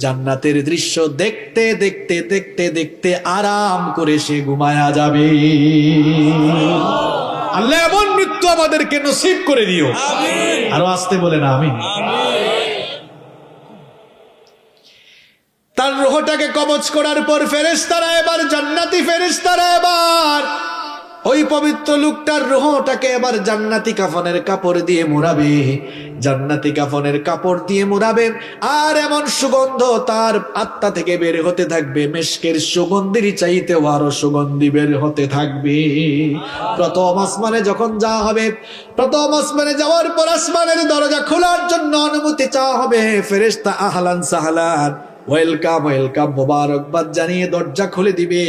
জান্নাতের দৃশ্য দেখতে দেখতে দেখতে দেখতে আরাম করে সে ঘুমায়া যাবে। আল্লাহ এমন মৃত্যু আমাদেরকে নসিব করে দিও। আরো আসতে বলেন আমিন। তার রূহটাকে কবজ করার পর ফেরেশতারা এবার জান্নাতি ফেরেশতারা এবার ওই পবিত্র লোকটার রূহটাকে এবার জান্নাতি কাফনের কাপড় দিয়ে মুড়াবে, জান্নাতি কাফনের কাপড় দিয়ে মুড়াবে। আর এমন সুগন্ধ তার আত্মা থেকে বের হতে থাকবে, মেশকের সুগন্ধির চাইতে আরো সুগন্ধি বের হতে থাকবে। প্রথম আসমানে যখন যাওয়া হবে, প্রথম আসমানে যাওয়ার পর আসমানের দরজা খোলার জন্য অনুমতি চাওয়া হবে। ফেরেশতা আহলান সাহলান, ওয়েলকাম ওয়েলকাম মোবারকবাদ জানিয়ে দরজা খুলে দিবে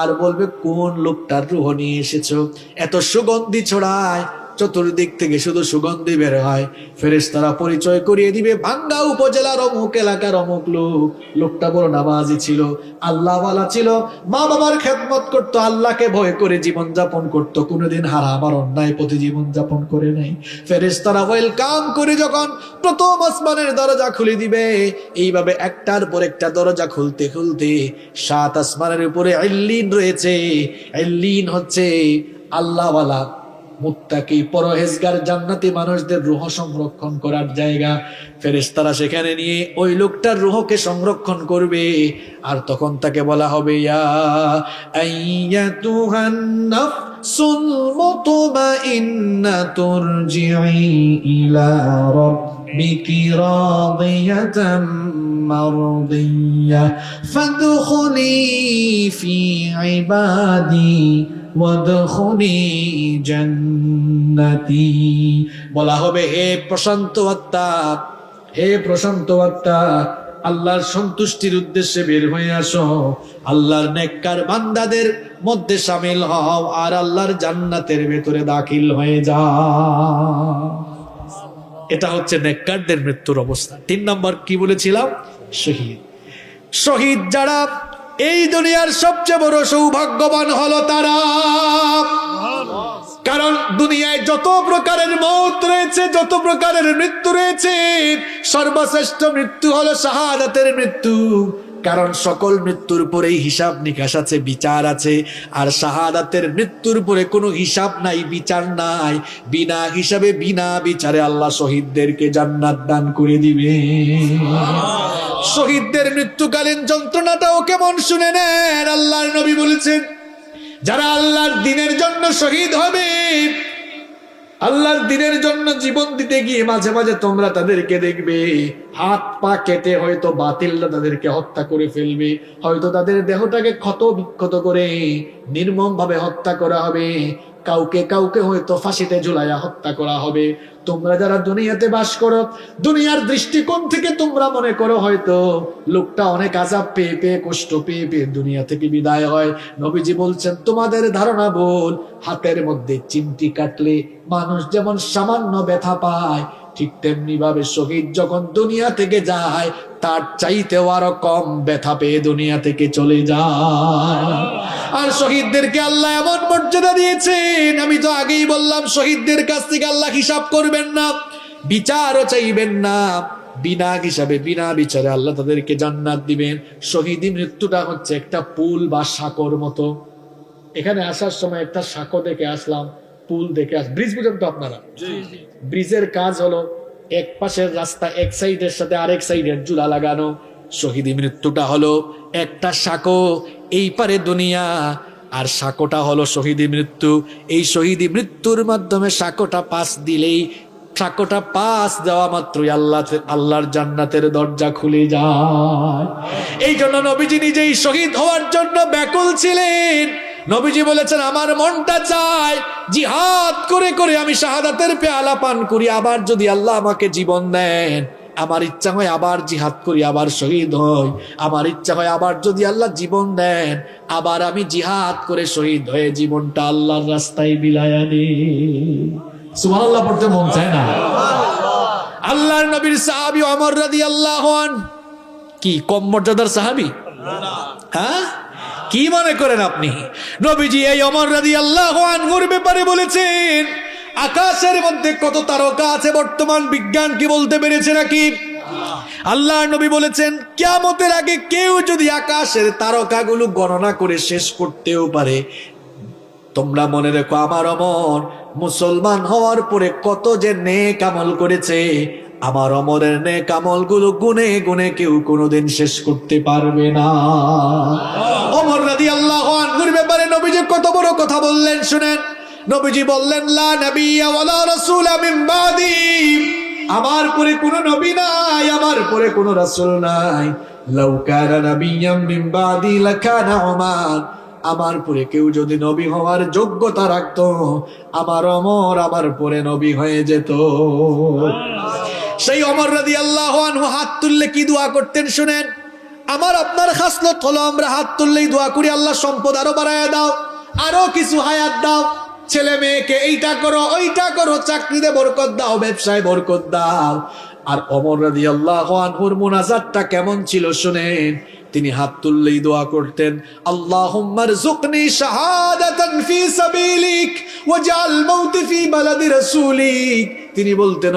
আর বলবে কোন লোকটার রূহ নিয়ে এসেছো। এত সুগন্ধি ছড়ায়, চতুর্দিক থেকে শুধু সুগন্ধি বের হয়। ফেরেশতারা পরিচয় করিয়ে দিবে, ভাঙ্গা উপজেলার অমুক এলাকার অমুক লোক। লোকটা বড় নামাজি ছিল, আল্লাহওয়ালা ছিল, মা বাবার খেদমত করতো, আল্লাহকে ভয় করে জীবন যাপন করতো, কোনোদিন হারাম আর অন্যায় প্রতি জীবন যাপন করে নাই। ফেরেশতারা ওয়েলকাম করে যখন প্রথম আসমানের দরজা খুলে দিবে, এইভাবে একটার পর একটা দরজা খুলতে খুলতে 7 আসমানের উপরে ইল্লিন রয়েছে। ইল্লিন হচ্ছে আল্লাহওয়ালা মুত্তাকি পরহেজগার জান্নাতি মানুষদের রূহ সংরক্ষণ করার জায়গা। ফেরেশতারা সেখানে নিয়ে ওই লোকটার রূহকে সংরক্ষণ করবে। আর তখন তাকে বলা হবে, ইয়া আইয়াতুহান নাফসুল মুতমাইন্নাতু রজিই ইলা রাব্বিকি রাদিয়াতাম মারদিয়া ফাদখুলি ফি ইবাদি ওয়াদখুলি জান্নাতি। বলা হবে, হে প্রশান্ত আত্মা, হে প্রশান্ত আত্মা, আল্লাহর সন্তুষ্টির উদ্দেশ্যে বের হয়ে আসো, আল্লাহর নেককার বান্দাদের মধ্যে শামিল হও আর আল্লাহর জান্নাতের ভেতরে দাখিল হয়ে যাও। এটা হচ্ছে নেককারদের মৃত্যুর অবস্থা। 3 নম্বর কি বলেছিলাম? শহীদ। শহীদ যারা, এই দুনিয়ার সবচেয়ে বড় সৌভাগ্যবান হলো তারা। কারণ দুনিয়ায় যত প্রকারের মওত রয়েছে, যত প্রকারের মৃত্যু রয়েছে, সর্বশ্রেষ্ঠ মৃত্যু হলো শাহাদাতের মৃত্যু। কারণ সকল মৃত্যুর পরেই হিসাব নিকাশ আছে, বিচার আছে। আর শাহাদাতের মৃত্যুর পরে কোনো হিসাব নাই, বিচার নাই। বিনা হিসাবে বিনা বিচারে আল্লাহ শহীদদেরকে জান্নাত দান করে দিবে। শহীদদের মৃত্যুকালীন যন্ত্রণাটাও কেমন শুনে নেন। আল্লাহর নবী বলেছেন, যারা আল্লাহর দ্বীনের জন্য শহীদ হবে, আল্লাহর দ্বীনের জন্য জীবন দিতে গিয়ে মাঝে মাঝে তোমরা তাদেরকে দেখবে হাত পা কেটে হয়তো বাতিলরা তাদেরকে হত্যা করে ফেলবে, হয়তো তাদের দেহটাকে ক্ষত বিক্ষত করে নির্মম ভাবে হত্যা করা হবে, কাউকে কাউকে হয়তো ফাঁসিতে ঝুলাইয়া হত্যা করা হবে। তোমরা যারা দুনিয়াতে বাস করো, দুনিয়ার দৃষ্টিকোণ থেকে তোমরা মনে করো হয়তো লোকটা অনেক আযাব পেয়ে পেয়ে, কষ্ট পেয়ে পেয়ে দুনিয়া থেকে বিদায় হয়। নবীজি বলছেন, তোমাদের ধারণা ভুল। হাতের মধ্যে চিমটি কাটলে মানুষ যেমন সামান্য ব্যথা পায়, ঠিক তেমনি ভাবে শহীদ যখন দুনিয়া থেকে যায় তার চাইতেও আরো কম ব্যথা পেয়ে দুনিয়া থেকে চলে যায়। আর শহীদদেরকে আল্লাহ এমন মর্যাদা দিয়েছেন, আমি তো আগেই বললাম, শহীদদের কাছ থেকে আল্লাহ হিসাব করবেন না, বিচারও চাইবেন না। বিনা হিসাবে বিনা বিচারে আল্লাহ তাদেরকে জান্নাত দিবেন। শহীদি মৃত্যুটা হচ্ছে একটা পুল বা সাঁকোর মতো। এখানে আসার সময় একটা সাঁকো দেখে আসলাম, পুল দেখে ব্রিজ বুঝেন তো আপনারা? ব্রিজের কাজ হলো এক পাশের রাস্তা এক সাইডের সাথে আরেক সাইডের জুড়া লাগানো। শহীদি মৃত্যুটা হলো একটা সাঁকো, এই পারে দুনিয়া আর সাঁকোটা হলো শহীদি মৃত্যু। এই শহীদি মৃত্যুর মাধ্যমে সাঁকোটা পাশ দিলেই, সাঁকোটা পাশ দেওয়া মাত্রই আল্লাহর জান্নাতের দরজা খুলে যায়। এই জন্য নবীজি নিজেই শহীদ হওয়ার জন্য ব্যাকুল ছিলেন। নবীজি বলেছেন, আমার মনটা চায় জিহাদ করে করে আমি শাহাদাতের পেয়ালা পান করি, আবার যদি আল্লাহ আমাকে জীবন দেন, আমার ইচ্ছা হয় আবার জিহাদ করি, আবার শহীদ হই। আমার ইচ্ছা হয় আবার যদি আল্লাহ জীবন দেন, আবার আমি জিহাদ করে শহীদ হয়ে জীবনটা আল্লাহর রাস্তায় বিলায়া দিই। সুবহানাল্লাহ পড়তে মন চায় না? আল্লাহর নবীর সাহাবী ওমর রাদিয়াল্লাহু আনহু কি কম মর্যাদার সাহাবী? হ্যাঁ, কি মনে করেন আপনি? নবীজি এই ওমর রাদিয়াল্লাহু আনহুর ব্যাপারে বলেছেন, আকাশের মধ্যে কত তারকা আছে বর্তমান বিজ্ঞান কি বলতে পেরেছে নাকি? আল্লাহর নবী বলেছেন, কিয়ামতের আগে কেউ যদি আকাশের তারকাগুলো গণনা করে শেষ করতেও পারে, তোমরা মনে রেখো আমার ওমর মুসলমান হওয়ার পরে কত যে নেক আমল করেছে, আমার ওমরের নেক আমলগুলো গুনে গুনে কেউ কোনোদিন শেষ করতে পারবে না। ওমর রাদিয়াল্লাহু আনহুর ব্যাপারে নবীজি কত বড় কথা বললেন শুনেন। নবীজি বললেন, লা নাবিয়্যা ওয়ালা রাসূলা মিন বাদি, আমার পরে কোনো নবী নাই, আমার পরে কোনো রাসূল নাই। লাউ কানা নাবিয়্যাম মিন বাদি লাকানা উমার, আমার পরে কেউ যদি নবী হওয়ার যোগ্যতা রাখতো, আমার ওমর আমার পরে নবী হয়ে যেত। সেই ওমর রাদিয়াল্লাহু আনহু হাত তুললে কি দোয়া করতেন শুনেন। আমার আপনার খাসলত হলো আমরা হাত তুললেই দোয়া করি, আল্লাহ সম্পদ আরো বাড়ায় দাও, আরো কিছু হায়াত দাও, ছেলে মেয়েকে এইটা করো ওইটা করো, চাকরিতে বরকত দাও, ব্যবসায় বরকত দাও। আর ওমর রাদিয়াল্লাহু আনহুর মুনাজাতটা কেমন ছিল শুনেন। তিনি হাত তুললেই দোয়া করতেন, আল্লাহুম্মা রযুকনি শাহাদাতান ফি সাবিলিক ওয়াজআল মাউতি ফি বালাদি রাসূলিক। তিনি বলতেন,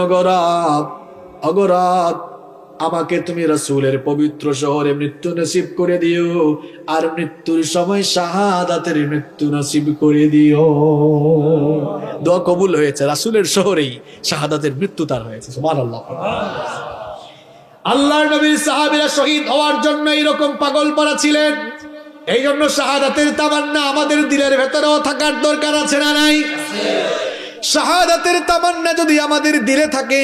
অগরাব আমাকে তুমি রাসূলের পবিত্র শহরে মৃত্যু নসিব করে দিও, আর মৃত্যুর সময় শাহাদাতের মৃত্যু নসিব করে দিও। দোয়া কবুল হয়েছে, রাসূলের শহরেই শাহাদাতের মৃত্যু তার হয়েছে। সুবহানাল্লাহ। আল্লাহর নবীর সাহাবীরা শহীদ হওয়ার জন্য এরকম পাগল পারা ছিলেন। এই জন্য শাহাদাতের তামান্না আমাদের দিলের ভেতরেও থাকার দরকার আছে না নাই? শাহাদাতের তামান্না যদি আমাদের দিলে থাকে,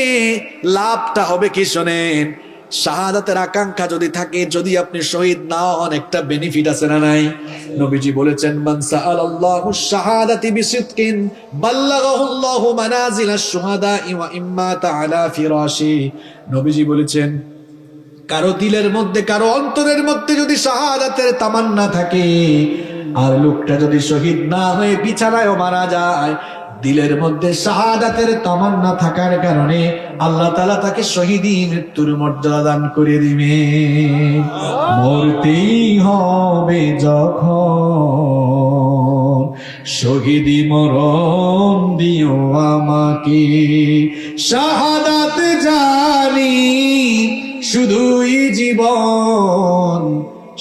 লাভটা হবে কি শোনেন। শাহাদাতের আকাঙ্ক্ষা যদি থাকে, যদি আপনি শহীদ না হন, একটা বেনিফিট আছে না নাই? নবীজি বলেছেন, মান সাআলাল্লাহু শাহাদাতি বিসিদকিন বাল্লাগাহুল্লাহু মানাজিলাশ শুহাদাই ওয়া ইম্মা তাআলা ফিরাশি। নবীজি বলেছেন, কারো দিলের মধ্যে, কারো অন্তরের মধ্যে যদি শাহাদাতের তামান্না থাকে, আর লোকটা যদি শহীদ না হয়ে বিছানায় মারা যায়, দিলের মধ্যে শাহাদাতের তামান্না থাকার কারণে আল্লাহ তাআলা তাকে শহীদি মৃত্যুর মর্যাদা দান করে দিবে। মরতেই হবে যখন, শহীদি মরণ দিও আমাকে। শাহাদাত জানি শুধুই জীবন,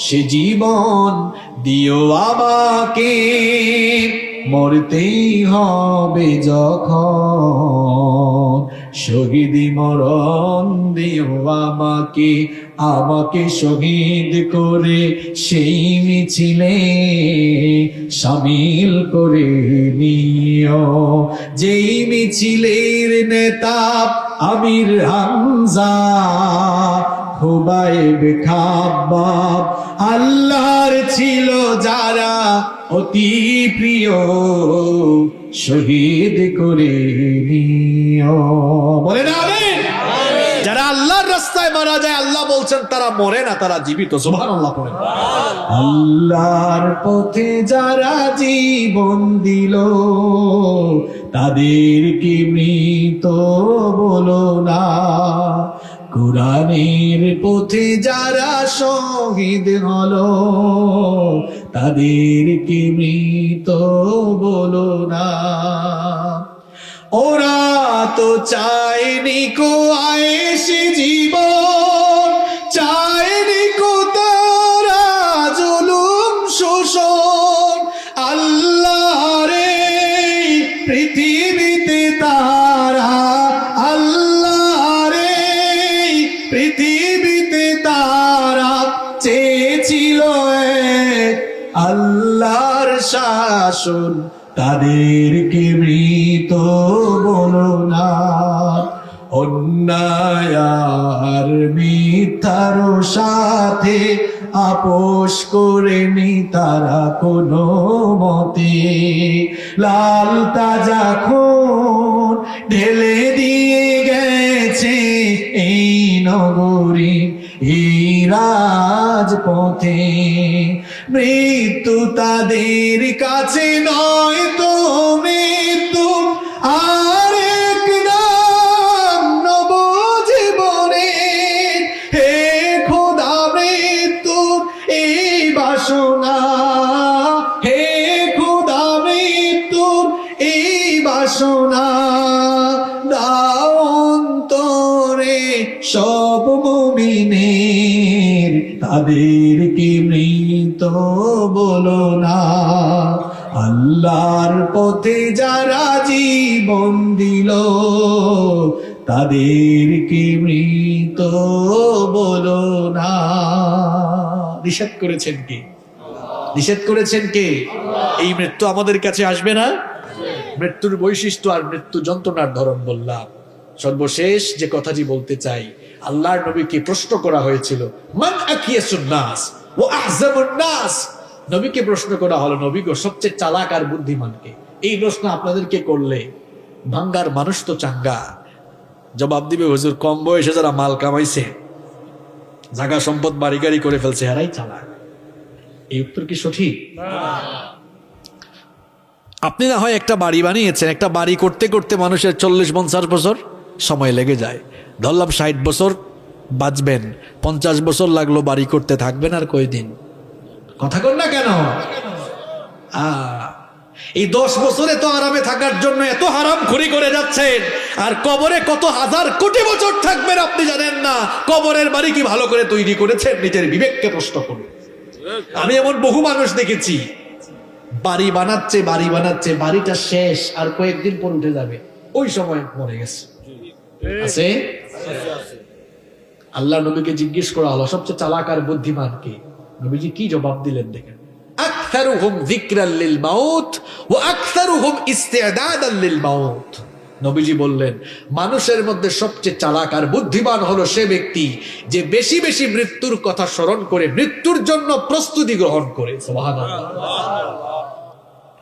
সে জীবন দিও আমাকে। মরতেই হবে যখন, শহীদি মরণ দিও আমাকে। আমাকে শহীদ করে সেই মিছিলে শামিল করে নিও, যেই মিছিলের নেতা আমির হামজা, খুবাইব খাব্বাব, আল্লাহর ছিল যারা অতি প্রিয়, শহীদ করে নিও। বলেন আমিন। যারা আল্লাহর রাস্তায় মারা যায়, আল্লাহ বলছেন তারা মরে না, তারা জীবিত। সুবহানাল্লাহ পড়েন। আল্লাহর পথে যারা জীবন দিল, তাদেরকে মৃত বলো না। কুরআনের পথে যারা শহীদ হলো, তাদেরকে মৃত বলো না। ওরা তো চায়নি কো আয়েশে জীবন, চায়নি কো তারা জুলুম শোষণ। আল্লাহর এই পৃথিবীতে তারা, আল্লাহর এই পৃথিবীতে তারা চেয়েছিল আল্লাহর শাসন, তাদেরকে মৃত বলো না। অন্যায় আর মিথ্যার সাথে আপোষ করেনি তারা কোনো মতে। লাল তাজা খুন ঢেলে দিয়ে গেছে এই নগরী, এই রাজপথে। মৃত্যু তাদের কাছে নয় তো মৃত্যু আরেক নাম নবজীবনে। হে খোদা মৃত্যু এই বাসনা, হে খোদা মৃত্যু এই বাসনা। দাও অন্তরে সব মুমিনের, তাদেরকে মৃত বলো না। আল্লাহর পথে যারা জীবন দিল, তাদেরকে মৃত বলো না। নিষেধ করেছেন কে? নিষেধ করেছেন কে? এই মৃত্যু আমাদের কাছে আসবে না। মৃত্যুর বৈশিষ্ট্য আর মৃত্যু যন্ত্রণার ধরন বললাম। সর্বশেষ যে কথাটি বলতে চাই, আল্লাহর নবীকে প্রশ্ন করা হয়েছিল, মান আকিয়াসুন নাস ওয়া আহজামুন নাস। নবীকে প্রশ্ন করা হলো, নবী গো সবচেয়ে চালাক আর বুদ্ধিমানকে? এই প্রশ্ন আপনাদেরকে করলে ভাঙ্গার মানুষ তো চাঙ্গা জবাব দিবে, হুজুর কম বয়সে যারা মাল কামাইছে জায়গা সম্পদ বাড়ি গাড়ি করে ফেলছে, হারাই চালাক। এই উত্তর কি সঠিক? আপনি না হয় একটা বাড়ি বানিয়েছেন, একটা বাড়ি করতে করতে মানুষের 40-50 বছর সময় লেগে যায়। ধরলাম 60 বছর বাঁচবেন, 50 বছর লাগলো বাড়ি করতে, থাকবেন আর কয়দিন? কথা কর না কেন? এই 10 বছরে তো আরামে থাকার জন্য এত হারাম খড়ি করে যাচ্ছেন, আর কবরে কত হাজার কোটি বছর থাকবেন আপনি জানেন না। কবরের বাড়ি কি ভালো করে তৈরি করেছেন? নিজের বিবেককে প্রশ্ন করুন। আমি এমন বহু মানুষ দেখেছি, বাড়ি বানাচ্ছে বাড়িটা শেষ, আর কয়েকদিন পর উঠে যাবে, ওই সময় মরে গেছে। আছে? আল্লাহ নবীকে জিজ্ঞেস করা হলো সবচেয়ে চালাক আর বুদ্ধিমান কে? নবীজি কি জবাব দিলেন দেখেন, আকসারুহুম যিকরাল লিল মাউত ওয়া আকসারুহুম ইসতিদাদাল লিল মাউত। নবীজি বললেন, মানুষের মধ্যে সবচেয়ে চালাক আর বুদ্ধিমান হলো সে ব্যক্তি যে বেশি বেশি মৃত্যুর কথা স্মরণ করে মৃত্যুর জন্য প্রস্তুতি গ্রহণ করে। সুবহানাল্লাহ।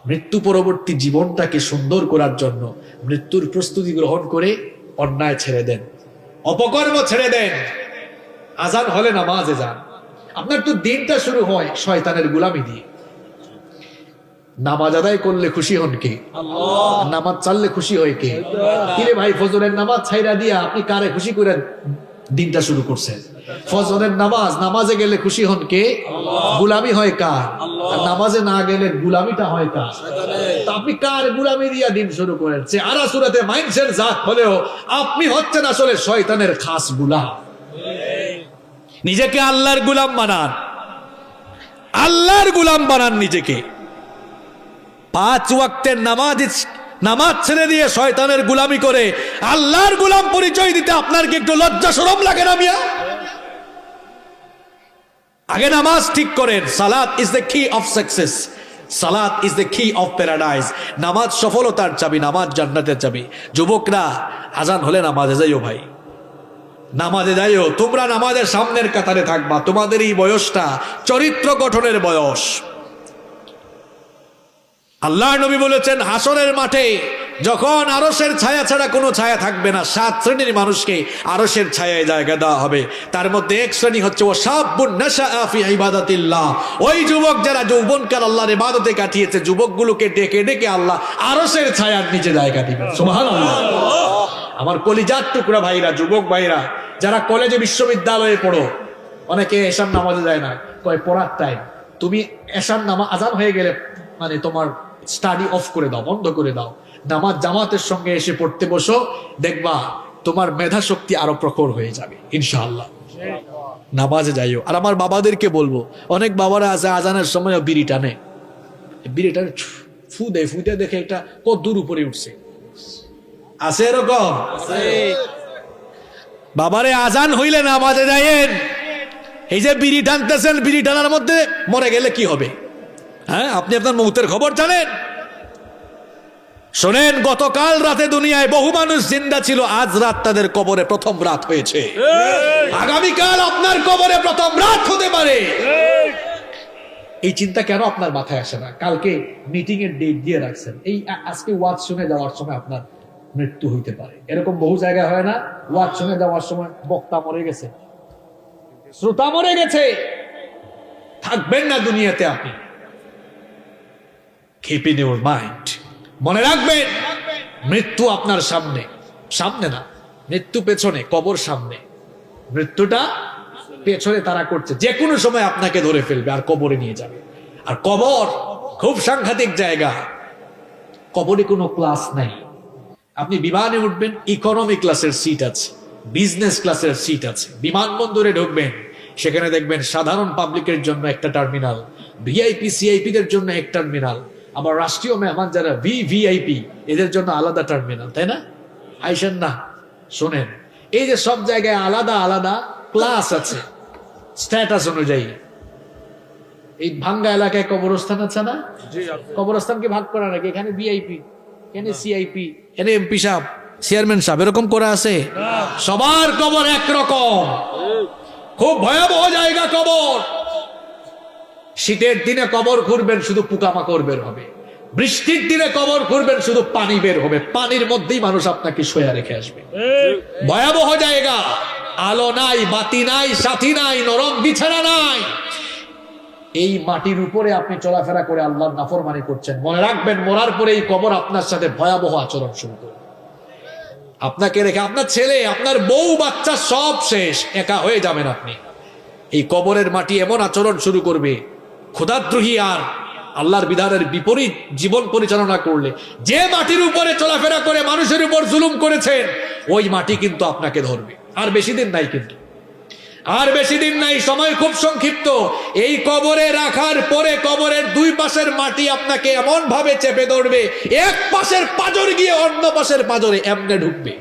মৃত্যু পরবর্তী জীবনটাকে সুন্দর করার জন্য মৃত্যুর প্রস্তুতি গ্রহণ করে অন্যায় ছেড়ে দেন, অপকর্ম ছেড়ে দেন, আজান হলে নামাজে যান। আপনার তো দিনটা শুরু হয় শয়তানের গোলামি দিয়ে। নামাজ আদায় করলে খুশি হন কে? আল্লাহ। নামাজ চাললে খুশি হয় কে? কিরে ভাই, ফজরের নামাজ ছাইরা দিয়া আপনি কারে খুশি করে দিনটা শুরু করছেন? ফজরের নামাজে গেলে খুশি হন কে? আল্লাহ। গোলামি হয় কার? আর নামাজে না গেলে গোলামিটা হয় কার? শয়তানের। আপনি কার গোলামি দিয়া দিন শুরু করেন? আরা সুরাতে মাইন্ডসেট জাত হলেও আপনি হচ্ছেন আসলে শয়তানের খাস গোলাম। নিজেকে আল্লাহর গোলাম বানান, আল্লাহর গোলাম বানান নিজেকে। 5 ওয়াক্তের নামাজ ছেড়ে দিয়ে শয়তানের গোলামি করে আল্লাহর গোলাম পরিচয় দিতে আপনার কি একটু লজ্জা শরম লাগে না মিয়া? আগে নামাজ ঠিক করেন। সালাত ইজ দ্য কি অফ সাকসেস, সালাত ইজ দ্য কি অফ প্যারাডাইস। নামাজ সফলতার চাবি, নামাজ জান্নাতের চাবি। যুবকরা, আজান হলে নামাজে যাইও ভাই, নামাজে যাইও। তোমরা নামাজের সামনের কাতারে থাকবা। তোমাদের এই বয়সটা চরিত্র গঠনের বয়স। আল্লাহ নবী বলেছেন, হাসরের মাঠে যখন আরশের ছায়া ছাড়া কোনো ছায়া থাকবে না, 7 শ্রেণীর মানুষকে আরশের ছায়ায় জায়গা দেওয়া হবে। তার মধ্যে এক শ্রেণী হচ্ছে ও শাবুন নাশাআ ফি ইবাদাতিল্লাহ। ওই যুবক যারা যৌবনকাল আল্লাহর ইবাদতে কাটিয়েছে, যুবকগুলোকে ডেকে ডেকে আল্লাহ আরশের ছায়ার নিচে জায়গা দিবেন। সুবহানাল্লাহ। আমার কলিজার টুকরা ভাইরা, যুবক ভাইরা যারা কলেজে বিশ্ববিদ্যালয়ে পড়ো, অনেকে এশার নামাজে যায় না, কয় পড়ার টাইম। তুমি এশার নামাজ আজান হয়ে গেলে মানে তোমার স্টাডি অফ করে দাও, বন্ধ করে দাও, নামাজ জামাতের সঙ্গে এসে পড়তে বসো, দেখবা তোমার মেধা শক্তি আরো প্রখর হয়ে যাবে ইনশাআল্লাহ। নামাজে যাইও। আর আমার বাবাদেরকে বলবো, অনেক বাবারা আছে আজানের সময় বিড়ি টানে, বিড়িটা ফু দেয়, ফুটে দেখে এটা কত দূর উপরে উঠছে। আছে এরকম? বাবারে, আজান হইলে নামাজে যাইয়েন। এই যে বিড়ি টানতেছেন, বিড়ি টানার মধ্যে মরে গেলে কি হবে? হ্যাঁ, আপনি আপনার মৌতের খবর জানেন? শোনেন, গতকাল রাতে দুনিয়ায় বহু মানুষ জিন্দা ছিল, আজ রাত তাদের কবরে প্রথম রাত হয়েছে। আগামীকাল আপনার কবরে প্রথম রাত হতে পারে। এই চিন্তা কেন আপনার মাথায় আসে না? কালকে মিটিং এর ডেট দিয়ে রাখছেন, এই আজকে ওয়াজ শুনে যাওয়ার সময় আপনার মৃত্যু হইতে পারে। এরকম বহু জায়গায় হয় না? ওয়াজ শুনে যাওয়ার সময় বক্তা মরে গেছে, শ্রোতা মরে গেছে, থাকবেন না দুনিয়াতে আপনি। Keep in your mind, মনে রাখবেন, মৃত্যু আপনার সামনে, সামনে না, মৃত্যু পেছনে, কবর সামনে। মৃত্যুটা পেছনে তারা করছে, যে কোনো সময় আপনাকে ধরে ফেলবে আর কবরে নিয়ে যাবে। আর কবর খুব সাংঘাতিক জায়গা। কবরে কোনো ক্লাস নাই। আপনি বিমানে উঠবেন, ইকোনমি ক্লাসের সিট আছে, বিজনেস ক্লাসের সিট আছে। বিমানবন্দরে ঢুকবেন, সেখানে দেখবেন সাধারণ পাবলিকের জন্য একটা টার্মিনাল, ভিআইপি সিআইপি দের জন্য এক টার্মিনাল, আবার রাষ্ট্রীয় মেহমান যারা ভিভিআইপি এদের জন্য আলাদা টার্মিনাল, তাই না? আইসেন না, শোনেন, এই যে সব জায়গায় আলাদা আলাদা ক্লাস আছে স্ট্যাটাস অনুযায়ী। এই ভাঙ্গা এলাকায় কবরস্থান আছে না? কবরস্থানকে ভাগ করা নাকি? এখানে ভিআইপি, এখানে সিআইপি, এখানে এমপি সাহেব, চেয়ারম্যান সাহেব, এরকম করা আছে? সবার কবর একরকম। খুব ভয়াবহ জায়গা কবর। শীতের দিনে কবর খুঁড়বেন, শুধু পোকামাকড় বের হবে। বৃষ্টির দিনে কবর খুঁড়বেন, শুধু পানি বের হবে। পানির মধ্যেই মানুষ আপনাকে শোয়া রেখে আসবে। ভয়াবহ জায়গা। আলো নাই, বাতি নাই, সাথী নাই, নরম বিছানা নাই। এই মাটির উপরে আপনি চলাফেরা করে আল্লাহর নাফরমানি করছেন। মনে রাখবেন, মরার পরে এই কবর আপনার সাথে ভয়াবহ আচরণ শুরু করবে। আপনাকে রেখে আপনার ছেলে, আপনার বউ, বাচ্চা সব শেষ, একা হয়ে যাবেন আপনি। এই কবরের মাটি এমন আচরণ শুরু করবে, খোদাদ্রোহী আর আল্লাহর বিধানের বিপরীত জীবন পরিচালনা করলে, যে মাটির উপরে চলাফেরা করে মানুষের উপর জুলুম করেছেন, ওই মাটি কিন্তু আপনাকে ধরবে। আর বেশি দিন নাই, কিন্তু আর বেশি দিন নাই, সময় খুব সংক্ষিপ্ত। এই কবরে রাখার পরে কবরের দুই পাশের মাটি আপনাকে এমন ভাবে চেপে ধরবে, এক পাশের পাঁজর গিয়ে অন্য পাশের পাঁজরে এমনে ঢুকবে।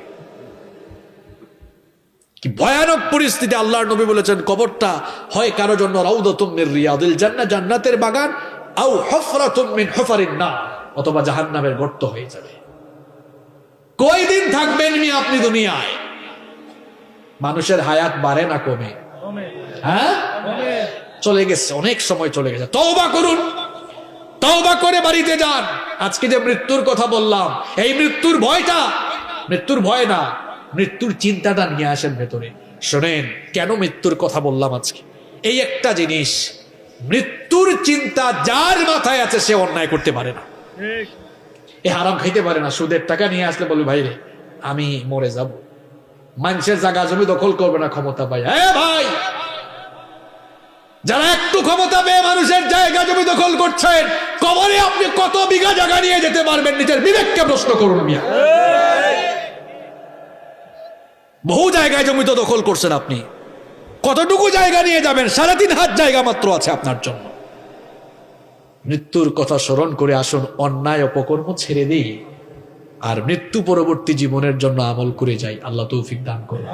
কি ভয়ানক পরিস্থিতি! আল্লাহর নবী বলেছেন, কবরটা হয় কারো জন্য রাউদাতুম মির রিয়াদিল জান্নাহ, জান্নাতের বাগান, আও হুফরাতুম মিন হুফারিন নার, অথবা জাহান্নামের গর্ত হয়ে যাবে। কয়দিন থাকবেন মি আপনি দুনিয়ায়? মানুষের হায়াত বাড়ে না কমে? হ্যাঁ, চলে গেছে, অনেক সময় চলে গেছে। তওবা করুন, তওবা করে বাড়িতে যান। আজকে যে মৃত্যুর কথা বললাম, এই মৃত্যুর ভয়টা, মৃত্যুর ভয় না, মৃত্যুর চিন্তাটা নিয়ে আসেন ভেতরে। শোনেন, কেন মৃত্যুর কথা বললাম আজকে? এই একটা জিনিস, মৃত্যুর চিন্তা যার মাথায় আছে সে অন্যায় করতে পারে না, এ হারাম খাইতে পারে না। সুদের টাকা নিয়ে আসলে বলবে, ভাই রে আমি মরে যাব, মানুষের জায়গা জমি দখল করবে না ক্ষমতা পাই। ভাই, যারা একটু ক্ষমতা পেয়ে মানুষের জায়গা জমি দখল করছেন, কবরে আপনি কত বিঘা জায়গা নিয়ে যেতে পারবেন? নিজের বিবেককে প্রশ্ন করুন মিয়া। বহু জায়গায় জমি তো দখল করছেন আপনি, কতটুকু জায়গা নিয়ে যাবেন? 3.5 হাত জায়গা মাত্র আছে আপনার জন্য। মৃত্যুর কথা স্মরণ করে আসুন, অন্যায় অপকর্ম ছেড়ে দিই, আর মৃত্যু পরবর্তী জীবনের জন্য আমল করে যাই। আল্লাহ তৌফিক দান করুন।